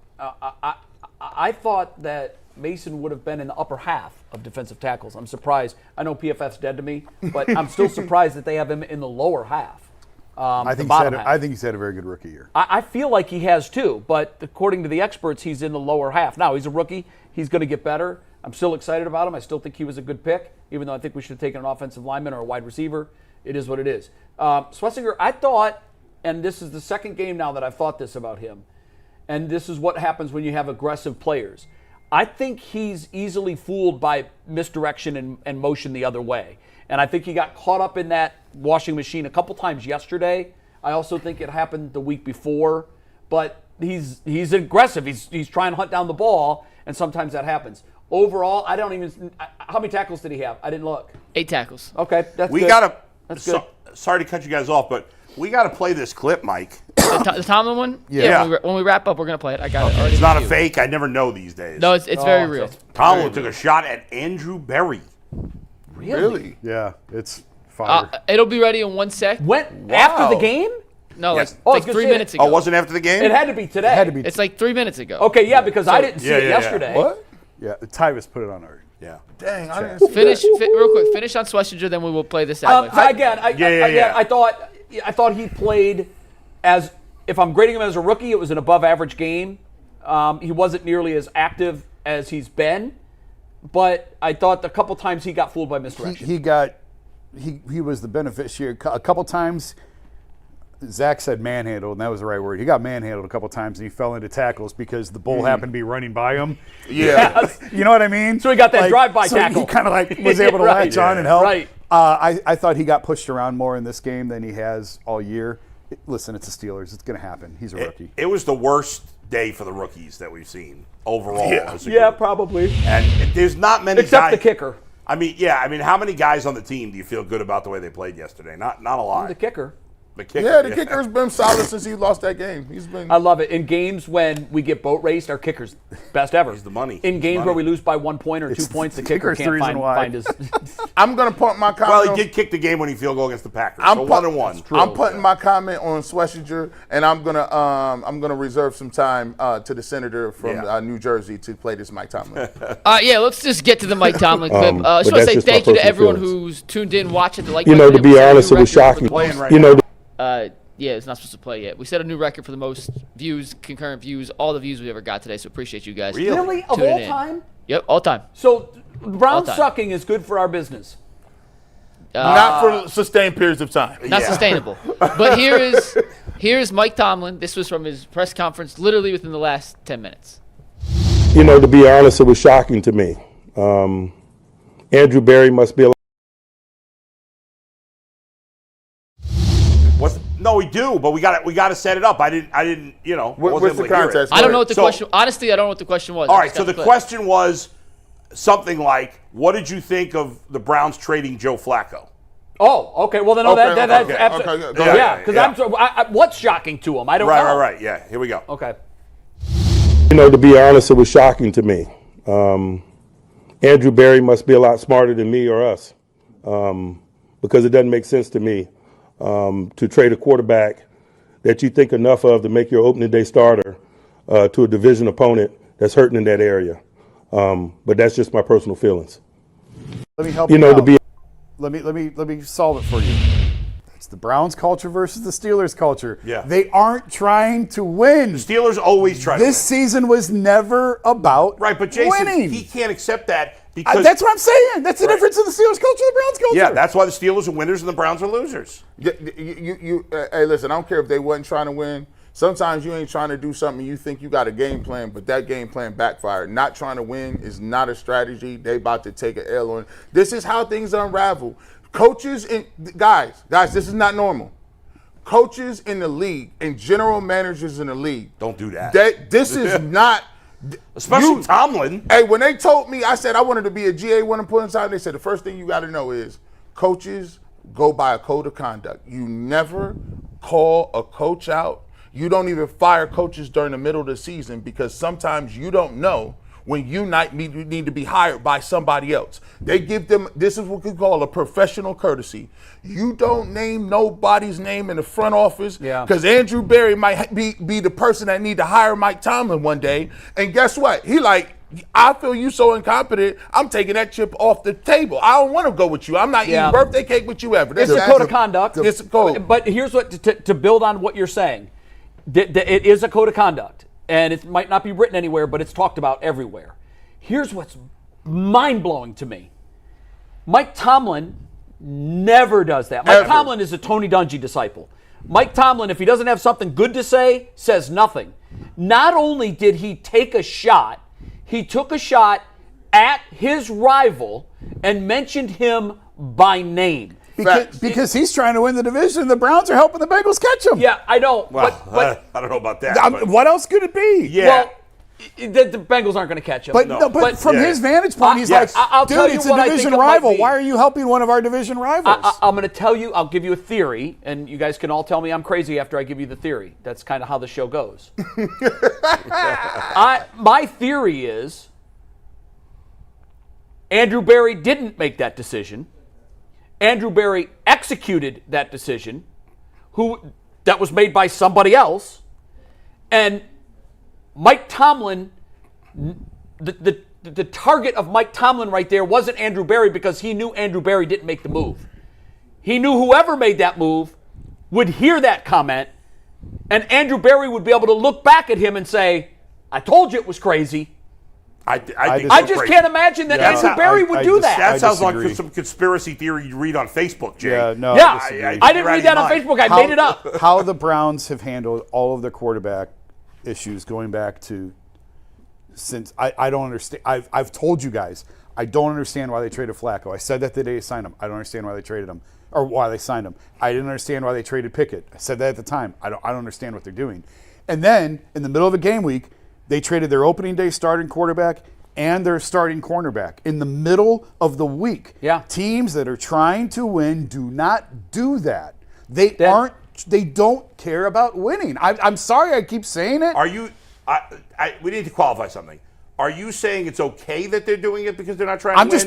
I thought that Mason would have been in the upper half of defensive tackles. I'm surprised. I know PFF's dead to me, but I'm still surprised that they have him in the lower half. I think he's had a very good rookie year. I feel like he has too, but according to the experts, he's in the lower half. Now, he's a rookie. He's going to get better. I'm still excited about him. I still think he was a good pick, even though I think we should have taken an offensive lineman or a wide receiver. It is what it is. Schlesinger, I thought, and this is the second game now that I've thought this about him, and this is what happens when you have aggressive players. I think he's easily fooled by misdirection and motion the other way. And I think he got caught up in that washing machine a couple times yesterday. I also think it happened the week before. But he's aggressive. He's trying to hunt down the ball, and sometimes that happens. Overall, how many tackles did he have? I didn't look. 8 tackles. Okay, that's We good. got That's to. good. Sorry to cut you guys off, but we got to play this clip, Mike. The Tomlin one? Yeah. When we wrap up, we're going to play it. I got it already. It's not a reviewed. fake. I never know these days. No, it's very real. Tomlin took a shot at Andrew Berry. Really? Yeah, it's fire. It'll be ready in 1 sec. After the game? No, Yes. like, I was gonna 3 say- minutes ago. Oh, wasn't after the game? It had to be today. It had to be. It's like 3 minutes ago. Okay, yeah, because I didn't see it yeah. yesterday. What? Yeah, Tyvis put it on our. Yeah. Dang, I didn't see Finish that. real quick. Finish on Schlesinger, then we will play this out. Again, I thought he played as, if I'm grading him as a rookie, it was an above average game. He wasn't nearly as active as he's been, but I thought a couple times he got fooled by misdirection. He was the beneficiary. A couple times, Zach said manhandled, and that was the right word. He got manhandled a couple times, and he fell into tackles because the bull happened to be running by him. Yeah. You know what I mean? So he got that drive-by tackle. He kind of was able to Right. latch on and help. Right. I thought he got pushed around more in this game than he has all year. Listen, it's the Steelers. It's going to happen. He's a rookie. It was the worst day for the rookies that we've seen overall. as a Yeah, group. probably. And there's not many Except guys. the kicker. I mean, how many guys on the team do you feel good about the way they played yesterday? Not a lot. The kicker. The kicker. Yeah, the kicker's been solid since he lost that game. He's been. I love it. In games when we get boat raced, our kicker's best ever. He's the money. In He's games money. where we lose by 1 point or 2 points, the kicker kicker's the can't reason why. find his. I'm gonna punt my comment. Well, on- he did kick the game-winning field goal against the Packers. I'm So put- 1-1. I'm putting my comment on Schlesinger, and I'm gonna reserve some time to the senator from New Jersey to play this Mike Tomlin. Let's just get to the Mike Tomlin clip. I just but want to that's say just my thank you to personal everyone feelings. who's tuned in, watching the like You know, button. to We be set a honest, new it was record for shocking. the most- Right You know, it's not supposed to play yet. We set a new record for the most views, concurrent views, all the views we ever got today. So appreciate you guys. Really? Of tuning all in. time? Yep, all time. So Brown time. sucking is good for our business. Not for sustained periods of time. Not sustainable. But here's Mike Tomlin. This was from his press conference, literally within the last 10 minutes. you know, to be honest, it was shocking to me. Andrew Berry must be a No, we do, but we got to set it up. I didn't. What's the context? I don't know what the So- question. Honestly, I don't know what the question was. All I right, just so got the clip. question was something like, "What did you think of the Browns trading Joe Flacco?" Oh, okay. Well, then that's okay, absolutely. okay, go ahead. Yeah, because what's shocking to him? I don't know. Right. Yeah, here we go. Okay. You know, to be honest, it was shocking to me. Andrew Berry must be a lot smarter than me or us, because it doesn't make sense to me to trade a quarterback that you think enough of to make your opening day starter to a division opponent that's hurting in that area. But that's just my personal feelings. Let me help You you know, out. to be Let me solve it for you. It's the Browns culture versus the Steelers culture. Yeah. They aren't trying to win. Steelers always try This to win. season was never about Right, but Jason, winning. he can't accept that because That's what I'm saying. That's the Right. difference in the Steelers culture and the Browns culture. yeah, that's why the Steelers are winners and the Browns are losers. Hey, listen, I don't care if they wasn't trying to win. Sometimes you ain't trying to do something, you think you got a game plan, but that game plan backfired. Not trying to win is not a strategy. They about to take an L on. This is how things unravel. Coaches and guys, this is not normal. Coaches in the league and general managers in the league. Don't do that. This is not. Especially Tomlin. Hey, when they told me, I said I wanted to be a GA one and put inside, they said the first thing you got to know is coaches go by a code of conduct. You never call a coach out. You don't even fire coaches during the middle of the season because sometimes you don't know when you need to be hired by somebody else. They give them, this is what we call a professional courtesy. You don't name nobody's name in the front office because Andrew Berry might be the person that need to hire Mike Tomlin one day. And guess what? He like, I feel you so incompetent, I'm taking that chip off the table. I don't want to go with you. I'm not eating birthday cake with you ever. It's a code of conduct. It's a code. But here's what, to build on what you're saying, it is a code of conduct. And it might not be written anywhere, but it's talked about everywhere. Here's what's mind-blowing to me. Mike Tomlin never does that. Mike Tomlin is a Tony Dungy disciple. Mike Tomlin, if he doesn't have something good to say, says nothing. Not only did he take a shot, he took a shot at his rival and mentioned him by name. Because he's trying to win the division. The Browns are helping the Bengals catch him. Yeah, I know. Well, but I don't know about that. but- What else could it be? yeah. well, the Bengals aren't going to catch him. But from his vantage point, he's yes. like, I'll tell dude, you it's a what I think division it might rival. be. Why are you helping one of our division rivals? I'm going to tell you, I'll give you a theory, and you guys can all tell me I'm crazy after I give you the theory. That's kind of how the show goes. My theory is Andrew Berry didn't make that decision. Andrew Berry executed that decision, that was made by somebody else, and Mike Tomlin, the target of Mike Tomlin right there wasn't Andrew Berry because he knew Andrew Berry didn't make the move. He knew whoever made that move would hear that comment, and Andrew Berry would be able to look back at him and say, I told you it was crazy. I think I so just crazy. can't imagine that Andrew Berry would do that. That sounds like disagree. some conspiracy theory you read on Facebook, Jay. Yeah, no, Yeah, I disagree. I didn't read that on Facebook. I made it up. How the Browns have handled all of their quarterback issues going back to since I don't understand. I've told you guys I don't understand why they traded Flacco. I said that the day they signed him. I don't understand why they traded him or why they signed him. I didn't understand why they traded Pickett. I said that at the time. I don't understand what they're doing. And then in the middle of a game week, they traded their opening day starting quarterback and their starting cornerback in the middle of the week. Yeah. Teams that are trying to win do not do that. They don't care about winning. I'm sorry I keep saying it. Are you? We need to qualify something. Are you saying it's okay that they're doing it because they're not trying to win?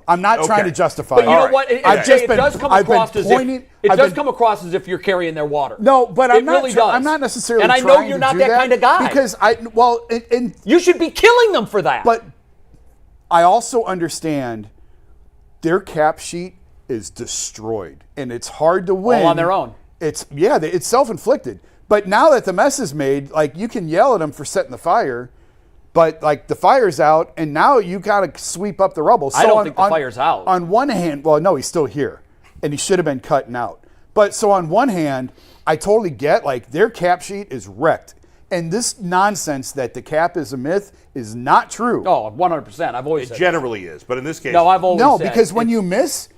I'm not trying to justify But it. you know what? It does come across as if you're carrying their water. No, but I'm not. Really does. I'm not necessarily. And I know trying you're to not do that kind of guy. Because You should be killing them for that. But I also understand their cap sheet is destroyed, and it's hard to win all on their own. It's self-inflicted. But now that the mess is made, like you can yell at them for setting the fire, but like the fire's out, and now you got to sweep up the rubble. So I don't think the fire's out. On one hand, well, no, he's still here, and he should have been cutting out. But so on one hand, I totally get like their cap sheet is wrecked. And this nonsense that the cap is a myth is not true. Oh, 100%. I've always It said generally is, but in this case, No, I've always No, said because when you miss,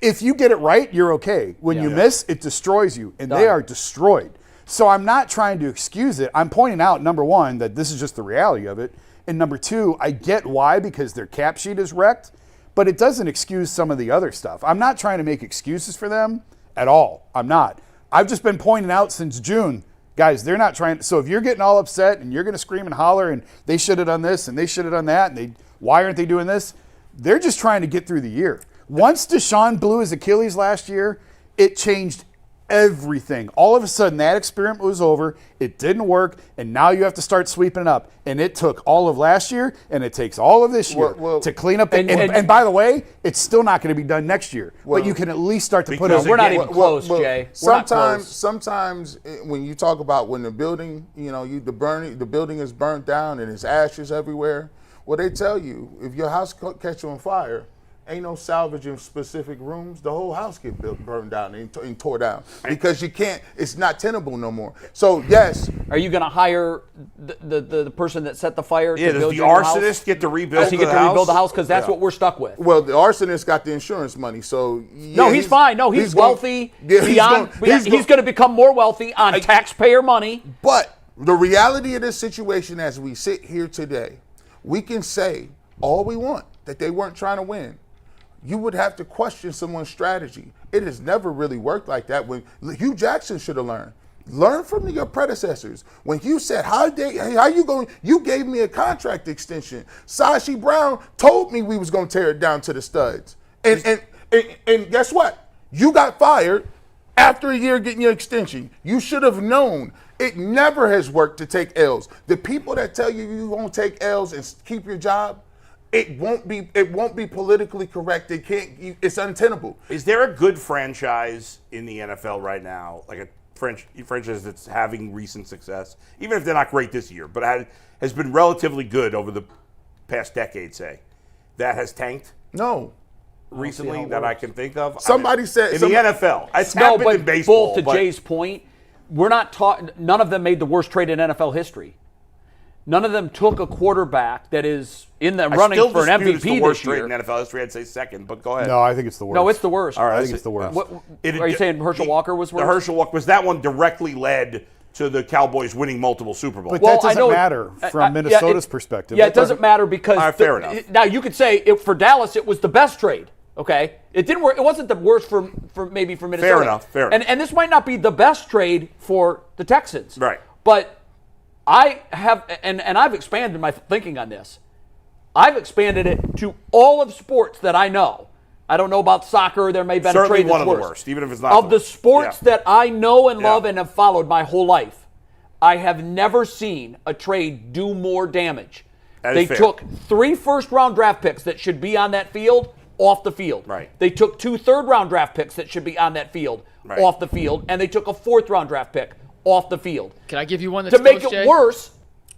if you get it right, you're okay. When you miss, it destroys you, and they are destroyed. So I'm not trying to excuse it. I'm pointing out, number one, that this is just the reality of it. And number two, I get why, because their cap sheet is wrecked, but it doesn't excuse some of the other stuff. I'm not trying to make excuses for them at all. I'm not. I've just been pointing out since June, guys, they're not trying. So if you're getting all upset and you're going to scream and holler and they should have done this and they should have done that and why aren't they doing this? They're just trying to get through the year. Once Deshaun blew his Achilles last year, it changed everything. All of a sudden, that experiment was over. It didn't work, and now you have to start sweeping it up. And it took all of last year, and it takes all of this year to clean up. And by the way, it's still not going to be done next year. But you can at least start to put it. We're not even close, Jay. Sometimes when you talk about when the building, the building is burnt down and there's ashes everywhere. Well, they tell you if your house catch on fire, ain't no salvage in specific rooms. The whole house get burned down and tore down because you can't. It's not tenable no more. So yes. Are you going to hire the person that set the fire? Yeah, to build does the your arsonist house? get to rebuild? Does he get to rebuild the house? Because that's what we're stuck with. Well, the arsonist got the insurance money, so no, he's fine. No, he's wealthy. He's going to become more wealthy on taxpayer money. But the reality of this situation, as we sit here today, we can say all we want that they weren't trying to win. You would have to question someone's strategy. It has never really worked like that. When Hugh Jackson should have learned. Learn from your predecessors. When Hugh said, how you going? You gave me a contract extension. Sashi Brown told me we was going to tear it down to the studs. And guess what? You got fired after a year getting your extension. You should have known. It never has worked to take L's. The people that tell you won't take L's and keep your job, it won't be politically correct. It's untenable. Is there a good franchise in the NFL right now, like a franchise that's having recent success, even if they're not great this year, but has been relatively good over the past decade, say, that has tanked? No. Recently that I can think of? Somebody said in the NFL. It's happened in baseball. To Jay's point, we're not talking. None of them made the worst trade in NFL history. None of them took a quarterback that is in the running for an MVP it's the worst this year. trade in NFL history. I'd say second, but go ahead. No, I think it's the worst. No, it's the worst. All right, I think it's the worst. Are you saying Herschel Walker was worse? The Herschel Walker was that one directly led to the Cowboys winning multiple Super Bowls. But that doesn't matter from Minnesota's perspective. Yeah, it doesn't matter because fair enough. Now you could say for Dallas it was the best trade. Okay, it didn't work. It wasn't the worst for Minnesota. Fair enough. And this might not be the best trade for the Texans. Right. But I have, and I've expanded my thinking on this. I've expanded it to all of sports that I know. I don't know about soccer. There may have been Certainly a trade one that's of the worse. worst, even if it's not Of the sports that I know and love and have followed my whole life, I have never seen a trade do more damage. They took 3 first-round draft picks that should be on that field off the field. Right. They took 2 third-round draft picks that should be on that field off the field, and they took a 4th-round draft pick off the field. Can I give you one that's to make close, it Jay? worse?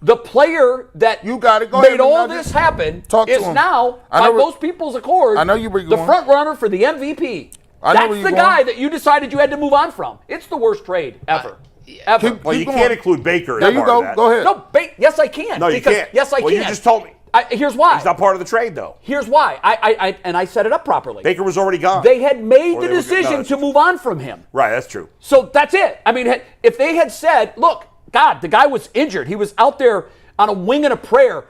The player that You got it. Go made ahead, all Nuggets. this happen Talk to is him. now, I by know where- most people's accord, I know you were the going. front runner for the MVP. I know That's where the you're guy going. that you decided you had to move on from. It's the worst trade ever. Ever. Keep- Well, you going. can't include Baker. There in you part of go. that. Go ahead. No, yes, I can. No, you because, can't. Yes, I Well, can. you just told me. Here's why. He's not part of the trade, though. Here's why. I set it up properly. Baker was already gone. They had made Or the they were- decision no, that's to move on from him. Right, that's true. So that's it. I mean, if they had said, look, God, the guy was injured. He was out there on a wing and a prayer,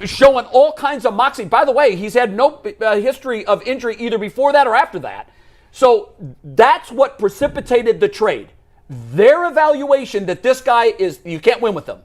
showing all kinds of moxie. By the way, he's had no history of injury either before that or after that. So that's what precipitated the trade. Their evaluation that this guy is, you can't win with him.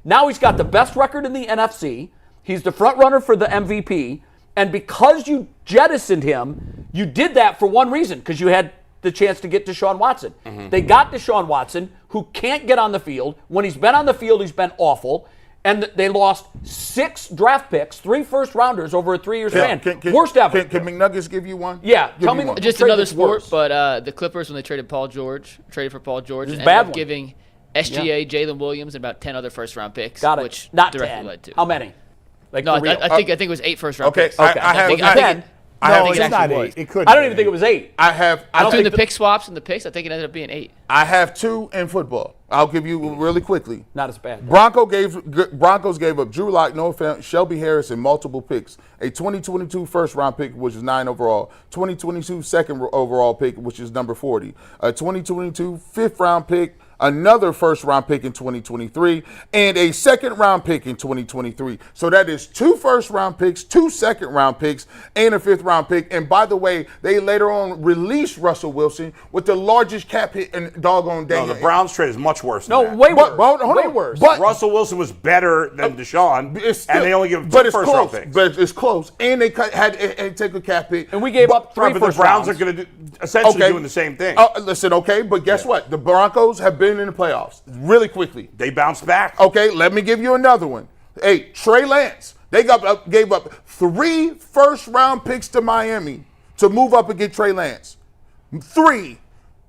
Now he's got the best record in the NFC. He's the front runner for the MVP. And because you jettisoned him, you did that for one reason, because you had the chance to get Deshaun Watson. They got Deshaun Watson, who can't get on the field. When he's been on the field, he's been awful. And they lost 6 draft picks, 3 first-rounders over a 3-year span. Worst ever. Can McNuggets give you one? Yeah. Give Tell me me one. the Just trade another that's sport, worse. but the Clippers, when they traded for Paul George, ended bad up one. giving SGA, Jalen Williams, and about 10 other first-round picks, Got it. which Not directly 10. led to. How many? Like No, for real. I think it was 8 first-round Okay, picks. I have- think, I I think have- it- I No, have, it's not 8. It could. I don't even think it was 8. between the pick swaps and the picks, I think it ended up being 8. I have 2 in football. I'll give you really quickly. Not as bad. Broncos gave up Drew Lock, Noah Fant, Shelby Harris, and multiple picks. A 2022 first-round pick, which is 9 overall. 2022 second overall pick, which is number 40. A 2022 fifth-round pick. Another first-round pick in 2023, and a second-round pick in 2023. So that is 2 first-round picks, 2 second-round picks, and a fifth-round pick. And by the way, they later on released Russell Wilson with the largest cap hit in doggone day. No, the Browns trade is much worse than No, that. way worse. hold on. Way worse. But Russell Wilson was better than Deshaun, it's still- and they only give him but 2 it's first-round close. picks. But it's close. And they had to take a cap hit. And we gave up 3 Right, but the first Browns rounds. are going to essentially doing the same thing. Listen, okay, but guess what? The Broncos have been in the playoffs really quickly. They bounced back. Okay, let me give you another one. Hey, Trey Lance. They gave up 3 first-round picks to Miami to move up and get Trey Lance. 3.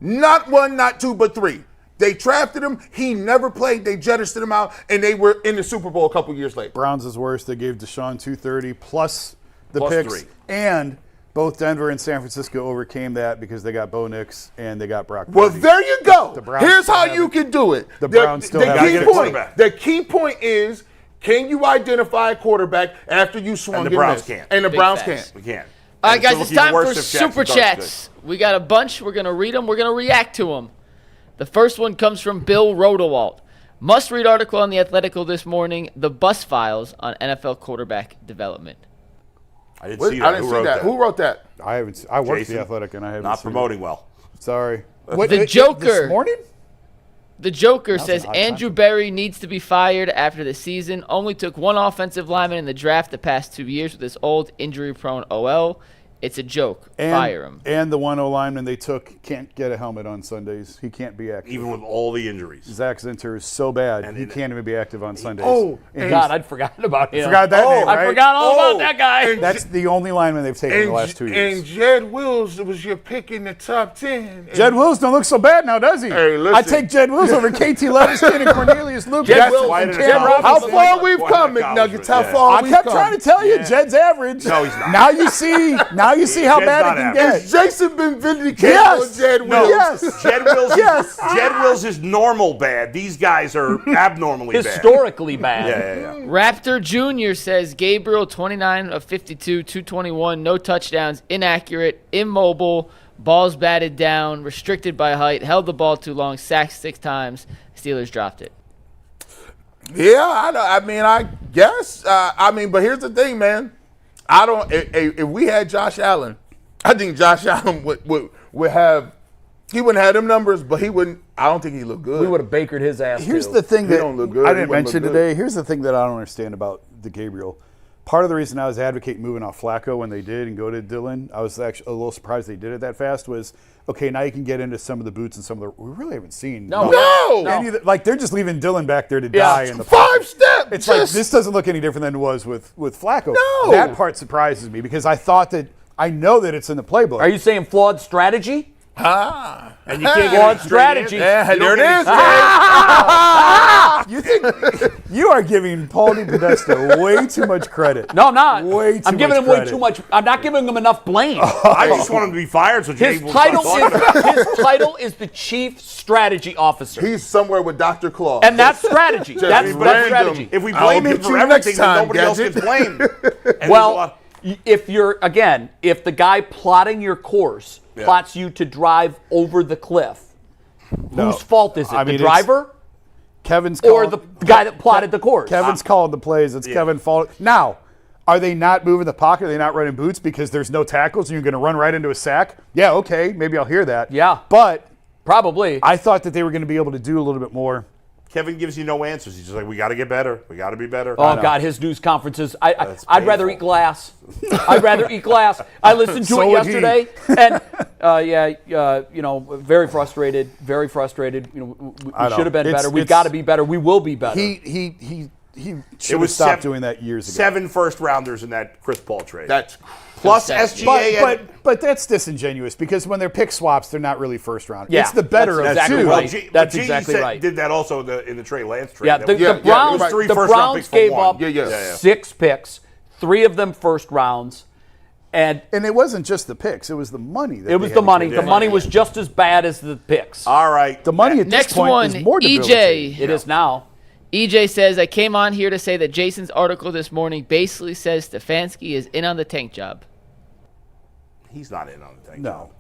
Not 1, not 2, but 3. They drafted him. He never played. They jettisoned him out, and they were in the Super Bowl a couple years later. Browns is worse. They gave Deshaun 230 plus the Plus picks. 3. And both Denver and San Francisco overcame that because they got Bo Nix and they got Brock Well, Purdy. there you go. The Browns Here's still how have you it. can do it. The Browns still have key it. point. The key point is, can you identify a quarterback after you swung And the and Browns missed? can't. And the Big Browns facts. can't. We can't. All right, And guys, it'll it's look even time worse for if Jackson Super Dart's Chats. We got a bunch. We're going to read them. We're going to react to them. The first one comes from Bill Rodewalt. Must-read article on The Athletico this morning, The Bus Files on NFL quarterback development. I didn't What? see that. I didn't Who see wrote that. Who wrote that? I haven't. I worked Jason? the Athletic and I haven't. Not seen promoting well. it. Sorry. The Joker. This morning? The Joker was says an odd time Andrew for me. Berry needs to be fired after the season. Only took 1 offensive lineman in the draft the past 2 years with this old injury-prone OL. It's a joke. Fire him. And the one O lineman they took can't get a helmet on Sundays. He can't be active. Even with all the injuries. Zach Zinter is so bad And he it- can't even be active on Sundays. Oh, And God, I'd forgotten about him. forgot that name, right? I forgot all about that guy. That's the only lineman they've taken in the last 2 years. And Jed Wills was your pick in the top 10. Jed Wills don't look so bad now, does he? Hey, listen. I take Jed Wills over KT Levingston and Cornelius Lucas. Jed Wills why and did it Cam happen? How Robinson. far we've Quite come, an McNuggets. How accomplishment, far I we've kept come. trying to tell you, Jed's average. No, he's not. Now you see how Jed's bad not it can average. get. Jason been vindicated Yes. on Jed No, Wills. Yes. Jed Wills, Yes. Jed Wills is normal bad. These guys are abnormally bad. Historically bad. Yeah. Raptor Jr. says Gabriel, 29 of 52, 221, no touchdowns, inaccurate, immobile, balls batted down, restricted by height, held the ball too long, sacked 6 times. Steelers dropped it. Yeah, I mean, I guess. But here's the thing, man. I don't. If we had Josh Allen, I think Josh Allen would have. He wouldn't have them numbers, but he wouldn't. I don't think he looked good. We would have bakered his ass. Here's too. the thing He that don't look good. I He didn't wouldn't mention look good. today. Here's the thing that I don't understand about the Gabriel. Part of the reason I was advocating moving off Flacco when they did and go to Dillon, I was actually a little surprised they did it that fast, was, okay, now you can get into some of the boots and some of the – we really haven't seen. No. Any of the, like, they're just leaving Dillon back there to die in the 5 step. It's like this doesn't look any different than it was with Flacco. No. That part surprises me because I know that it's in the playbook. Are you saying flawed strategy? And you can't get Well, it it's straight strategy. in. Yeah, You don't there get it is. You think you are giving Paul DePodesta way too much credit? No, I'm not. Way too I'm giving much him way credit. too much. I'm not giving him enough blame. I just want him to be fired so Jay His will stop title talking about it. is his title is the chief strategy officer, He's somewhere with Dr. Claw. and that's strategy. That's random. strategy. If we I'll blame him get for you everything, next then time, nobody else Gadget. gets blamed. And there's a Well, lot- if the guy plotting your course plots you to drive over the cliff, whose fault is it? I mean, the it's- driver Kevin's or calling, the guy that plotted the course? Kevin's calling the plays. It's Kevin fault. Now, are they not moving the pocket? Are they not running boots because there's no tackles and you're going to run right into a sack? Yeah, okay, maybe I'll hear that. Yeah. But Probably. I thought that they were going to be able to do a little bit more. Kevin gives you no answers. He's just like, we got to get better. We got to be better. Oh God, his news conferences. That's I'd rather painful. eat glass. I'd rather eat glass. I listened to So it would he. yesterday, and very frustrated. Very frustrated. We I know. should have been It's- better. We've it's- got to be better. We will be better. He should have was stopped doing that years ago. 7 first-rounders in that Chris Paul trade. That's Plus SGA. But that's disingenuous because when they're pick swaps, they're not really first round. Yeah, It's the better that's of exactly two. right. That's G exactly right. did that also in the Trey Lance trade. yeah, That the, was- the Browns. it was 3 the first-round Browns picks for gave one. up Yeah. 6 picks, 3 of them first rounds, and And it wasn't just the picks; it was the money. That it they was had the to money. trade The for. money was just as bad as the picks. All right. The money at this Next point one, is more debilitating. EJ. It is now. EJ says, I came on here to say that Jason's article this morning basically says Stefanski is in on the tank job. He's not in on the thing. No.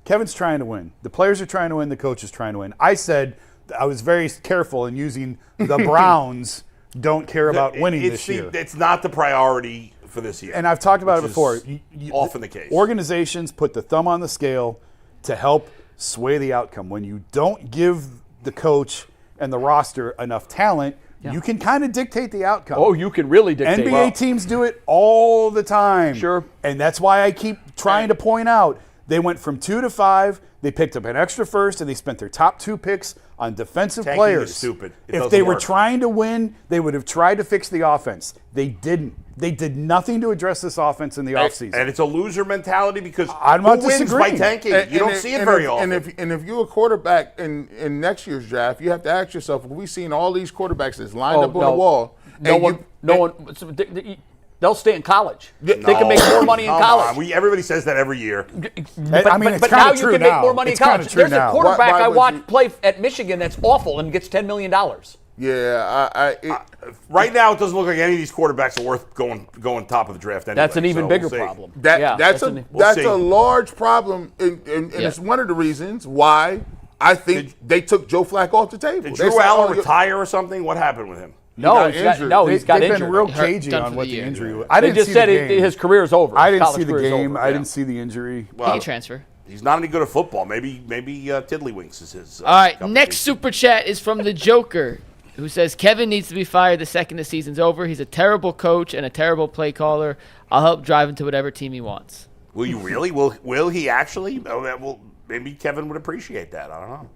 Kevin's trying to win. The players are trying to win. The coach is trying to win. I said I was very careful in using the Browns don't care about winning this year. It's not the priority for this year. And I've talked about it which before. is often the case. Organizations put the thumb on the scale to help sway the outcome. When you don't give the coach and the roster enough talent, you can kind of dictate the outcome. Oh, you can really dictate. NBA teams do it all the time. Sure. And that's why I keep trying to point out they went from 2 to 5. They picked up an extra first, and they spent their top 2 picks on defensive Tanking players. is stupid. It If doesn't they were work. trying to win, they would have tried to fix the offense. They didn't. They did nothing to address this offense in the offseason. And it's a loser mentality because I'm not who wins by disagreeing. tanking? You don't see it very often. And if you're a quarterback in next year's draft, you have to ask yourself: we've seen all these quarterbacks that's lined up on the wall. They'll stay in college. They can make more money in Come college. on. Everybody says that every year. I mean, it's but kinda now you true can now. make more money It's in kinda college. true There's now. a quarterback Why I would watched you- play at Michigan that's awful and gets $10 million. Right now, it doesn't look like any of these quarterbacks are worth going top of the draft anyway. That's an even so bigger we'll see. problem. That's see. a large problem, and Yeah. it's one of the reasons why I think they took Joe Flacco off the table. Did They Drew said, Allen "Oh, you-" retire or something? What happened with him? No, He got injured. he's got They've injured. been real Hurt- cagey done on for what the the year. injury was. I They didn't just see said the game. his career's over. I didn't College see the career's game. over. I didn't see the injury. He can transfer. He's not any good at football. Maybe Tiddlywinks is his. All right, cup of next tea. super chat is from the Joker, who says Kevin needs to be fired the second the season's over. He's a terrible coach and a terrible play caller. I'll help drive him to whatever team he wants. Will you really? Will he actually? Well, maybe Kevin would appreciate that. I don't know.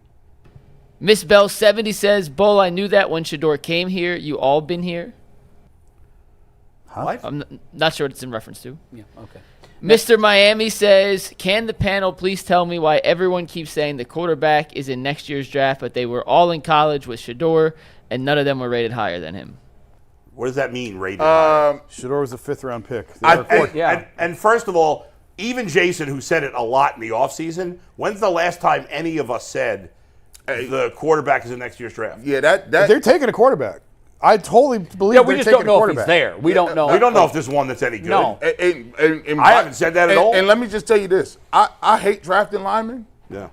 Miss Bell 70 says, Bull, I knew that when Shador came here. You all been here? What? I'm not sure what it's in reference to. Yeah, okay. Mr. Miami says, can the panel please tell me why everyone keeps saying the quarterback is in next year's draft, but they were all in college with Shador, and none of them were rated higher than him? What does that mean, rated higher? Shador was a 5th-round pick. They are And first of all, even Jason, who said it a lot in the offseason, when's the last time any of us said the quarterback is in next year's draft? Yeah, that They're taking a quarterback. I totally believe Yeah, they're we just taking don't a know if quarterback. he's there. We don't know. We don't know if there's one that's any good. No. and I haven't said that at all. And let me just tell you this: I hate drafting linemen, Yeah.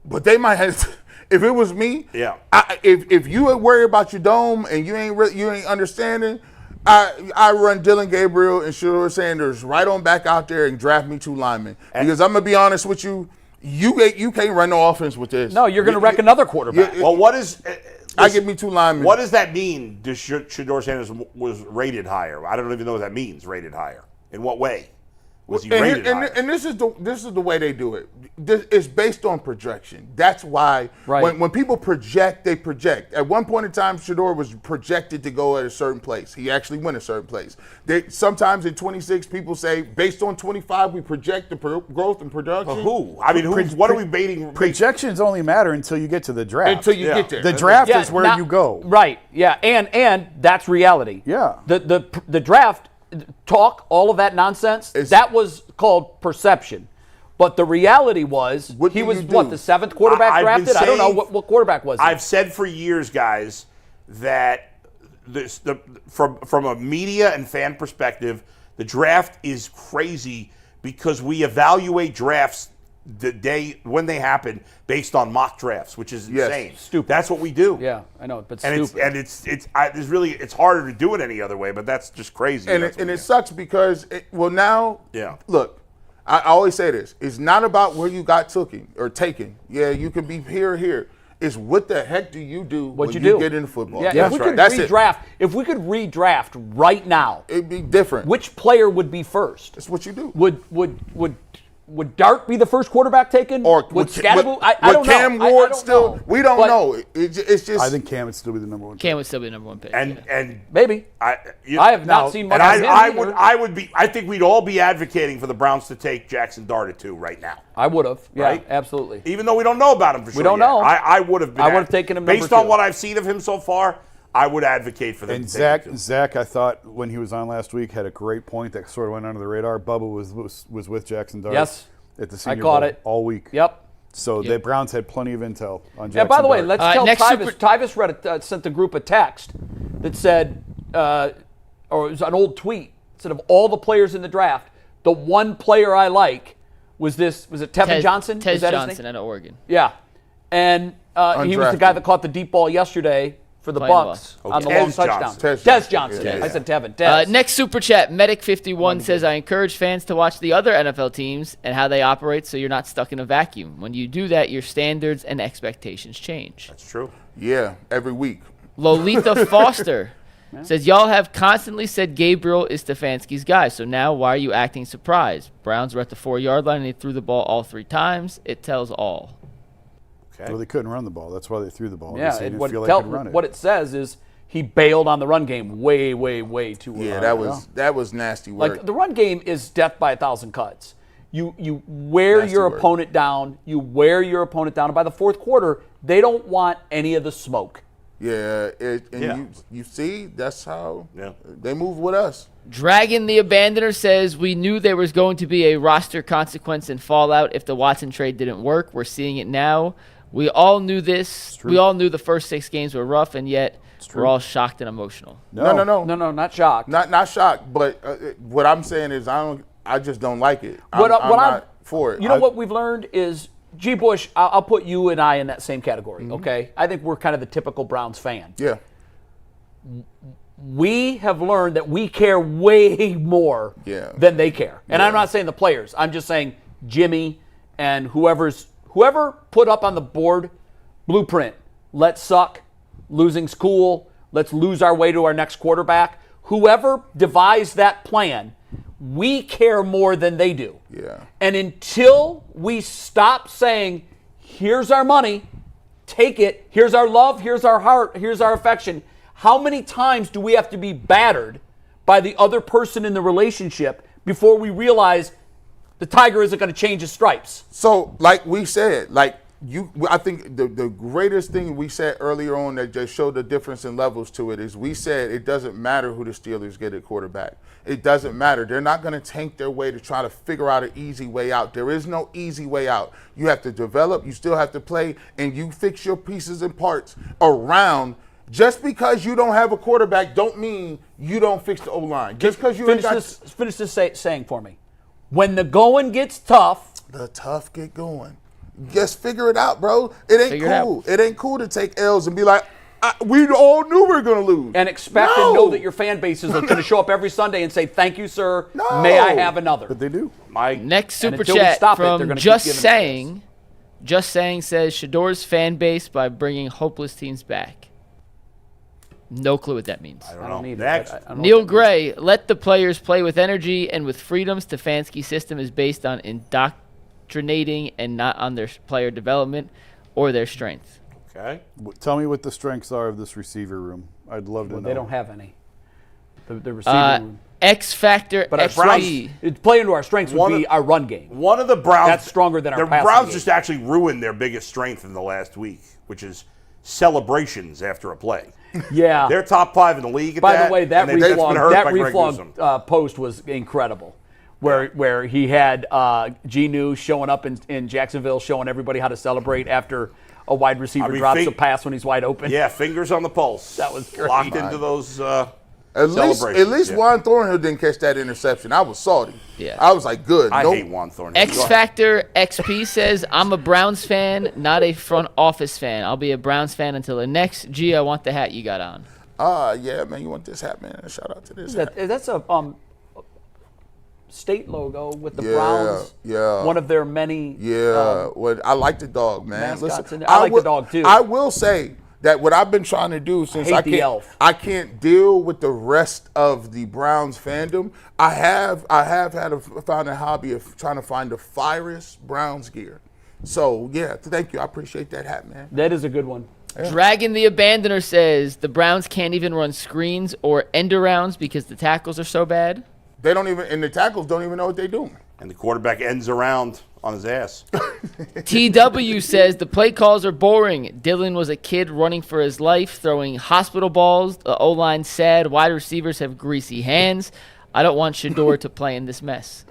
but they might have. If it was me, Yeah. If you would worry about your dome and you ain't understanding, I run Dillon Gabriel and Shador Sanders right on back out there and draft me 2 linemen because I'm gonna be honest with you, you can't run no offense with this. No, you're going to wreck another quarterback. Well, what is? I give me 2 linemen. What does that mean? Shador Sanders was rated higher. I don't even know what that means. Rated higher. In what way? Was he rated higher? And this is the way they do it. It's based on projection. That's why when people project, they project. At one point in time, Shedeur was projected to go at a certain place. He actually went a certain place. Sometimes at 26, people say, based on 25, we project the growth and production. Who? I mean, what are we baiting? Projections only matter until you get to the draft. Until you get there. The draft is where you go. Right. Yeah. And that's reality. Yeah. The draft talk, all of that nonsense, that was called perception. But the reality was, he was the 7th quarterback drafted? I don't know what quarterback was he? I've said for years, guys, that from a media and fan perspective, the draft is crazy because we evaluate drafts the day when they happen based on mock drafts, which is insane. Stupid. That's what we do. Yeah, I know, but and stupid. It's harder to do it any other way, but that's just crazy. And it sucks because look, I always say this: it's not about where you got taken. Yeah, you can be here or here. It's what the heck do you do when you get into football? Yeah, if we could redraft right now, it'd be different. Which player would be first? That's what you do. Would Dart be the first quarterback taken? Or would Scadaboo? I don't Cam know. Ward I don't know. We don't know. It's just. I think Cam would still be the number one. Cam would still be the number one pick. And maybe. I have not seen much of him either. I think we'd all be advocating for the Browns to take Jackson Dart at 2 right now. I would have. Yeah, right? Absolutely. Even though we don't know about him for sure. We don't yet. know. I would have been. I would have taken him based number 2. on what I've seen of him so far. I would advocate for them. And Zach, I thought when he was on last week had a great point that sort of went under the radar. Bubba was with Jackson Dart. Yes. At the Senior Bowl all week. Yep. So the Browns had plenty of intel on Jackson. Yeah. By the way, Dart. let's tell Tyvis sent the group a text that said, or it was an old tweet. Said of all the players in the draft, the one player I like was it Tevin Johnson? Tez Johnson out of Oregon. Yeah. And he was the guy that caught the deep ball yesterday for the Bucks on the long touchdown. Tez Johnson. Yeah. I said Tevin. Tez. Next super chat, Medic51 says, I encourage fans to watch the other NFL teams and how they operate so you're not stuck in a vacuum. When you do that, your standards and expectations change. That's true. Yeah, every week. Lolita Foster says, y'all have constantly said Gabriel is Stefanski's guy, so now why are you acting surprised? Browns were at the 4-yard line and they threw the ball all 3 times. It tells all. Okay. Well, they couldn't run the ball. That's why they threw the ball. Yeah, and what it says is he bailed on the run game way too early. Yeah, that was nasty work. Like the run game is death by 1,000 cuts. You wear nasty your opponent down. You wear your opponent down, and by the 4th quarter, they don't want any of the smoke. Yeah, you see, that's how they move with us. Dragon the Abandoner says, we knew there was going to be a roster consequence and fallout if the Watson trade didn't work. We're seeing it now. We all knew this. We all knew the first 6 games were rough, and yet we're all shocked and emotional. No, not shocked. Not shocked. But what I'm saying is, I just don't like it. I'm not for it. You know what we've learned is, G. Bush. I'll put you and I in that same category. Okay, I think we're kind of the typical Browns fan. Yeah. We have learned that we care way more than they care. And I'm not saying the players. I'm just saying Jimmy and whoever put up on the board blueprint. Let's suck. Losing's cool. Let's lose our way to our next quarterback. Whoever devised that plan, we care more than they do. Yeah. And until we stop saying, here's our money, take it, here's our love, here's our heart, here's our affection, how many times do we have to be battered by the other person in the relationship before we realize the tiger isn't going to change his stripes? So, like we said, I think the greatest thing we said earlier on that just showed the difference in levels to it is we said it doesn't matter who the Steelers get at quarterback. It doesn't matter. They're not going to tank their way to try to figure out an easy way out. There is no easy way out. You have to develop, you still have to play, and you fix your pieces and parts around. Just because you don't have a quarterback don't mean you don't fix the O-line. Just because you finish this saying for me. When the going gets tough, the tough get going. Just figure it out, bro. It ain't cool. It ain't cool to take L's and be like, we all knew we were going to lose. And expect and know that your fan base is going to show up every Sunday and say, thank you, sir. No. May I have another? But they do. Next super chat from Just Saying says, Shedeur's fan base by bringing hopeless teams back. No clue what that means. I I don't don't know. either. Next. I don't know Neil what that means. Gray, let the players play with energy and with freedom. Stefanski's system is based on indoctrinating and not on their player development or their strength. Okay. Tell me what the strengths are of this receiver room. I'd love to know. They don't have any. The receiver room. X Factor But our XP. strengths, play into our strengths would One be of- our run game. One of the Browns. That's stronger than our The passing Browns game. just actually ruined their biggest strength in the last week, which is celebrations after a play. Yeah. They're top 5 in the league at By that. the way, that and they've just been hurt by Greg Newsome. reflog post was incredible. Where he had Genu showing up in Jacksonville, showing everybody how to celebrate after a wide receiver drops a pass when he's wide open. Yeah, fingers on the pulse. That was great. Locked into those At celebrations. least Juan Thornhill didn't catch that interception. I was salty. Yeah. I was like, good. I Nope. hate Juan Thornhill. X Factor XP says, I'm a Browns fan, not a front office fan. I'll be a Browns fan until the next. Gee, I want the hat you got on. Yeah, man, you want this hat, man? Shout out to this hat. That's a state logo with the Yeah, Browns. yeah. One of their many. Yeah, well, I like the dog, man. mascots in there. I like the dog, too. I will say that what I've been trying to do since hate the elf. I can't deal with the rest of the Browns fandom. I have found a hobby of trying to find the finest Browns gear. So yeah, thank you. I appreciate that hat, man. That is a good one. Dragon the Abandoner says, the Browns can't even run screens or end arounds because the tackles are so bad. They don't even, and the tackles don't even know what they're doing. And the quarterback ends around on his ass. TW says, the play calls are boring. Dillon was a kid running for his life, throwing hospital balls. The O-line sad. Wide receivers have greasy hands. I don't want Shador to play in this mess.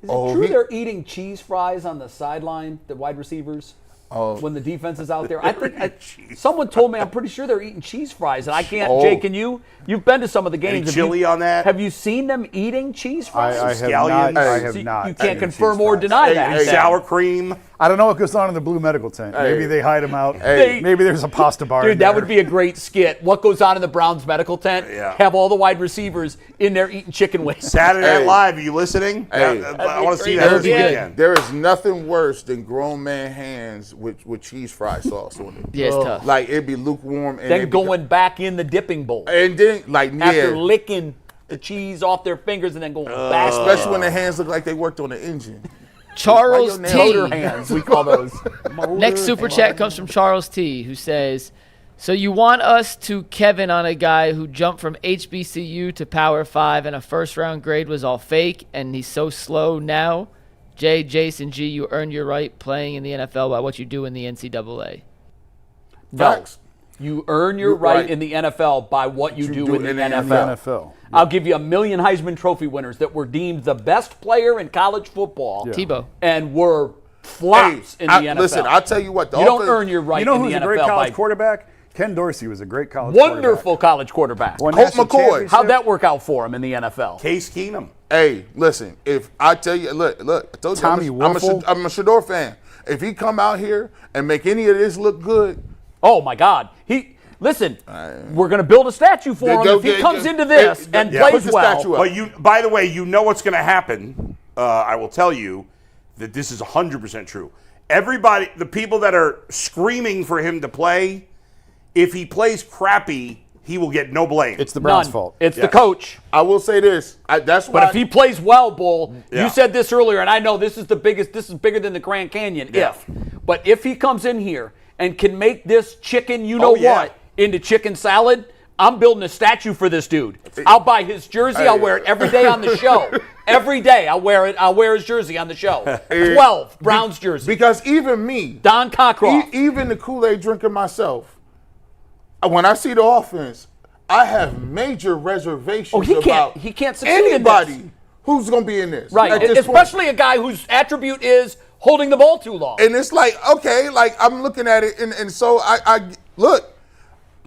Is it true they're eating cheese fries on the sideline, the wide receivers? When the defense is out there, I think someone told me. I'm pretty sure they're eating cheese fries, and I can't. Jay, can you? You've been to some of the games. Any chili on that? Have you seen them eating cheese fries? I have Scallions? not. I have So not. You can't eaten confirm cheese or fries. deny that. hey, Sour cream. I don't know what goes on in the blue medical tent. Maybe they hide them out. Hey. Maybe there's a pasta bar. in Dude, that there. would be a great skit. What goes on in the Browns medical tent? Yeah. Have all the wide receivers in there eating chicken wings. Saturday Night Hey. Live, are you listening? Hey. I want to see That'd that be this great. weekend. There is nothing worse than grown man hands with cheese fry sauce on it. Yeah, it's tough. Like it'd be lukewarm and Then it'd be- going back in the dipping bowl and then like after yeah, licking the cheese off their fingers and then going back. especially when the hands look like they worked on the engine. Charles Why your Motor T. hands, we call those. Next super chat comes from Charles T, who says, so you want us to Kevin on a guy who jumped from HBCU to Power 5 and a first-round grade was all fake, and he's so slow now? Jay, Jason, G, you earn your right playing in the NFL by what you do in the NCAA. No. Facts. You earn your You're right right. in the NFL by what you do in the NFL. NFL. I'll give you 1 million Heisman Trophy winners that were deemed the best player in college football Tebow. and were flops in the NFL. Listen, I'll tell you what. The you don't offense- earn your right You know in who's the a great NFL college by quarterback? Ken Dorsey was a great college wonderful college quarterback. quarterback. Won Colt national McCoy. championship. How'd that work out for him in the NFL? Case Keenum. Hey, listen. If I tell you, look, I told you, Tommy I'm a Shador fan. If he come out here and make any of this look good, Oh my God! We're going to build a statue for him if he comes into this and yeah. plays Put the statue well. up. But by the way, you know what's going to happen. I will tell you that this is 100% true. Everybody, the people that are screaming for him to play, if he plays crappy, he will get no blame. It's the Browns' None. fault. It's the Yes. coach. I will say this. That's why. But if he plays well, Bull, Yeah. you said this earlier, and I know this is the biggest. This is bigger than the Grand Canyon. Yeah. But if he comes in here and can make this chicken, you know yeah. what, into chicken salad, I'm building a statue for this dude. I'll buy his jersey. I'll wear it every day on the show. Every day I'll wear it. I'll wear his jersey on the show. 12 Browns jersey. because even me, Don Cockcroft. even the Kool-Aid drinker myself, when I see the offense, I have major reservations Oh, he about can't succeed in anybody this. who's going to be in this. Right, at this point. especially a guy whose attribute is holding the ball too long. And it's like, okay, like I'm looking at it, and so I look.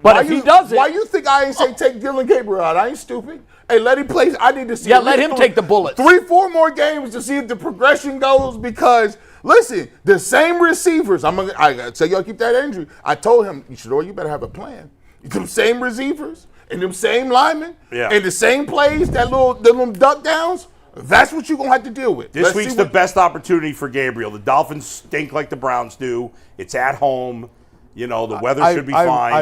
But why if he you- does it- why you think I ain't say take Dillon Gabriel out? I ain't stupid. Hey, let him play. I need to see. Yeah, at let least him take the bullets. 3-4 more games to see if the progression goes. Because listen, the same receivers. I gotta tell you, I keep that injury. I told him, you better have a plan. Them same receivers and them same linemen and the same plays, the little duck downs. That's what you're gonna have to deal with. This Let's week's see the what- best opportunity for Gabriel. The Dolphins stink like the Browns do. It's at home. You know, the weather should be fine.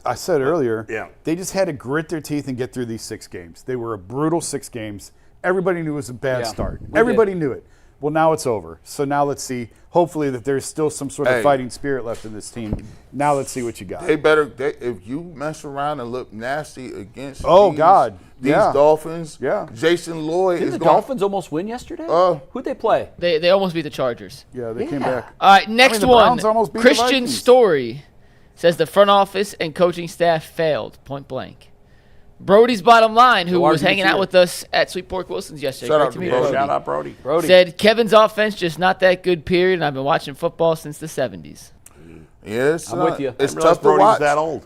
I said earlier, Yeah. they just had to grit their teeth and get through these 6 games. They were a brutal 6 games. Everybody knew it was a bad start. Everybody knew it. Well, now it's over. So now let's see. Hopefully that there's still some sort of fighting spirit left in this team. Now let's see what you got. If you mess around and look nasty against these Dolphins, Jason Lloyd Didn't is the going. Dolphins almost win yesterday? Who'd they play? They almost beat the Chargers. Yeah, they came back. All right, next the one. Browns almost beat the Christian Vikings. Story says the front office and coaching staff failed, point blank. Brody's bottom line, who was hanging out with us at Sweet Pork Wilson's yesterday. Shout Great out to to meet Brody. Brody. Shout out, Brody. Said Kevin's offense just not that good, period, and I've been watching football since the 70s. Yes, I'm with you. It's I realize tough to Brody's watch. that old.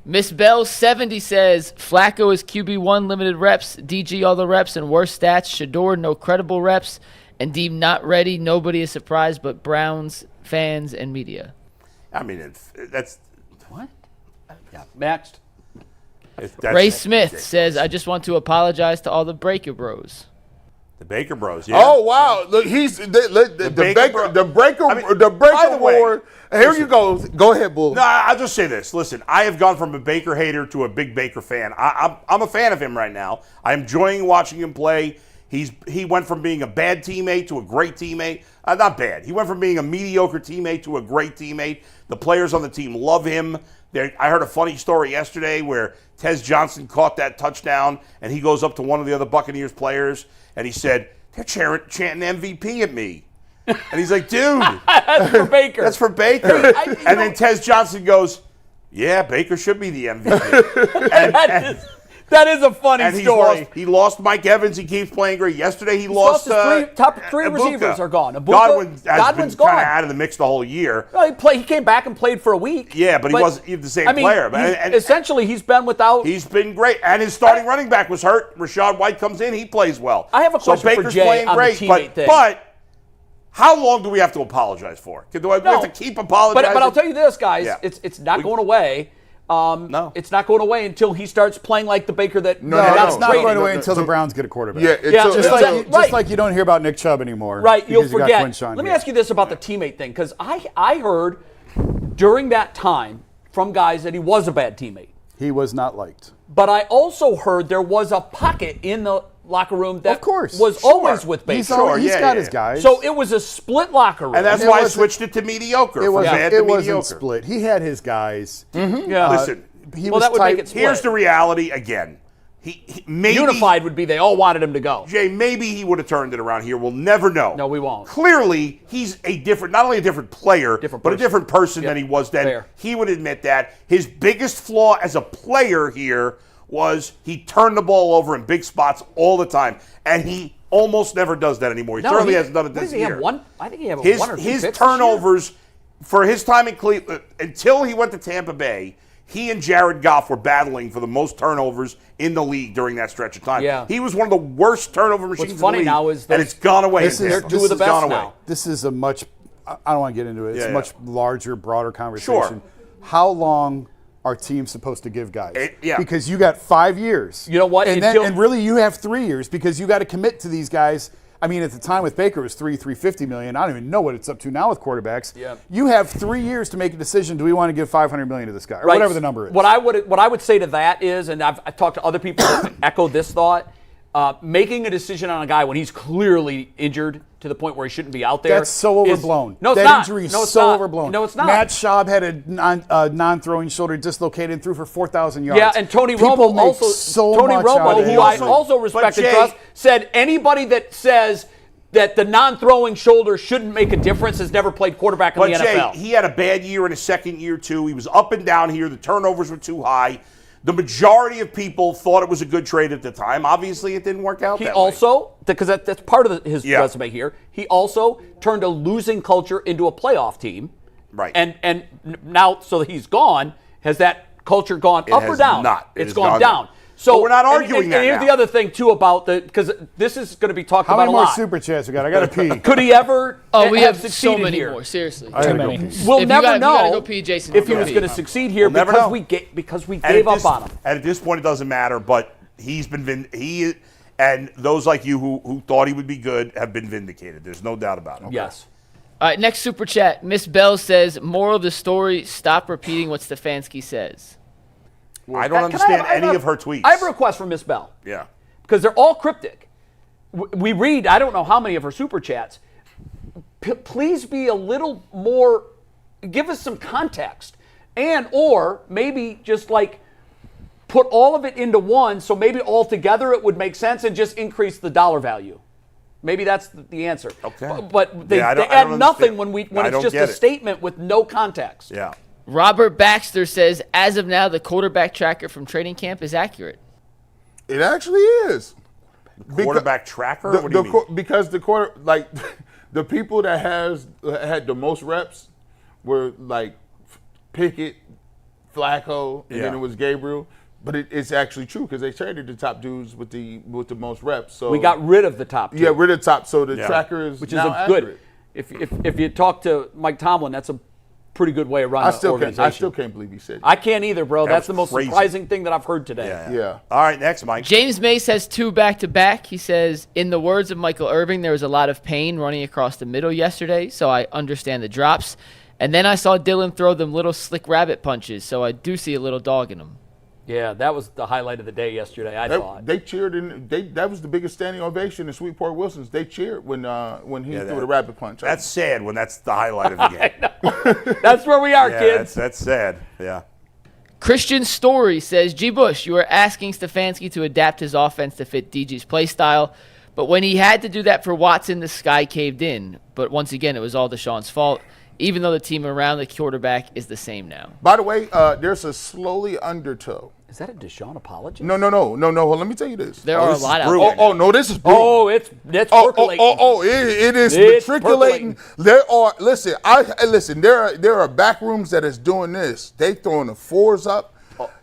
Miss Bell 70 says Flacco is QB1 limited reps, DG all the reps and worse stats, Shador no credible reps, and Deem not ready. Nobody is surprised but Browns fans and media. I mean, that's What? Yeah. Next. Ray Smith says, I just want to apologize to all the Breaker Bros. the Baker Bros. Yeah. Oh wow! Look, he's the Breaker I mean, by the way- Award. Here you go. Go ahead, Bull. No, I'll just say this. Listen, I have gone from a Baker hater to a big Baker fan. I'm a fan of him right now. I'm enjoying watching him play. He went from being a bad teammate to a great teammate. Not bad. He went from being a mediocre teammate to a great teammate. The players on the team love him. I heard a funny story yesterday where Tez Johnson caught that touchdown, and he goes up to one of the other Buccaneers players, and he said, they're chanting MVP at me. And he's like, dude. That's for Baker. That's for Baker. And then Tez Johnson goes, yeah, Baker should be the MVP. That is a funny story. He lost Mike Evans. He keeps playing great. Yesterday he lost his top three Ibuka. receivers are gone. Godwin's been gone. kind of out of the mix the whole year. Well, he came back and played for a week. Yeah, but he wasn't the same player. Essentially, he's been without. He's been great. And his starting running back was hurt. Rashad White comes in. He plays well. I have a question Baker's for Jay playing on the great, teammate thing. But how long do we have to apologize for? Do we have to keep apologizing? But I'll tell you this, guys. Yeah. It's not going away. No. It's not going away until he starts playing like the Baker that No, it's not going away until the Browns get a quarterback. Just like you don't hear about Nick Chubb anymore. Right, you'll forget. Let me ask you this about the teammate thing, because I heard during that time from guys that he was a bad teammate. He was not liked. But I also heard there was a pocket in the locker room that was always with Baker. He's got his guys. So it was a split locker room. And that's why I switched it to mediocre. It wasn't mediocre. split. He had his guys. Yeah. Listen, that would make it split. Here's the reality again. He maybe unified would be they all wanted him to go. Jay, maybe he would have turned it around here. We'll never know. No, we won't. Clearly, he's not only a different player, but a different person than he was then. Fair. He would admit that. His biggest flaw as a player here was he turned the ball over in big spots all the time. And he almost never does that anymore. He certainly hasn't done it this year. I think he had His 1 or 2 his picks turnovers for his time in Cleveland, until he went to Tampa Bay, he and Jared Goff were battling for the most turnovers in the league during that stretch of time. Yeah. He was one of the worst turnover machines What's funny in the league, now is and it's gone away. they're two of the best now. This is a much, I don't want to get into it. It's a much larger, broader conversation. Sure. How long are teams supposed to give guys? Yeah. Because you got 5 years. You know what? And really you have 3 years because you got to commit to these guys. I mean, at the time with Baker, it was $350 million. I don't even know what it's up to now with quarterbacks. Yeah. You have 3 years to make a decision. Do we want to give $500 million to this guy or whatever the number is? What I would say to that is, and I've talked to other people that echo this thought, making a decision on a guy when he's clearly injured to the point where he shouldn't be out there. That's so overblown. No, it's that not. injury is No, it's so not. overblown. No, it's not. Matt Schaub had a non-throwing shoulder dislocated and threw for 4,000 yards. Yeah, and Tony People Romo make also. so Tony much out Romo, of who it. I also respect and Jay- trust, said anybody that says that the non-throwing shoulder shouldn't make a difference has never played quarterback in the NFL. Jay, he had a bad year in his second year, too. He was up and down here. The turnovers were too high. The majority of people thought it was a good trade at the time. Obviously, it didn't work out He that also, because that's part of his resume here, he also turned a losing culture into a playoff team. Right. And now, so that he's gone, has that culture gone up or has down? not. It It's has gone gone down. down. So But we're not arguing and that here's now. the other thing, too, about because this is going to be talked How about many a more lot. super chats we got? I got to pee. Could he ever We have so succeeded many here? more. Seriously. I gotta go pee. We'll If you never gotta- you gotta know go pee, Jason. if he Go was pee. going to succeed here never because know. we And gave at up this- on him. And at this point, it doesn't matter, but he's been and those like you who thought he would be good have been vindicated. There's no doubt about it. Yes. All right, next super chat. Miss Bell says, moral of the story, stop repeating what Stefanski says. I don't understand any of her tweets. I have a request from Miss Bell. Yeah. Because they're all cryptic. We read, I don't know how many of her super chats. Please be a little more, give us some context. And, or maybe just like put all of it into one, so maybe all together it would make sense and just increase the dollar value. Maybe that's the answer. Okay. But they I add don't nothing understand. when it's just a statement with no context. Yeah. Robert Baxter says, as of now, the quarterback tracker from training camp is accurate. It actually is. Quarterback tracker? What do you mean? Because the the people that had the most reps were like Pickett, Flacco, and then it was Gabriel. But it's actually true because they traded the top dudes with the most reps. So We got rid of the top two. Yeah, rid of the top. So the tracker is which is now a good. accurate. If you talk to Mike Tomlin, that's a pretty good way of running an organization. I still can't believe he said that. I can't either, bro. That That's the was most crazy. surprising thing that I've heard today. Yeah. All right, next, Mike. James Mace has 2 back-to-back. He says, in the words of Michael Irving, there was a lot of pain running across the middle yesterday, so I understand the drops. And then I saw Dillon throw them little slick rabbit punches, so I do see a little dog in him. Yeah, that was the highlight of the day yesterday, I thought. They cheered, and that was the biggest standing ovation in Sweetport Wilson's. They cheered when he threw the rabbit punch. That's sad when that's the highlight of the game. That's where we are, Yeah, kids. that's sad. Yeah. Christian Story says, G. Bush, you were asking Stefanski to adapt his offense to fit DG's play style, but when he had to do that for Watson, the sky caved in. But once again, it was all Deshaun's fault, even though the team around the quarterback is the same now. By the way, there's a slowly undertow. Is that a Deshaun apology? No. Let me tell you this. There are a this is lot out brewing. there. No, this is brewing. Oh, it's percolating. It is It's matriculating. Listen, there are back rooms that is doing this. They throwing the 4s up.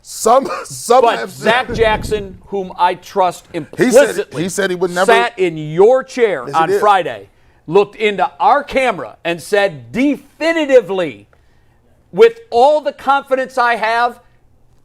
Some But have Zach Jackson, whom I trust implicitly, he said he would never sat in your chair Yes, he on did. Friday, looked into our camera, and said definitively, with all the confidence I have,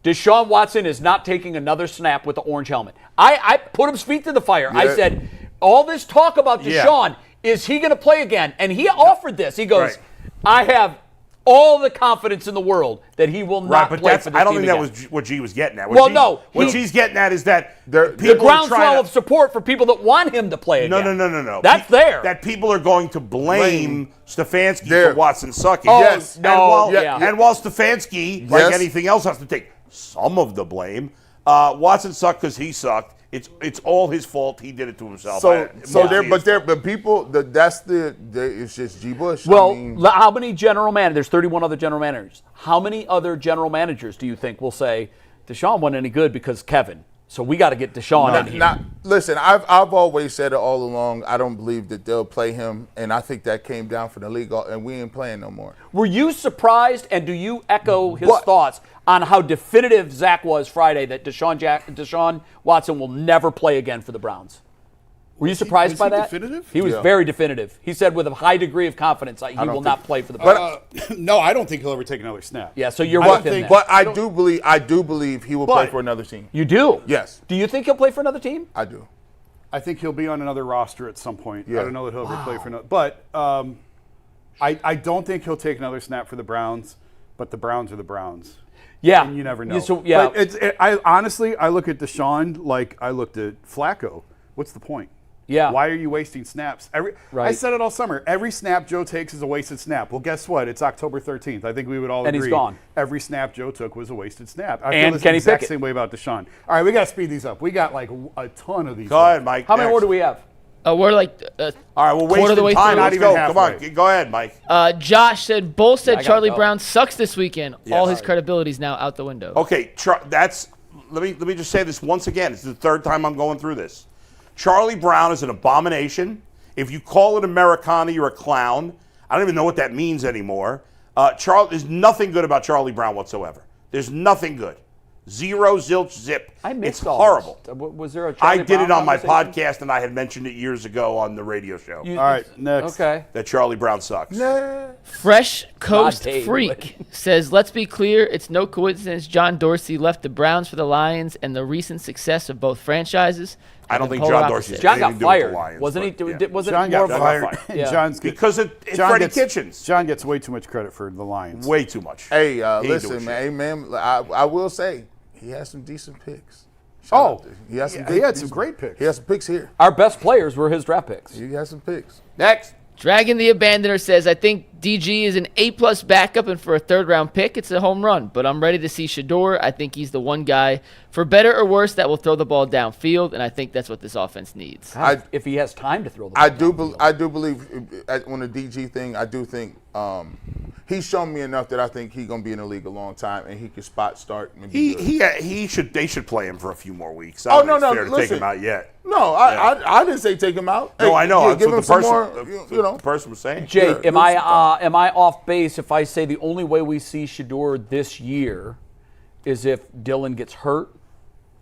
Deshaun Watson is not taking another snap with the orange helmet. I put his feet to the fire. I said, all this talk about Deshaun, is he going to play again? And he offered this. He goes, I have all the confidence in the world that he will not play for the I don't team think again. that was what G was getting at. What she's getting at is that the people are trying groundswell to- of support for people that want him to play again. No. That's there. That people are going to blame Stefanski for Watson sucking. Oh, Yes. no, And while Stefanski, like anything else, has to take some of the blame, Watson sucked because he sucked. It's all his fault. He did it to himself. But people, it's just G. Bush. Well, how many general managers? There's 31 other general managers. How many other general managers do you think will say Deshaun wasn't any good because Kevin? So we got to get Deshaun in here. Listen, I've always said it all along. I don't believe that they'll play him, and I think that came down from the league, and we ain't playing no more. Were you surprised, and do you echo his thoughts on how definitive Zach was Friday that Deshaun Watson will never play again for the Browns? Were you surprised by that? Definitive? He was very definitive. He said with a high degree of confidence that he will not play for the Browns. No, I don't think he'll ever take another snap. Yeah, so you're with him then. But I do believe he will play for another team. You do? Yes. Do you think he'll play for another team? I do. I think he'll be on another roster at some point. Yeah. I don't know that he'll ever play for another. But I don't think he'll take another snap for the Browns, but the Browns are the Browns. Yeah. And you never know. Yeah, But honestly, I look at Deshaun like I looked at Flacco. What's the point? Yeah. Why are you wasting snaps? I said it all summer. Every snap Joe takes is a wasted snap. Well, guess what? It's October 13th. I think we would all And agree. he's gone. Every snap Joe took was a wasted snap. I And feel Kenny the exact Pickett. same way about Deshaun. All right, we got to speed these up. We got like a ton of these. Go ahead, Mike. How many next. more do we have? We're like All right, we're quarter of the way wasting time. through. Let's Not even go. Come on, halfway. go ahead, Mike. Josh said, Bull said gotta Charlie go. Brown sucks this weekend. All his Sorry. credibility is now out the window. Okay, let me just say this once again. It's the third time I'm going through this. Charlie Brown is an abomination. If you call it Americana, you're a clown. I don't even know what that means anymore. There's nothing good about Charlie Brown whatsoever. There's nothing good. Zero, zilch, zip. I missed It's all horrible. this. Was there a I Charlie did Brown it on my conversation? podcast, and I had mentioned it years ago on the radio show. All right, next. Okay. That Charlie Brown sucks. Fresh Coast Dave, Freak says, let's be clear, it's no coincidence John Dorsey left the Browns for the Lions and the recent success of both franchises. I don't have been think polar John Dorsey's opposites. John anything got to do with the fired, Lions, wasn't he? but, yeah. Was it John more got of fired. a yeah. John's Because of John Freddie gets- Kitchens. John gets way too much credit for the Lions. Way too much. Hey, He ain't listen, doing man. I will say, He has some decent picks. He had some great picks. He has some picks here. Our best players were his draft picks. He has some picks. Next. Dragon the Abandoner says, I think DG is an A-plus backup, and for a third-round pick, it's a home run. But I'm ready to see Shador. I think he's the one guy, for better or worse, that will throw the ball downfield, and I think that's what this offense needs. If he has time to throw the ball I do believe on the DG thing, I do think he's shown me enough that I think he's going to be in the league a long time, and he can spot start. And be good. They should play him for a few more weeks. Oh, no, fair to take listen. him out yet. No, I didn't say take him out. No, I know. Give him some more, the person was saying. Jay, Yeah, am I off base if I say the only way we see Shador this year is if Dillon gets hurt?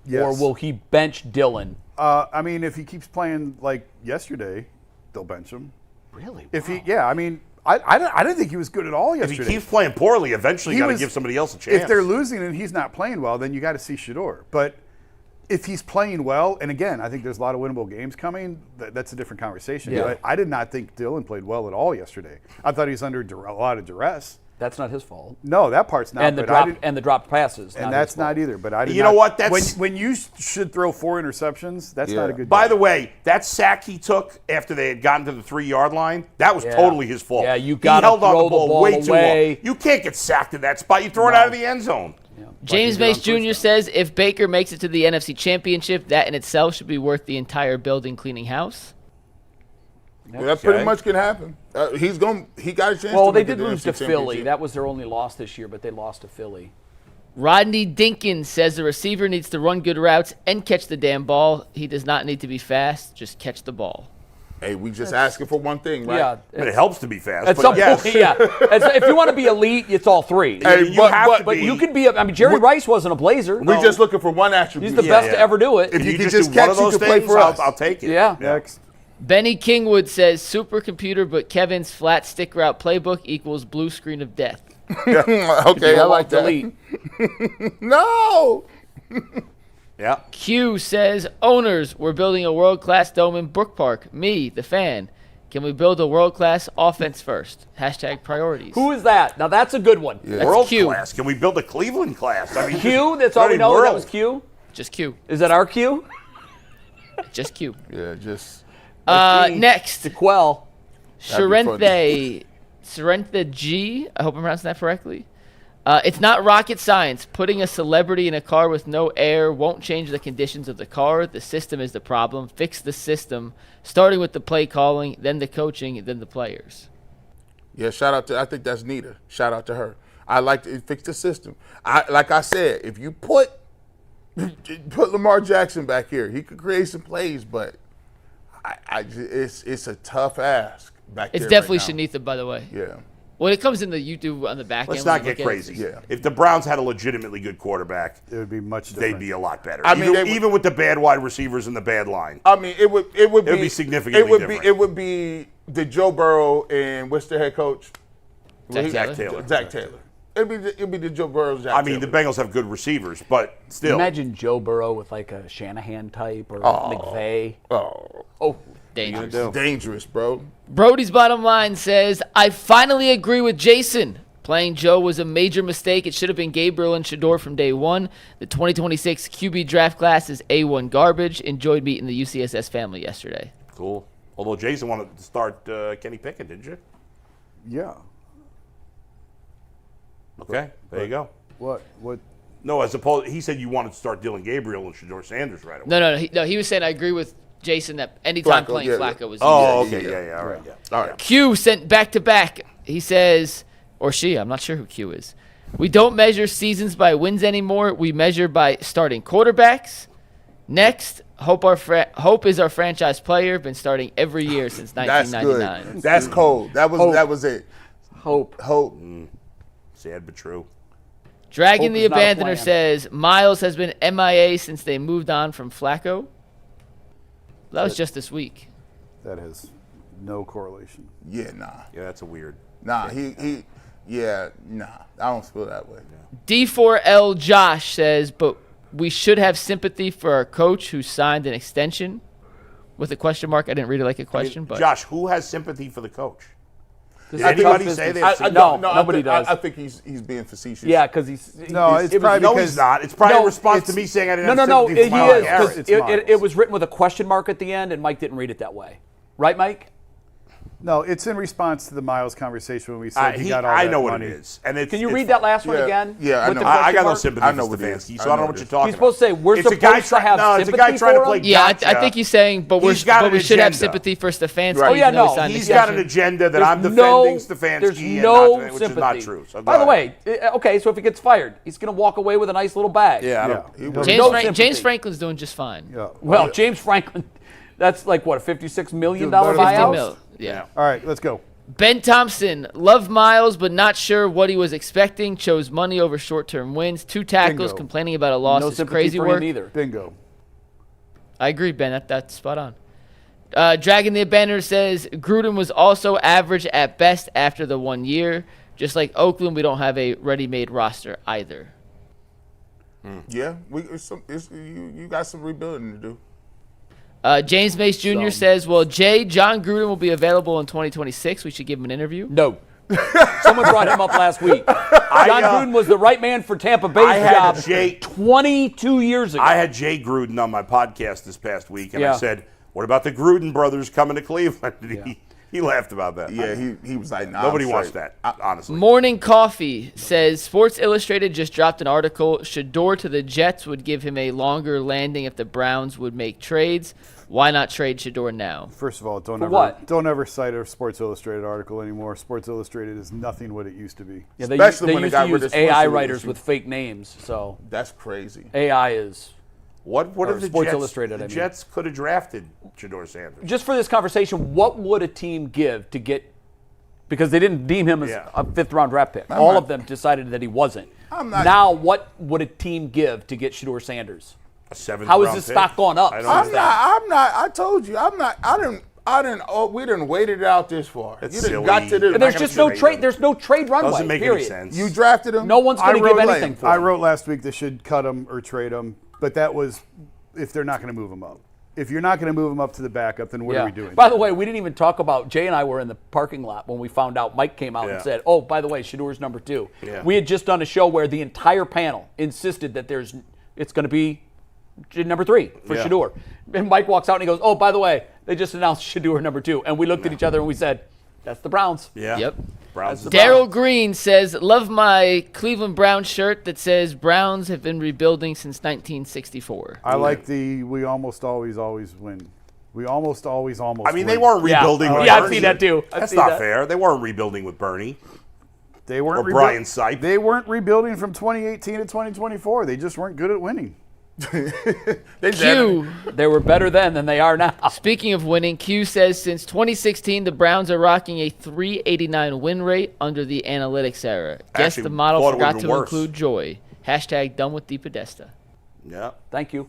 Yes. Or will he bench Dillon? I mean, if he keeps playing like yesterday, they'll bench him. Really? I mean, I didn't think he was good at all If yesterday. he keeps playing poorly, eventually you got to give somebody else a chance. If they're losing and he's not playing well, then you got to see Shador. But if he's playing well, and again, I think there's a lot of winnable games coming, that's a different conversation. Yeah. But I did not think Dillon played well at all yesterday. I thought he was under a lot of duress. That's not his fault. No, that part's not. And the dropped passes. And that's not either. But I did You know what? when you should throw 4 interceptions, that's not a good. By job. the way, that sack he took after they had gotten to the 3-yard line, that was totally his fault. Yeah, you he gotta held on throw the ball the ball way too away. long. You can't get sacked in that spot. You throw it out of the end zone. James Mace Jr. says, if Baker makes it to the NFC Championship, that in itself should be worth the entire building cleaning house. Yeah, that pretty much can happen. He got a chance. Well, to they make did the lose NFC to Philly. Championship. That was their only loss this year, but they lost to Philly. Rodney Dinkins says the receiver needs to run good routes and catch the damn ball. He does not need to be fast. Just catch the ball. Hey, we just asking for one thing, right? Yeah. But it helps to be fast. At but some yes. point, yeah. If you want to be elite, it's all three. Hey, But you could be. I mean, Jerry Rice wasn't a Blazer. We're just looking for one attribute. He's the best to ever do it. If You you can just just do one catch, of you those can play things, for us. I'll take it. Yeah. Next. Benny Kingwood says supercomputer, but Kevin's flat stick route playbook equals blue screen of death. Okay, I like that. Delete. No. Yeah. Q says, owners, we're building a world-class dome in Brook Park. Me, the fan. Can we build a world-class offense first? Hashtag priorities. Who is that? Now that's a good one. That's World Q. class. Can we build a Cleveland class? I mean, Q. That's all we know. world. That was Q. Just Q. Is that our Q? Just Q. Yeah, just. Next, DeQuell. Sorrentha G. I hope I'm pronouncing that correctly. It's not rocket science. Putting a celebrity in a car with no air won't change the conditions of the car. The system is the problem. Fix the system, starting with the play calling, then the coaching, then the players. Yeah, shout out to. I think that's Nita. Shout out to her. I like to fix the system. Like I said, if you put Lamar Jackson back here, he could create some plays, but it's a tough ask back there. It's definitely right now. Shanitha, by the way. Yeah. When it comes in the YouTube on the back Let's end, not when you get look at it, crazy. Yeah. If the Browns had a legitimately good quarterback, It would be much different. they'd be a lot better. I mean, even with the bad wide receivers and the bad line. I mean, it would be significantly different. It would be the Joe Burrow and what's their head coach? Zach Taylor. Zach Taylor. It'd be the Joe Burrow. I mean, the Bengals have good receivers, but still. Imagine Joe Burrow with like a Shanahan type or McVay. Oh, dangerous. dangerous, bro. Brody's bottom line says, I finally agree with Jason. Playing Joe was a major mistake. It should have been Gabriel and Shador from day one. The 2026 QB draft class is A1 garbage. Enjoyed meeting the UCSS family yesterday. Cool. Although Jason wanted to start Kenny Pickett, didn't you? Yeah. Okay, there you go. What? No, as opposed, he said you wanted to start Dillon Gabriel and Shador Sanders right away. No. He was saying I agree with Jason that anytime Flacco, playing yeah. Flacco was Oh, easy. okay, yeah, all right, yeah. All right. Q sent back-to-back. He says, or she, I'm not sure who Q is. We don't measure seasons by wins anymore. We measure by starting quarterbacks. Next, Hope is our franchise player. Been starting every year since That's 1999. good. That's cold. That was it. Hope. Sad but true. Dragon Hope the is not a Abandoner plan. says, Myles has been MIA since they moved on from Flacco. That was just this week. That has no correlation. Yeah, nah. Yeah, that's a weird. Nah, nah. I don't feel that way. D4L Josh says, but we should have sympathy for our coach who signed an extension with a question mark. I didn't read it like a question, but Josh, who has sympathy for the coach? Did anybody say they have sympathy? No, nobody does. I think he's being facetious. Yeah, because he's No, it's probably No, because he's not. It's probably No, a response to me saying I didn't have No, sympathy he for Myles is, Garrett. because It's Myles. it was written with a question mark at the end, and Mike didn't read it that way. Right, Mike? no, it's in response to the Myles conversation when we said he got all I that know what money. it is. And it's, Can you it's read that fine. last one Yeah, again? yeah, I With know. the I question got no mark? sympathy I know for what it is. Stefanski, I so I know don't know what what it you're is. talking He's supposed to say we're It's a supposed guy to have no, it's a sympathy guy trying to for play him? Yeah, I gotcha. think he's saying, but He's got we an should have agenda. sympathy for Stefanski. Right. Oh, yeah, even though no, he signed the He's got an extension. agenda that There's I'm no- defending Stefanski There's and no not, which sympathy. is not true. So By the go ahead. way, okay, so if he gets fired, he's going to walk away with a nice little bag. Yeah, I Yeah. don't, He'll- James, No sympathy. James Franklin's doing just fine. Yeah. Well, James Franklin, that's like, what, a $56 million better than 50 buyout? mil. Yeah. All right, let's go. Ben Thompson, love Myles, but not sure what he was expecting. Chose money over short-term wins. 2 tackles, Bingo. complaining about a loss No is sympathy crazy for work. him either. Bingo. I agree, Ben. That's spot on. Dragon the Abander says Gruden was also average at best after the 1 year. Just like Oakland, we don't have a ready-made roster either. Yeah, you got some rebuilding to do. James Mace Jr. says, well, John Gruden will be available in 2026. We should give him an interview. No. Someone brought him up last week. John Gruden was the right man for Tampa Bay's I had job Jay- 22 years ago. I had Jay Gruden on my podcast this past week, and Yeah. I said, what about the Gruden brothers coming to Cleveland? And he laughed about that. Yeah, he was like, nah, Nobody I'm wants straight. that, honestly. Morning Coffee says Sports Illustrated just dropped an article. Shador to the Jets would give him a longer landing if the Browns would make trades. Why not trade Shador now? First of all, what? don't ever cite a Sports Illustrated article anymore. Sports Illustrated is nothing what it used to be. Yeah, they Especially when they used got to rid use of AI Spencer writers Issue. with fake names, so That's crazy. AI is. What Or if the Sports Jets, Illustrated, the I mean. Jets could have drafted Shador Sanders? Just for this conversation, what would a team give to get, because they didn't deem him as Yeah. a 5th-round draft pick. All of them decided that he wasn't. Now, what would a team give to get Shador Sanders? A 7th How has round this pick? stock gone up? I don't I'm understand. I'm not. I told you. I'm not. We didn't wait it out this far. That's You done silly. got to And the. And there's not just gonna no trade trade. him. There's no trade runway. Doesn't make period. any sense. You drafted him. No one's going to give anything for I him. wrote last week they should cut him or trade him, but that was if they're not going to move him up. If you're not going to move him up to the backup, then what are we doing? By the way, we didn't even talk about, Jay and I were in the parking lot when we found out Mike came out Yeah. and said, oh, by the way, Shador's number 2. Yeah. We had just done a show where the entire panel insisted that it's going to be number 3 for Yeah. Shador. And Mike walks out and he goes, oh, by the way, they just announced Shador number 2. And we looked at each other and we said, that's the Browns. Yeah. Yep. Browns. Daryl Green says, love my Cleveland Browns shirt that says Browns have been rebuilding since 1964. I like the we almost always win. We almost always I mean, win. they weren't rebuilding with Yeah, I've Bernie. seen that too. I've That's seen not that. fair. They weren't rebuilding with Bernie. They weren't or Brian Sipe. They weren't rebuilding from 2018 to 2024. They just weren't good at winning. Q, They were better then than they are now. speaking of winning, Q says since 2016, the Browns are rocking a 389 win rate under the analytics era. Guess Actually, the model thought it forgot would've to been worse. include joy. Hashtag done with Di Podesta. Yeah. Thank you.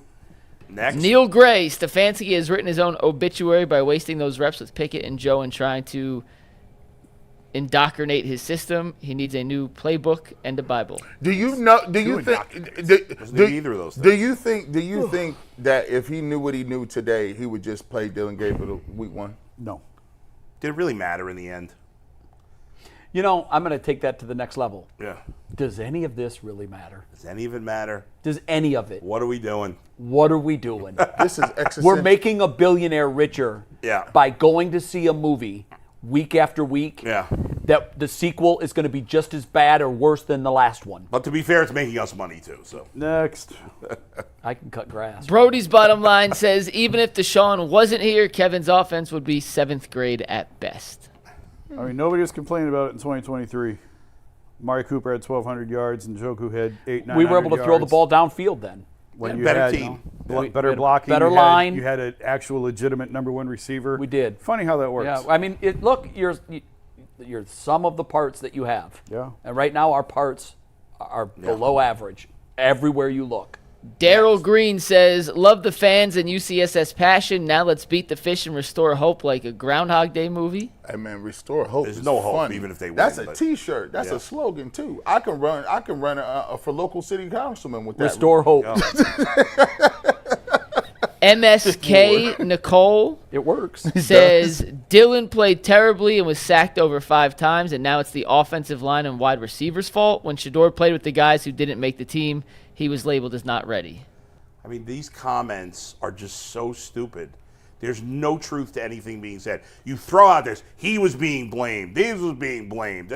Next. Neil Gray, Stefanski has written his own obituary by wasting those reps with Pickett and Joe and trying to indoctrinate his system. He needs a new playbook and a Bible. Do you know? Do you think? Doesn't need either of those Do things. you think? Do you think that if he knew what he knew today, he would just play Dillon Gabriel week 1? No. Did it really matter in the end? You know, I'm going to take that to the next level. Yeah. Does any of this really matter? Does any of it matter? Does any of it? What are we doing? What are we doing? This is existential. We're making a billionaire richer Yeah. by going to see a movie week after week Yeah. that the sequel is going to be just as bad or worse than the last one. But to be fair, it's making us money too. So Next. I can cut grass. Brody's bottom line says even if Deshaun wasn't here, Kevin's offense would be 7th grade at best. I mean, nobody was complaining about it in 2023. Amari Cooper had 1,200 yards and Njoku had 800-900 We were able to throw the ball downfield then. when Yeah, you better had team. better had blocking, better you had- line. You had an actual legitimate number 1 receiver. We did. Funny how that works. Yeah, I mean, look, you're some of the parts that you have. Yeah. And right now our parts are below average everywhere you look. Daryl Green says, love the fans and UCSS passion. Now let's beat the fish and restore hope like a Groundhog Day movie. Hey man, restore hope. There's is no hope, funny. even if they win, That's a but- T-shirt. That's Yeah. a slogan too. I can run for local city councilman with that. Restore hope. MSK Nicole It works. says Dillon played terribly and was sacked over 5 times, and now it's the offensive line and wide receivers' fault. When Shedeur played with the guys who didn't make the team, he was labeled as not ready. I mean, these comments are just so stupid. There's no truth to anything being said. You throw out this, he was being blamed, this was being blamed.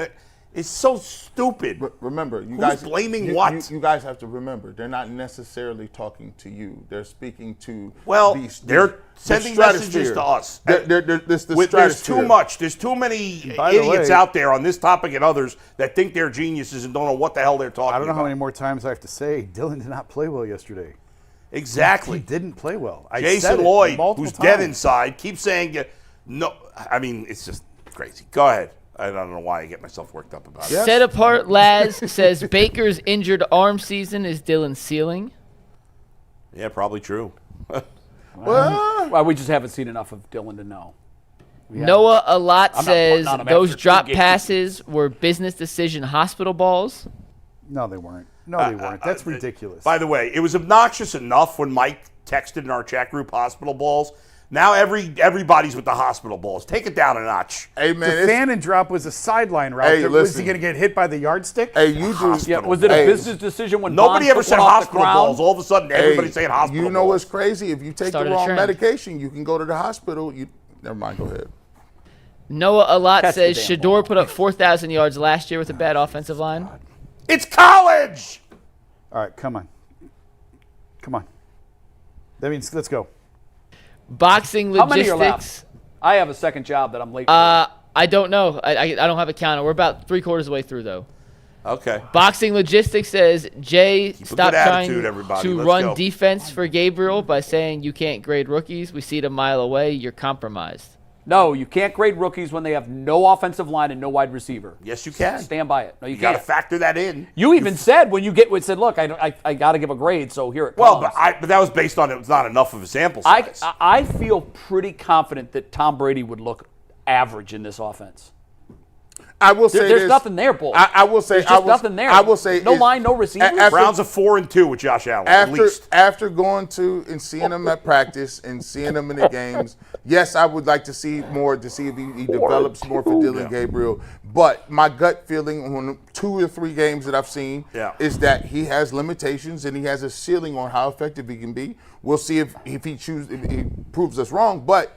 It's so stupid. Remember, you Who's guys blaming what? You guys have to remember, they're not necessarily talking to you. They're speaking to. They're sending messages to us. There's too much. There's too many idiots out there on this topic and others that think they're geniuses and don't know what the hell they're talking about. I don't know how many more times I have to say Dillon did not play well yesterday. Exactly. He didn't play well. Jason Lloyd, who's dead inside, keeps saying no. I mean, it's just crazy. Go ahead. I don't know why I get myself worked up about it. Set Apart Laz says Baker's injured arm season is Dillon's ceiling. Yeah, probably true. Well, we just haven't seen enough of Dillon to know. Noah Alot I'm not says putting on him those after 2 drop games. passes were business decision hospital balls. No, they weren't. No, they weren't. That's ridiculous. By the way, it was obnoxious enough when Mike texted in our chat group hospital balls. Now everybody's with the hospital balls. Take it down a notch. Hey, man. The fan and drop was a sideline route. Hey, Was listen. he going to get hit by the yardstick? Hey, you do. Yeah, was it a business decision when Nobody Bond ever took said one off the hospital ground? balls. All of a sudden, everybody's saying hospital You know balls. what's crazy? If you take Started the a wrong trend. medication, you can go to the hospital. Never mind. Go ahead. Noah Alot Catch the says damn Shedeur put up 4,000 yards last year with a bad offensive line. It's college. All right, come on. Come on. That means let's go. Boxing How many are logistics. left? I have a second job that I'm late for. I don't know. I don't have a counter. We're about 3/4 of the way through, though. Okay. Boxing Logistics says, Jay, a stop good trying attitude, everybody. to Let's run go. defense for Gabriel by saying you can't grade rookies. We see it a mile away. You're compromised. No, you can't grade rookies when they have no offensive line and no wide receiver. Yes, you can. Stand by it. No, you You got to can't. factor that in. You even said when you said, look, I got to give a grade, so here it Well, comes. but that was based on it was not enough of a sample size. I feel pretty confident that Tom Brady would look average in this offense. I will say There's this. nothing there, Bull. I will say There's just nothing there. I will say no line, no receivers. Browns are 4-2 with Josh Allen. At least. After going to and seeing him at practice and seeing him in the games, yes, I would like to see more to see if he develops more for Dillon Gabriel. But my gut feeling on the 2 or 3 games that I've seen is that he has limitations and he has a ceiling on how effective he can be. We'll see if he proves us wrong, but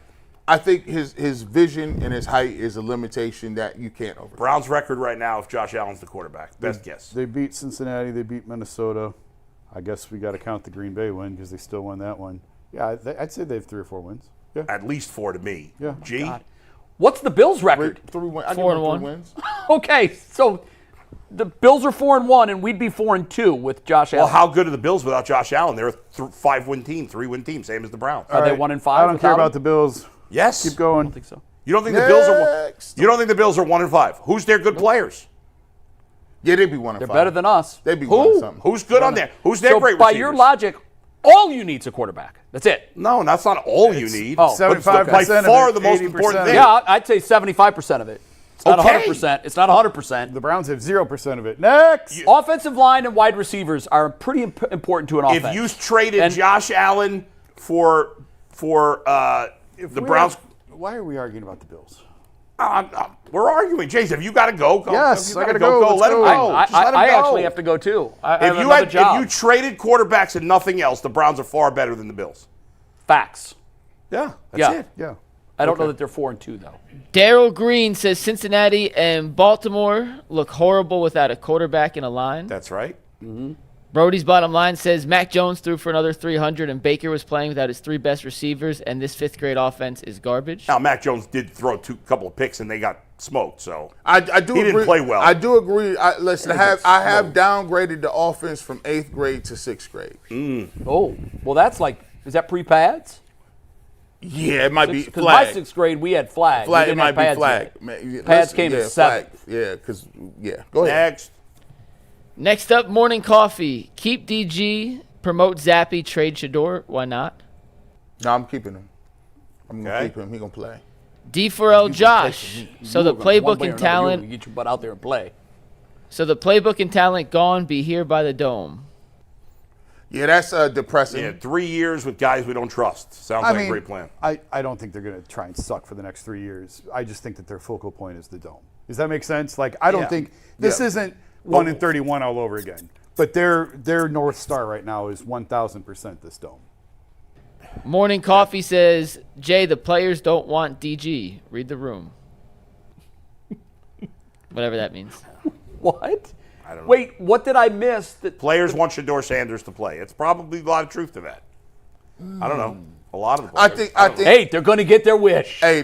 I think his vision and his height is a limitation that you can't overcome. Browns record right now if Josh Allen's the quarterback. Best guess. They beat Cincinnati. They beat Minnesota. I guess we got to count the Green Bay win because they still won that one. Yeah, I'd say they have 3 or 4 wins. Yeah. At least 4 to me. Yeah. G? God. What's the Bills' record? 3 wins. I give 4-1. him 3 wins. Okay, so the Bills are 4-1, and we'd be 4-2 with Josh Allen. Well, how good are the Bills without Josh Allen? They're a 5-win team, 3-win team, same as the Browns. Are they 1-5? I don't care without about him? the Bills. Yes. Keep going. I don't think so. You don't think the Bills are Next. You don't think the Bills are 1-5? Who's their good players? Yeah, they'd be 1-5. They're better than us. They'd be 1 something. Who's good on there? Who's their So great by receivers? your logic, all you need is a quarterback. That's it. No, that's not all you need. Oh. But 75% by of far it, the most 80%. important thing. Yeah, I'd say 75% of it. It's not Okay. 100%. It's not 100%. The Browns have 0% of it. Next. Offensive line and wide receivers are pretty important to an offense. If you traded And- Josh Allen for the Browns, Why are we arguing about the Bills? we're arguing. Jason, if you got to go, go. Yes, If you I gotta gotta go. Let's Let him go. go. I Just let him go. actually have to go too. I have If you another job. if you traded quarterbacks and nothing else, the Browns are far better than the Bills. Facts. Yeah, that's Yeah. it. Yeah. I don't know that they're 4-2 though. Daryl Green says Cincinnati and Baltimore look horrible without a quarterback in a line. That's right. Brody's bottom line says Mac Jones threw for another 300 and Baker was playing without his 3 best receivers, and this 5th grade offense is garbage. Now, Mac Jones did throw a couple of picks and they got smoked. So I do He agree. didn't play well. I do agree. I have downgraded the offense from 8th grade to 6th grade. Oh, well, that's like, is that pre-pads? Yeah, it might be Because my flag. 6th grade, we had flag. We Flag. It didn't might have be pads flag. yet. Man, Pads came in 7th. flag. Yeah, because Go ahead. next. Next up, morning coffee. Keep DG, promote Zappy, trade Shedeur. Why not? No, I'm keeping him. I'm gonna Okay. keep him. He gonna play. D4L Josh. So the playbook and You talent. get your butt out there and play. So the playbook and talent gone. Be here by the dome. Yeah, that's depressing. Yeah, 3 years with guys we don't trust. Sounds like a great plan. I don't think they're going to try and suck for the next 3 years. I just think that their focal point is the dome. Does that make sense? Like, I don't think this isn't 1-31 all over again. But their North Star right now is 1,000% this dome. Morning Coffee says, Jay, the players don't want DG. Read the room. Whatever that means. What? I don't know. Wait, what did I miss? Players want Shedeur Sanders to play. It's probably a lot of truth to that. I don't know. A lot of the players. I think. Hey, they're going to get their wish. Hey,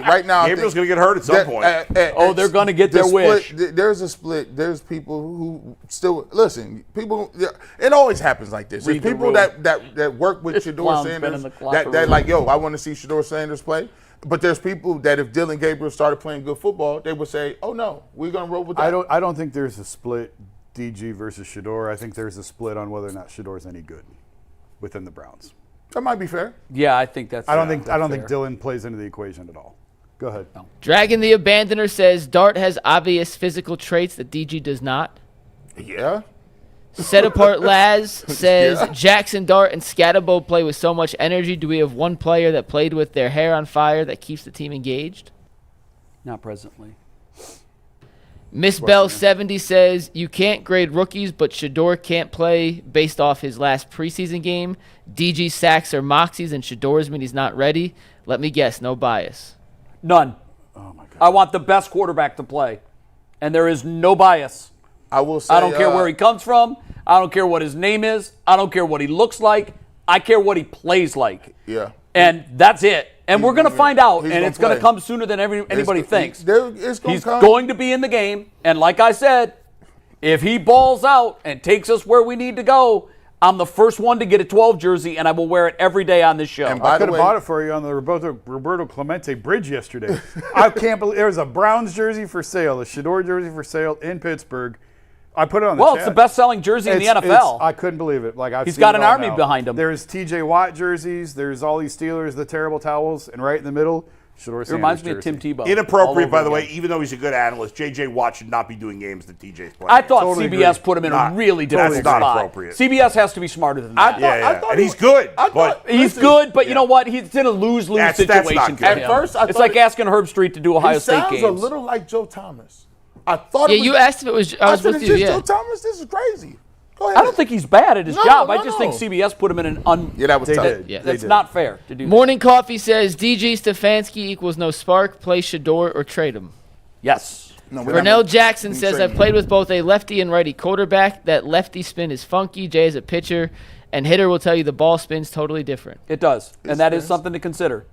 right now. Gabriel's going to get hurt at some point. They're going to get their wish. There's a split. There's people who still listen. People. It always happens like this. There's people that work with Shedeur Sanders that like, yo, I want to see Shedeur Sanders play. But there's people that if Dillon Gabriel started playing good football, they would say, "Oh no, we're gonna roll with that." I don't think there's a split DG versus Shedeur. I think there's a split on whether or not Shedeur's any good within the Browns. That might be fair. Yeah, I think that's. I don't think Dillon plays into the equation at all. Go ahead. No. Dragon the Abandoner says Dart has obvious physical traits that DG does not. Yeah. Set Apart Laz says Jackson Dart and Scatterbo play with so much energy. Do we have one player that played with their hair on fire that keeps the team engaged? Not presently. Miss Bell 70 says you can't grade rookies, but Shedeur can't play based off his last preseason game. DG sacks are moxies, and Shedeur's mean he's not ready. Let me guess, no bias. None. Oh my God. I want the best quarterback to play, and there is no bias. I will say. I don't care where he comes from. I don't care what his name is. I don't care what he looks like. I care what he plays like. Yeah. And that's it. And we're going to find out, and it's going to play. come sooner than anybody thinks. He's going to be in the game, and like I said, if he balls out and takes us where we need to go, I'm the first one to get a 12 jersey, and I will wear it every day on this show. I could have bought it for you on the Roberto Clemente Bridge yesterday. I can't believe there was a Browns jersey for sale, a Shedeur jersey for sale in Pittsburgh. I put it on the chat. It's the best-selling jersey in the NFL. I couldn't believe it. Like He's got an army behind him. There's T.J. Watt jerseys. There's all these Steelers, the terrible towels, and right in the middle, Shedeur Sanders. It reminds me jersey. of Tim Tebow. Inappropriate, by the way, even though he's a good analyst. J.J. Watt should not be doing games that T.J.'s playing. I thought Totally CBS agree. put him in a really difficult That's not spot. appropriate. CBS has to be smarter than that. Yeah. And he's good. He's good, but you know what? He's in a lose-lose That's situation not for good. him. At first, I it's thought like asking Herb Street to do Ohio He State sounds games. a little like Joe Thomas. I thought. Yeah, it was, you asked if it was. I was with said, you. is this Yeah. Joe Thomas? This is crazy. Go ahead. I don't think he's bad at his No, job. no, I just think no. CBS put him in an Yeah, that was They tough. did. Yeah. They That's did. not fair to do. Morning Coffee says DG Stefanski equals no spark. Play Shedeur or trade him. Yes. No, we're Vernell not- Jackson we says trade I've him. played with both a lefty and righty quarterback. That lefty spin is funky. Jay is a pitcher, and hitter will tell you the ball spin's totally different. It does, and that is something to consider.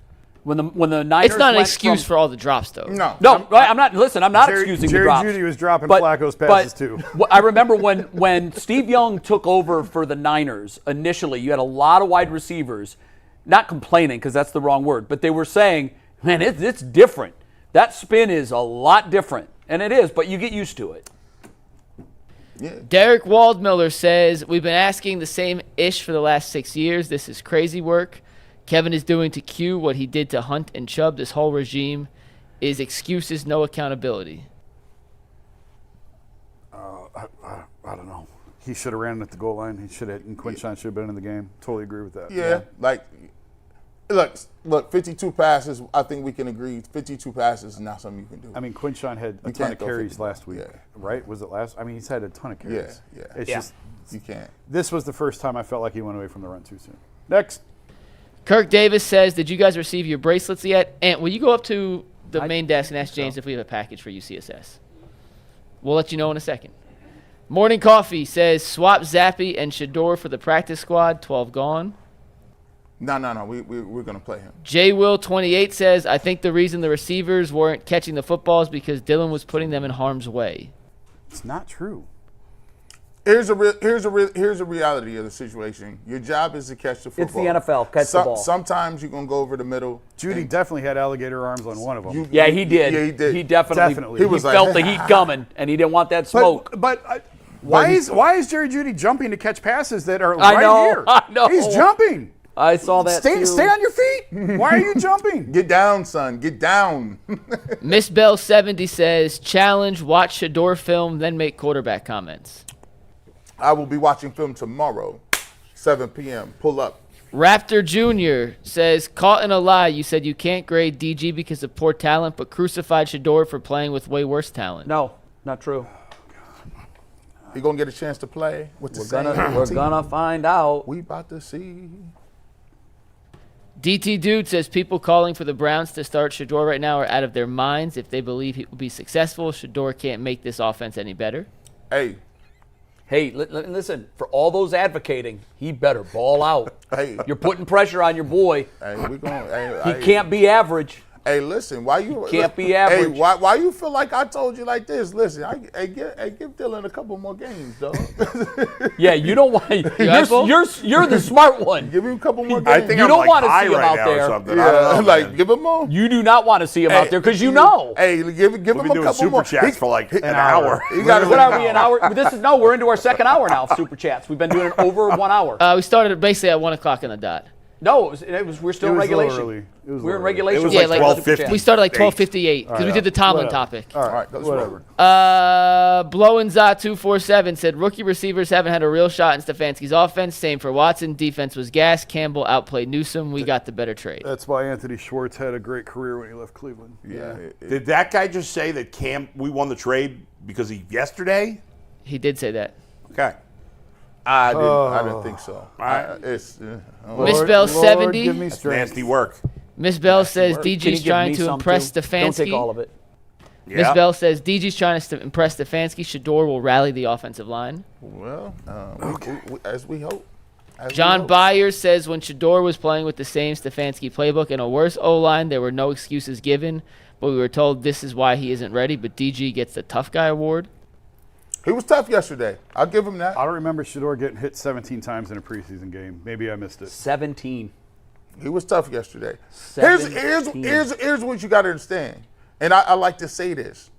When the Niners It's not an went excuse from- for all the drops, though. No. I'm not. Listen, I'm not excusing the Jerry drops. Jeudy was dropping But- Flacco's passes too. I remember when Steve Young took over for the Niners initially, you had a lot of wide receivers, not complaining because that's the wrong word, but they were saying, man, it's different. That spin is a lot different. And it is, but you get used to it. Yeah. Derek Waldmiller says, we've been asking the same ish for the last 6 years. This is crazy work. Kevin is doing to Q what he did to Hunt and Chubb. This whole regime is excuses, no accountability. I don't know. He should have ran at the goal line. He should have, and Quinshon should have been in the game. Totally agree with that. Yeah, like, look, 52 passes, I think we can agree, 52 passes is not something you can do. I mean, Quinshon had a You ton can't of go carries 50. last week, Yeah. right? Was it last? I mean, he's had a ton of carries. Yeah. It's just, You can't. this was the first time I felt like he went away from the run too soon. Next. Kirk Davis says, did you guys receive your bracelets yet? And will you go up to the main desk and ask James if we have a package for UCSS? We'll let you know in a second. Morning Coffee says, swap Zappy and Shedeur for the practice squad. 12 gone. No. We're going to play him. J Will 28 says, I think the reason the receivers weren't catching the footballs because Dillon was putting them in harm's way. It's not true. Here's a reality of the situation. Your job is to catch the football. It's the NFL. Catch the ball. Sometimes you're going to go over the middle. Judy definitely had alligator arms on one of them. Yeah, he did. Yeah, he did. He definitely. He was like, felt the heat coming, and he didn't want that smoke. But why is Jerry Jeudy jumping to catch passes that are I right know, here? I know. He's jumping. I saw that Stay too. on your feet. Why are you jumping? Get down, son. Get down. Miss Bell 70 says, challenge, watch Shedeur film, then make quarterback comments. I will be watching film tomorrow. 7 p.m. Pull up. Raptor Jr. says, caught in a lie. You said you can't grade DG because of poor talent, but crucified Shador for playing with way worse talent. No, not true. He gonna get a chance to play with the same We're team. gonna find out. We about to see. DT Dude says people calling for the Browns to start Shador right now are out of their minds. If they believe he will be successful, Shador can't make this offense any better. Hey, listen, for all those advocating, he better ball out. Hey. You're putting pressure on your boy. He He can't be average. Hey, listen, why you can't be average. Hey, why you feel like I told you like this? Listen, give Dillon a couple more games, dog. Yeah, you don't want. You're the smart one. Give him a couple more games. I think You I'm don't like want to high see him right out now or there. something. I don't know, like man. give him more. You do not want to see him out there because you know. Hey, give We've him been a doing couple super more. chats for like an hour. He got What are we, an hour? We're into our second hour now of Super Chats. We've been doing it over 1 hour. We started basically at 1 o'clock on the dot. No, we're still in It was a little regulation. early. It was a We're in little regulation. It was Yeah, like like 12:50. We started like 12:58 because we did the Tomlin Whatever. topic. All All right, whatever. Blowin' Za 247 said rookie receivers haven't had a real shot in Stefanski's offense. Same for Watson. Defense was gas. Campbell outplayed Newsome. We got the better trade. That's why Anthony Schwartz had a great career when he left Cleveland. Yeah. Did that guy just say that we won the trade because yesterday? He did say that. Okay. I didn't think so. Miss Lord, Bell Lord, 70. give me That's strength. nasty work. Miss Bell says Can you DG's give trying me to some, impress too? Stefanski. Don't take all of it. Miss Yeah. Bell says DG's trying to impress Stefanski. Shador will rally the offensive line. Well, as we hope. John Byers says when Shador was playing with the same Stefanski playbook and a worse O-line, there were no excuses given, but we were told this is why he isn't ready, but DG gets the tough guy award. He was tough yesterday. I'll give him that. I don't remember Shador getting hit 17 times in a preseason game. Maybe I missed it. 17. He was tough yesterday. 17. Here's what you got to understand, and I like to say this.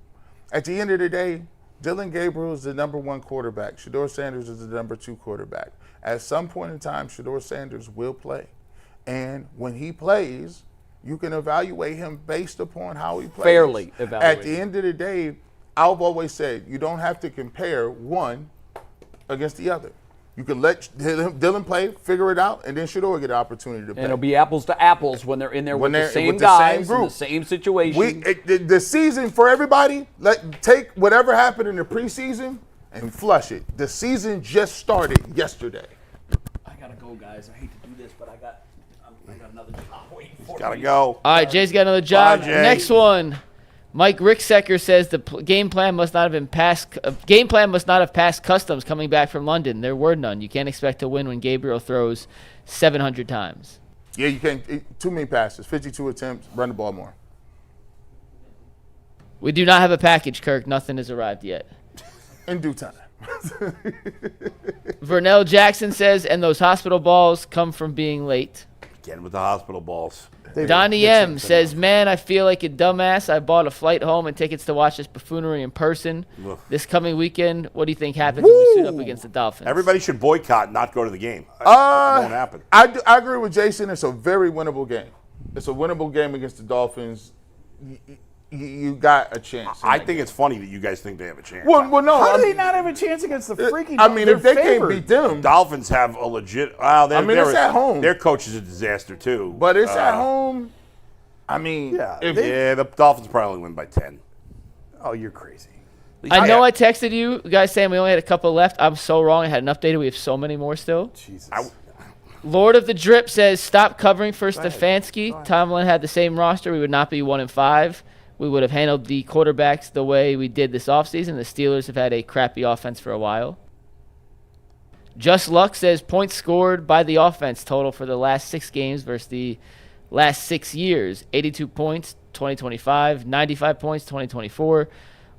At the end of the day, Dillon Gabriel is the number 1 quarterback. Shador Sanders is the number 2 quarterback. At some point in time, Shador Sanders will play, and when he plays, you can evaluate him based upon how he plays. Fairly evaluate. At the end of the day, I've always said you don't have to compare one against the other. You can let Dillon play, figure it out, and then Shador get an opportunity to play. And it'll be apples to apples when they're in there When with the they're same with the same guys group. in the same situation. The season for everybody, take whatever happened in the preseason and flush it. The season just started yesterday. I gotta go, guys. I hate to do this, but I got another job waiting for Gotta me. go. All right, Jay's got another job. Bye, Jay. Next one. Mike Ricksecker says the game plan must not have passed customs coming back from London. There were none. You can't expect to win when Gabriel throws 700 times. Yeah, you can't. Too many passes, 52 attempts, run the ball more. We do not have a package, Kirk. Nothing has arrived yet. In due time. Vernell Jackson says, and those hospital balls come from being late. Again with the hospital balls. Donnie M says, man, I feel like a dumbass. I bought a flight home and tickets to watch this buffoonery in person. Ugh. This coming weekend, what do you think happens when we suit up against the Dolphins? Everybody should boycott and not go to the game. It won't happen. I agree with Jason. It's a very winnable game. It's a winnable game against the Dolphins. You got a chance. I think it's funny that you guys think they have a chance. Well, no. How do they not have a chance against the freaking I mean, if they can't favored. beat them, Dolphins have a legit. It's at home. Their coach is a disaster too. but it's at home. I mean, Yeah, The Dolphins probably only win by 10. Oh, you're crazy. I know I texted you guys saying we only had a couple left. I'm so wrong. I hadn't updated. We have so many more still. Jesus. Lord of the Drip says, stop covering for Stefanski. Tomlin had the same roster. We would not be 1-5. We would have handled the quarterbacks the way we did this offseason. The Steelers have had a crappy offense for a while. Just Luck says, points scored by the offense total for the last 6 games versus the last 6 years. 82 points, 2025. 95 points, 2024.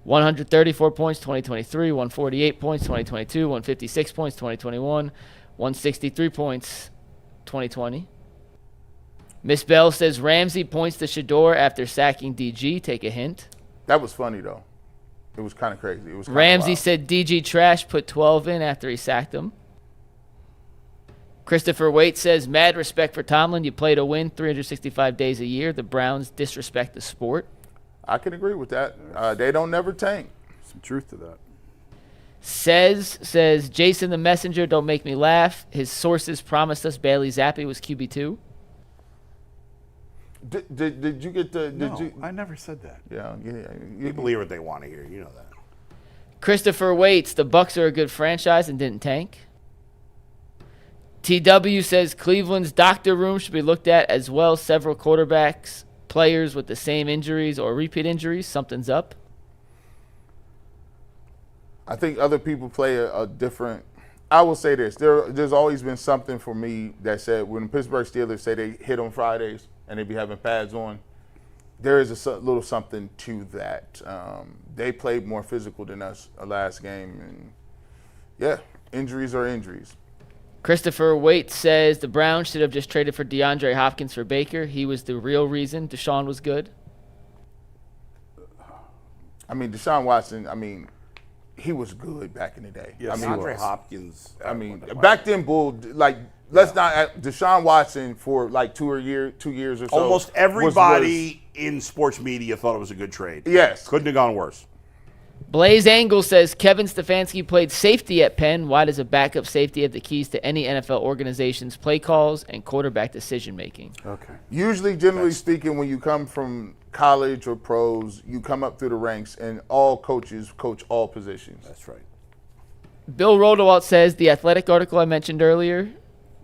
134 points, 2023. 148 points, 2022. 156 points, 2021. 163 points, 2020. Miss Bell says Ramsey points to Shador after sacking DG. Take a hint. that was funny though. It was kind of crazy. It was kinda Ramsey wild. said DG trash, put 12 in after he sacked him. Christopher Waite says, mad respect for Tomlin. You play to win 365 days a year. The Browns disrespect the sport. I can agree with that. They don't never tank. Some truth to that. Says Jason the Messenger, don't make me laugh. His sources promised us Bailey Zappi was QB2. Did you get the? Did No, you? I never said that. Yeah. People hear what they want to hear. You know that. Christopher Waits, the Bucs are a good franchise and didn't tank. TW says Cleveland's doctor room should be looked at as well. Several quarterbacks, players with the same injuries or repeat injuries. Something's up. I think other people play a different. I will say this: there's always been something for me that said when the Pittsburgh Steelers say they hit on Fridays and they be having pads on, there is a little something to that. They played more physical than us last game, and yeah, injuries are injuries. Christopher Waite says the Browns should have just traded for DeAndre Hopkins for Baker. He was the real reason Deshaun was good. I mean, Deshaun Watson, he was good back in the day. Yes, he Andre was. Hopkins. Back then, let's not Deshaun Watson for like 2 years or so. Almost everybody in sports media thought it was a good trade. Yes. Couldn't have gone worse. Blaze Angle says Kevin Stefanski played safety at Penn. Why does a backup safety have the keys to any NFL organization's play calls and quarterback decision making? Okay. Usually, generally speaking, when you come from college or pros, you come up through the ranks, and all coaches coach all positions. That's right. Bill Rodewalt says the Athletic article I mentioned earlier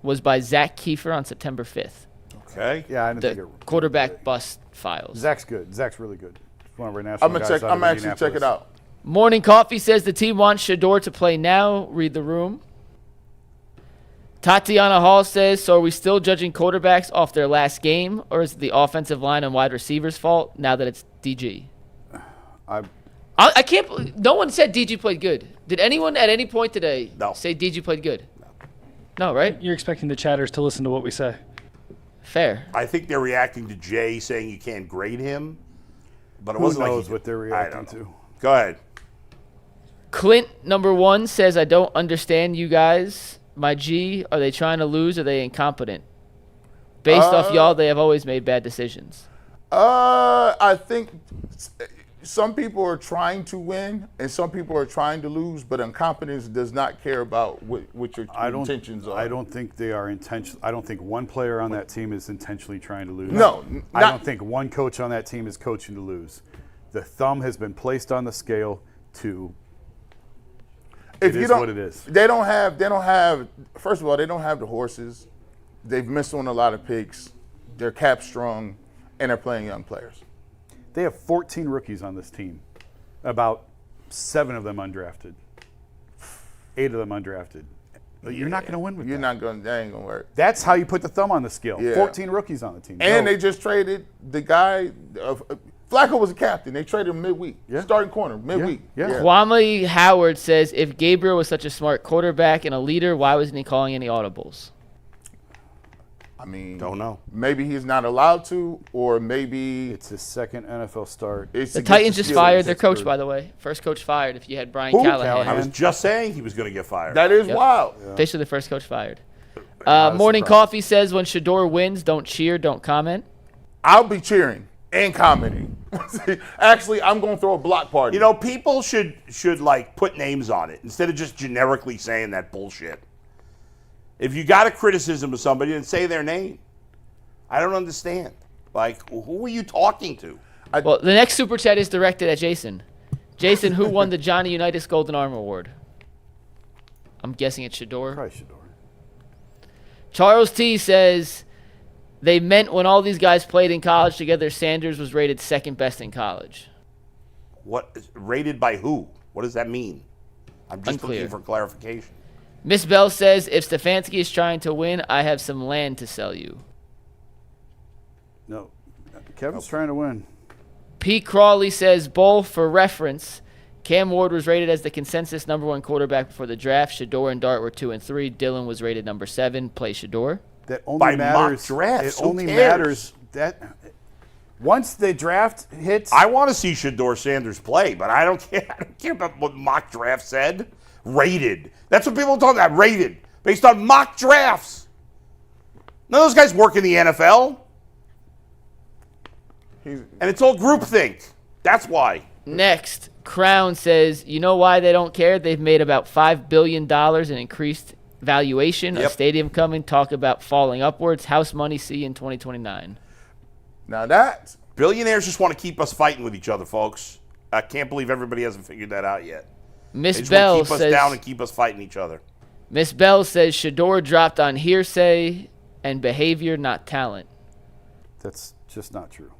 was by Zach Kiefer on September 5th. Okay. Yeah, I didn't think The it. quarterback bust files. Zach's good. Zach's really good. He's one of our national I'm guys gonna check. out of I'm actually check it Indianapolis. out. Morning Coffee says the team wants Shador to play now. Read the room. Tatiana Hall says, so are we still judging quarterbacks off their last game, or is it the offensive line and wide receivers' fault now that it's DG? I can't believe no one said DG played good. Did anyone at any point today say DG played good? No, right? You're expecting the chatters to listen to what we say. Fair. I think they're reacting to Jay saying you can't grade him, but it Who wasn't knows like what they're reacting to? Go ahead. Clint, number 1, says, I don't understand you guys. My G, are they trying to lose or are they incompetent? Based off y'all, they have always made bad decisions. I think some people are trying to win and some people are trying to lose, but incompetence does not care about what your intentions are. I don't think they are intentional. I don't think one player on that team is intentionally trying to lose. No, I don't think one coach on that team is coaching to lose. The thumb has been placed on the scale to. If it you is don't, what it is. They don't have. First of all, they don't have the horses. They've missed on a lot of picks. They're cap strong, and they're playing young players. They have 14 rookies on this team. About 7 of them undrafted. 8 of them undrafted. You're not going to win with You're that. not going. That ain't going to work. That's how you put the thumb on the scale. Yeah. 14 rookies on the team. And No. they just traded the guy. Flacco was a captain. They traded him midweek. Yeah. Starting corner midweek. Yeah. Kwame Howard says, if Gabriel was such a smart quarterback and a leader, why wasn't he calling any audibles? I mean, Don't know. Maybe he's not allowed to, or maybe It's his second NFL start. it's The against Titans just Steelers. fired their coach, by the way. First coach fired. If you had Brian Who? Callahan. I was just saying he was going to get fired. That is Yep. wild. Officially the first coach fired. Not a Morning surprise. Coffee says, when Shador wins, don't cheer, don't comment. I'll be cheering and commenting. Actually, I'm going to throw a block party. You know, people should like put names on it instead of just generically saying that bullshit. If you got a criticism of somebody, then say their name. I don't understand. Like, who are you talking to? Well, the next super chat is directed at Jason. Jason, who won the Johnny Unitas Golden Arm Award? I'm guessing it's Shador. Probably Shador. Charles T says, they meant when all these guys played in college together, Sanders was rated second best in college. What rated by who? What does that mean? I'm just Unclear. looking for clarification. Miss Bell says, if Stefanski is trying to win, I have some land to sell you. No. Kevin's trying to win. Pete Crawley says, Bull, for reference, Cam Ward was rated as the consensus number 1 quarterback before the draft. Shador and Dart were 2 and 3. Dillon was rated number 7. Play Shador. That only By mock matters. drafts, It who only cares? matters that once the draft hits. I want to see Shador Sanders play, but I don't care. I don't care about what mock draft said. Rated. That's what people are talking about. Rated. Based on mock drafts. None of those guys work in the NFL. And it's all groupthink. That's why. Next, Crown says, you know why they don't care? They've made about $5 billion in increased valuation. A stadium coming. Talk about falling upwards. House money. See you in 2029. Now that Billionaires just want to keep us fighting with each other, folks. I can't believe everybody hasn't figured that out yet. Miss They just Bell want to keep says, us down and keep us fighting each other. Miss Bell says Shador dropped on hearsay and behavior, not talent. That's just not true.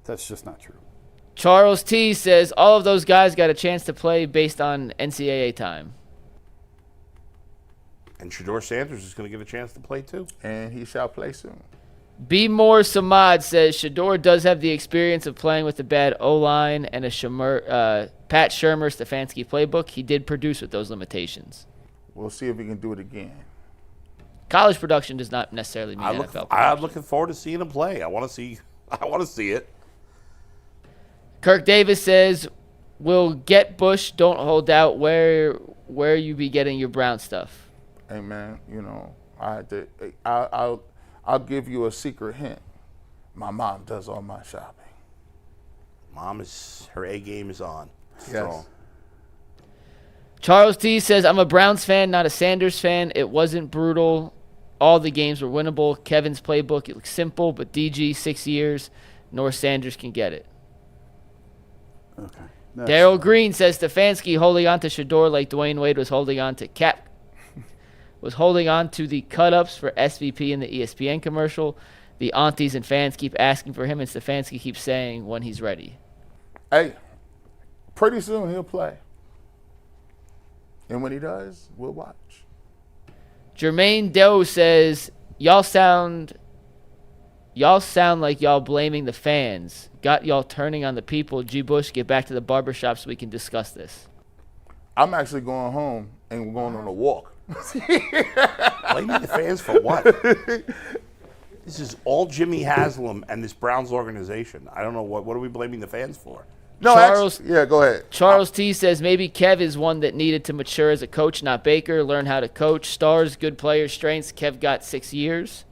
That's just not true. Charles T says all of those guys got a chance to play based on NCAA time. And Shador Sanders is going to get a chance to play too. and he shall play soon. B. Moore Samad says Shador does have the experience of playing with a bad O-line and a Pat Shurmur Stefanski playbook. He did produce with those limitations. We'll see if he can do it again. College production does not necessarily mean NFL production. I'm looking forward to seeing him play. I want to see it. Kirk Davis says, "We'll get Bush. Don't hold out. Where you be getting your Brown stuff?" Hey man, I'll give you a secret hint. My mom does all my shopping. Her A game is on. Yes. Charles T says, "I'm a Browns fan, not a Sanders fan. It wasn't brutal. All the games were winnable. Kevin's playbook, it looks simple, but DG 6 years, nor Sanders can get it." Okay. Daryl Green says Stefanski holding on to Shador like Dwayne Wade was holding on to the cut-ups for SVP in the ESPN commercial. The aunties and fans keep asking for him, and Stefanski keeps saying when he's ready. Hey, pretty soon he'll play. And when he does, we'll watch. Jermaine Doe says, y'all sound like y'all blaming the fans. Got y'all turning on the people. G. Bush, get back to the barbershop so we can discuss this. I'm actually going home and we're going on a walk. Blaming the fans for what? This is all Jimmy Haslam and this Browns organization. I don't know what are we blaming the fans for? No, Charles- actually, go ahead. Charles T says maybe Kev is one that needed to mature as a coach, not Baker. Learn how to coach. Stars, good players, strengths. Kev got 6 years.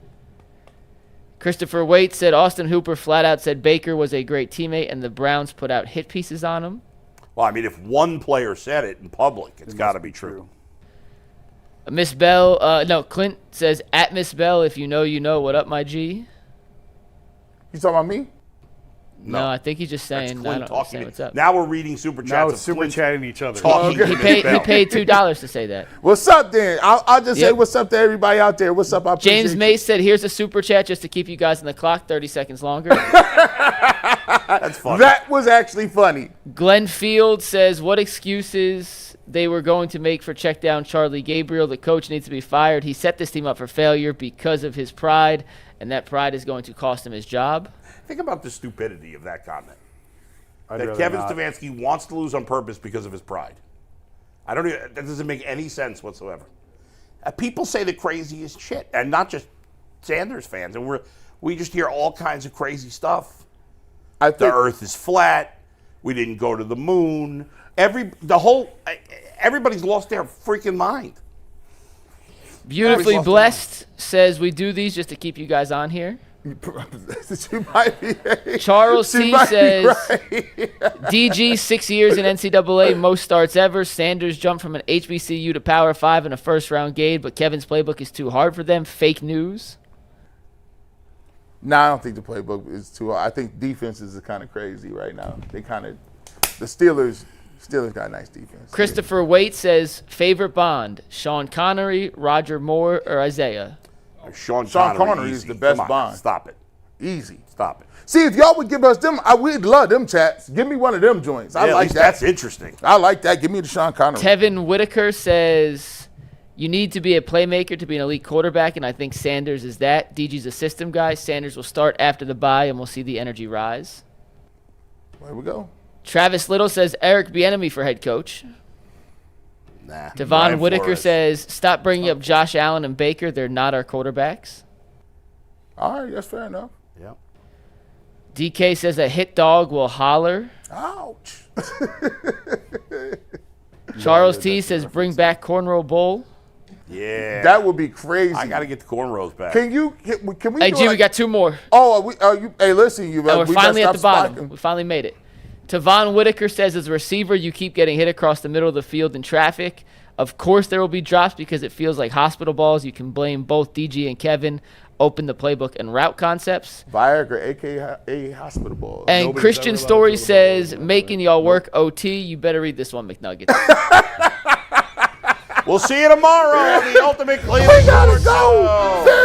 Christopher Waite said Austin Hooper flat out said Baker was a great teammate and the Browns put out hit pieces on him. Well, I mean, if one player said it in public, it's got to be true. Miss Bell, Clint says at Miss Bell, if you know, you know. What up, my G? You talking about me? No, I think he's just That's saying, I Clint don't talking. understand what's up. Now we're reading super chats. Now of it's super Clint chatting each other. talking to He Miss paid Bell. $2 to say that. What's up, then? I'll just say Yep. what's up to everybody out there. What's up? I appreciate James you. Mace said, here's a super chat just to keep you guys on the clock 30 seconds longer. That's funny. That was actually funny. Glenn Field says, what excuses they were going to make for check down Charlie Gabriel. The coach needs to be fired. He set this team up for failure because of his pride, and that pride is going to cost him his job. Think about the stupidity of that comment. I'd That rather Kevin not. Stefanski wants to lose on purpose because of his pride. That doesn't make any sense whatsoever. People say the craziest shit, and not just Sanders fans. And we just hear all kinds of crazy stuff. I The think Earth is flat. We didn't go to the moon. Everybody's lost their freaking mind. Beautifully lost Blessed says, we do these just to keep you guys on here. she might be. Charles she T might be says, right. DG 6 years in NCAA, most starts ever. Sanders jumped from an HBCU to Power 5 in a first-round game, but Kevin's playbook is too hard for them. Fake news. No, I don't think the playbook is too hard. I think defenses are kind of crazy right now. The Steelers got a nice defense. Christopher Waite says, favorite Bond, Sean Connery, Roger Moore, or Isaiah? Sean Connery is easy. the best Come on, Bond. Stop it. Easy. Stop it. See, if y'all would give us them, we'd love them chats. Give me one of them joints. I Yeah, at like least that. That's interesting. I like that. Give me the Sean Connery. Tevin Whitaker says, you need to be a playmaker to be an elite quarterback, and I think Sanders is that. DG's a system guy. Sanders will start after the bye, and we'll see the energy rise. There we go. Travis Little says, Eric Bieniemy for head coach. Nah. Devon Brian Whitaker Flores. says, stop bringing up Josh Allen and Baker. They're not our quarterbacks. All right, that's fair enough. Yep. DK says, a hit dog will holler. Ouch. Charles T says, bring back Cornrow Bowl. Yeah. That would be crazy. I got to get the cornrows back. Can we? Hey, do G, we like- got two more. Oh, are you? Hey, listen, you. And we're we finally better at the stop bottom. slacking. We finally made it. Tavon Whitaker says, as a receiver, you keep getting hit across the middle of the field in traffic. Of course there will be drops because it feels like hospital balls. You can blame both DG and Kevin. Open the playbook and route concepts. Viagra, a.k.a. hospital ball. And Nobody's Christian ever allowed Story to throw the says, ball. making y'all work OT. You better read this one, McNuggets. We'll see you tomorrow on the Ultimate Cleveland Sports Show.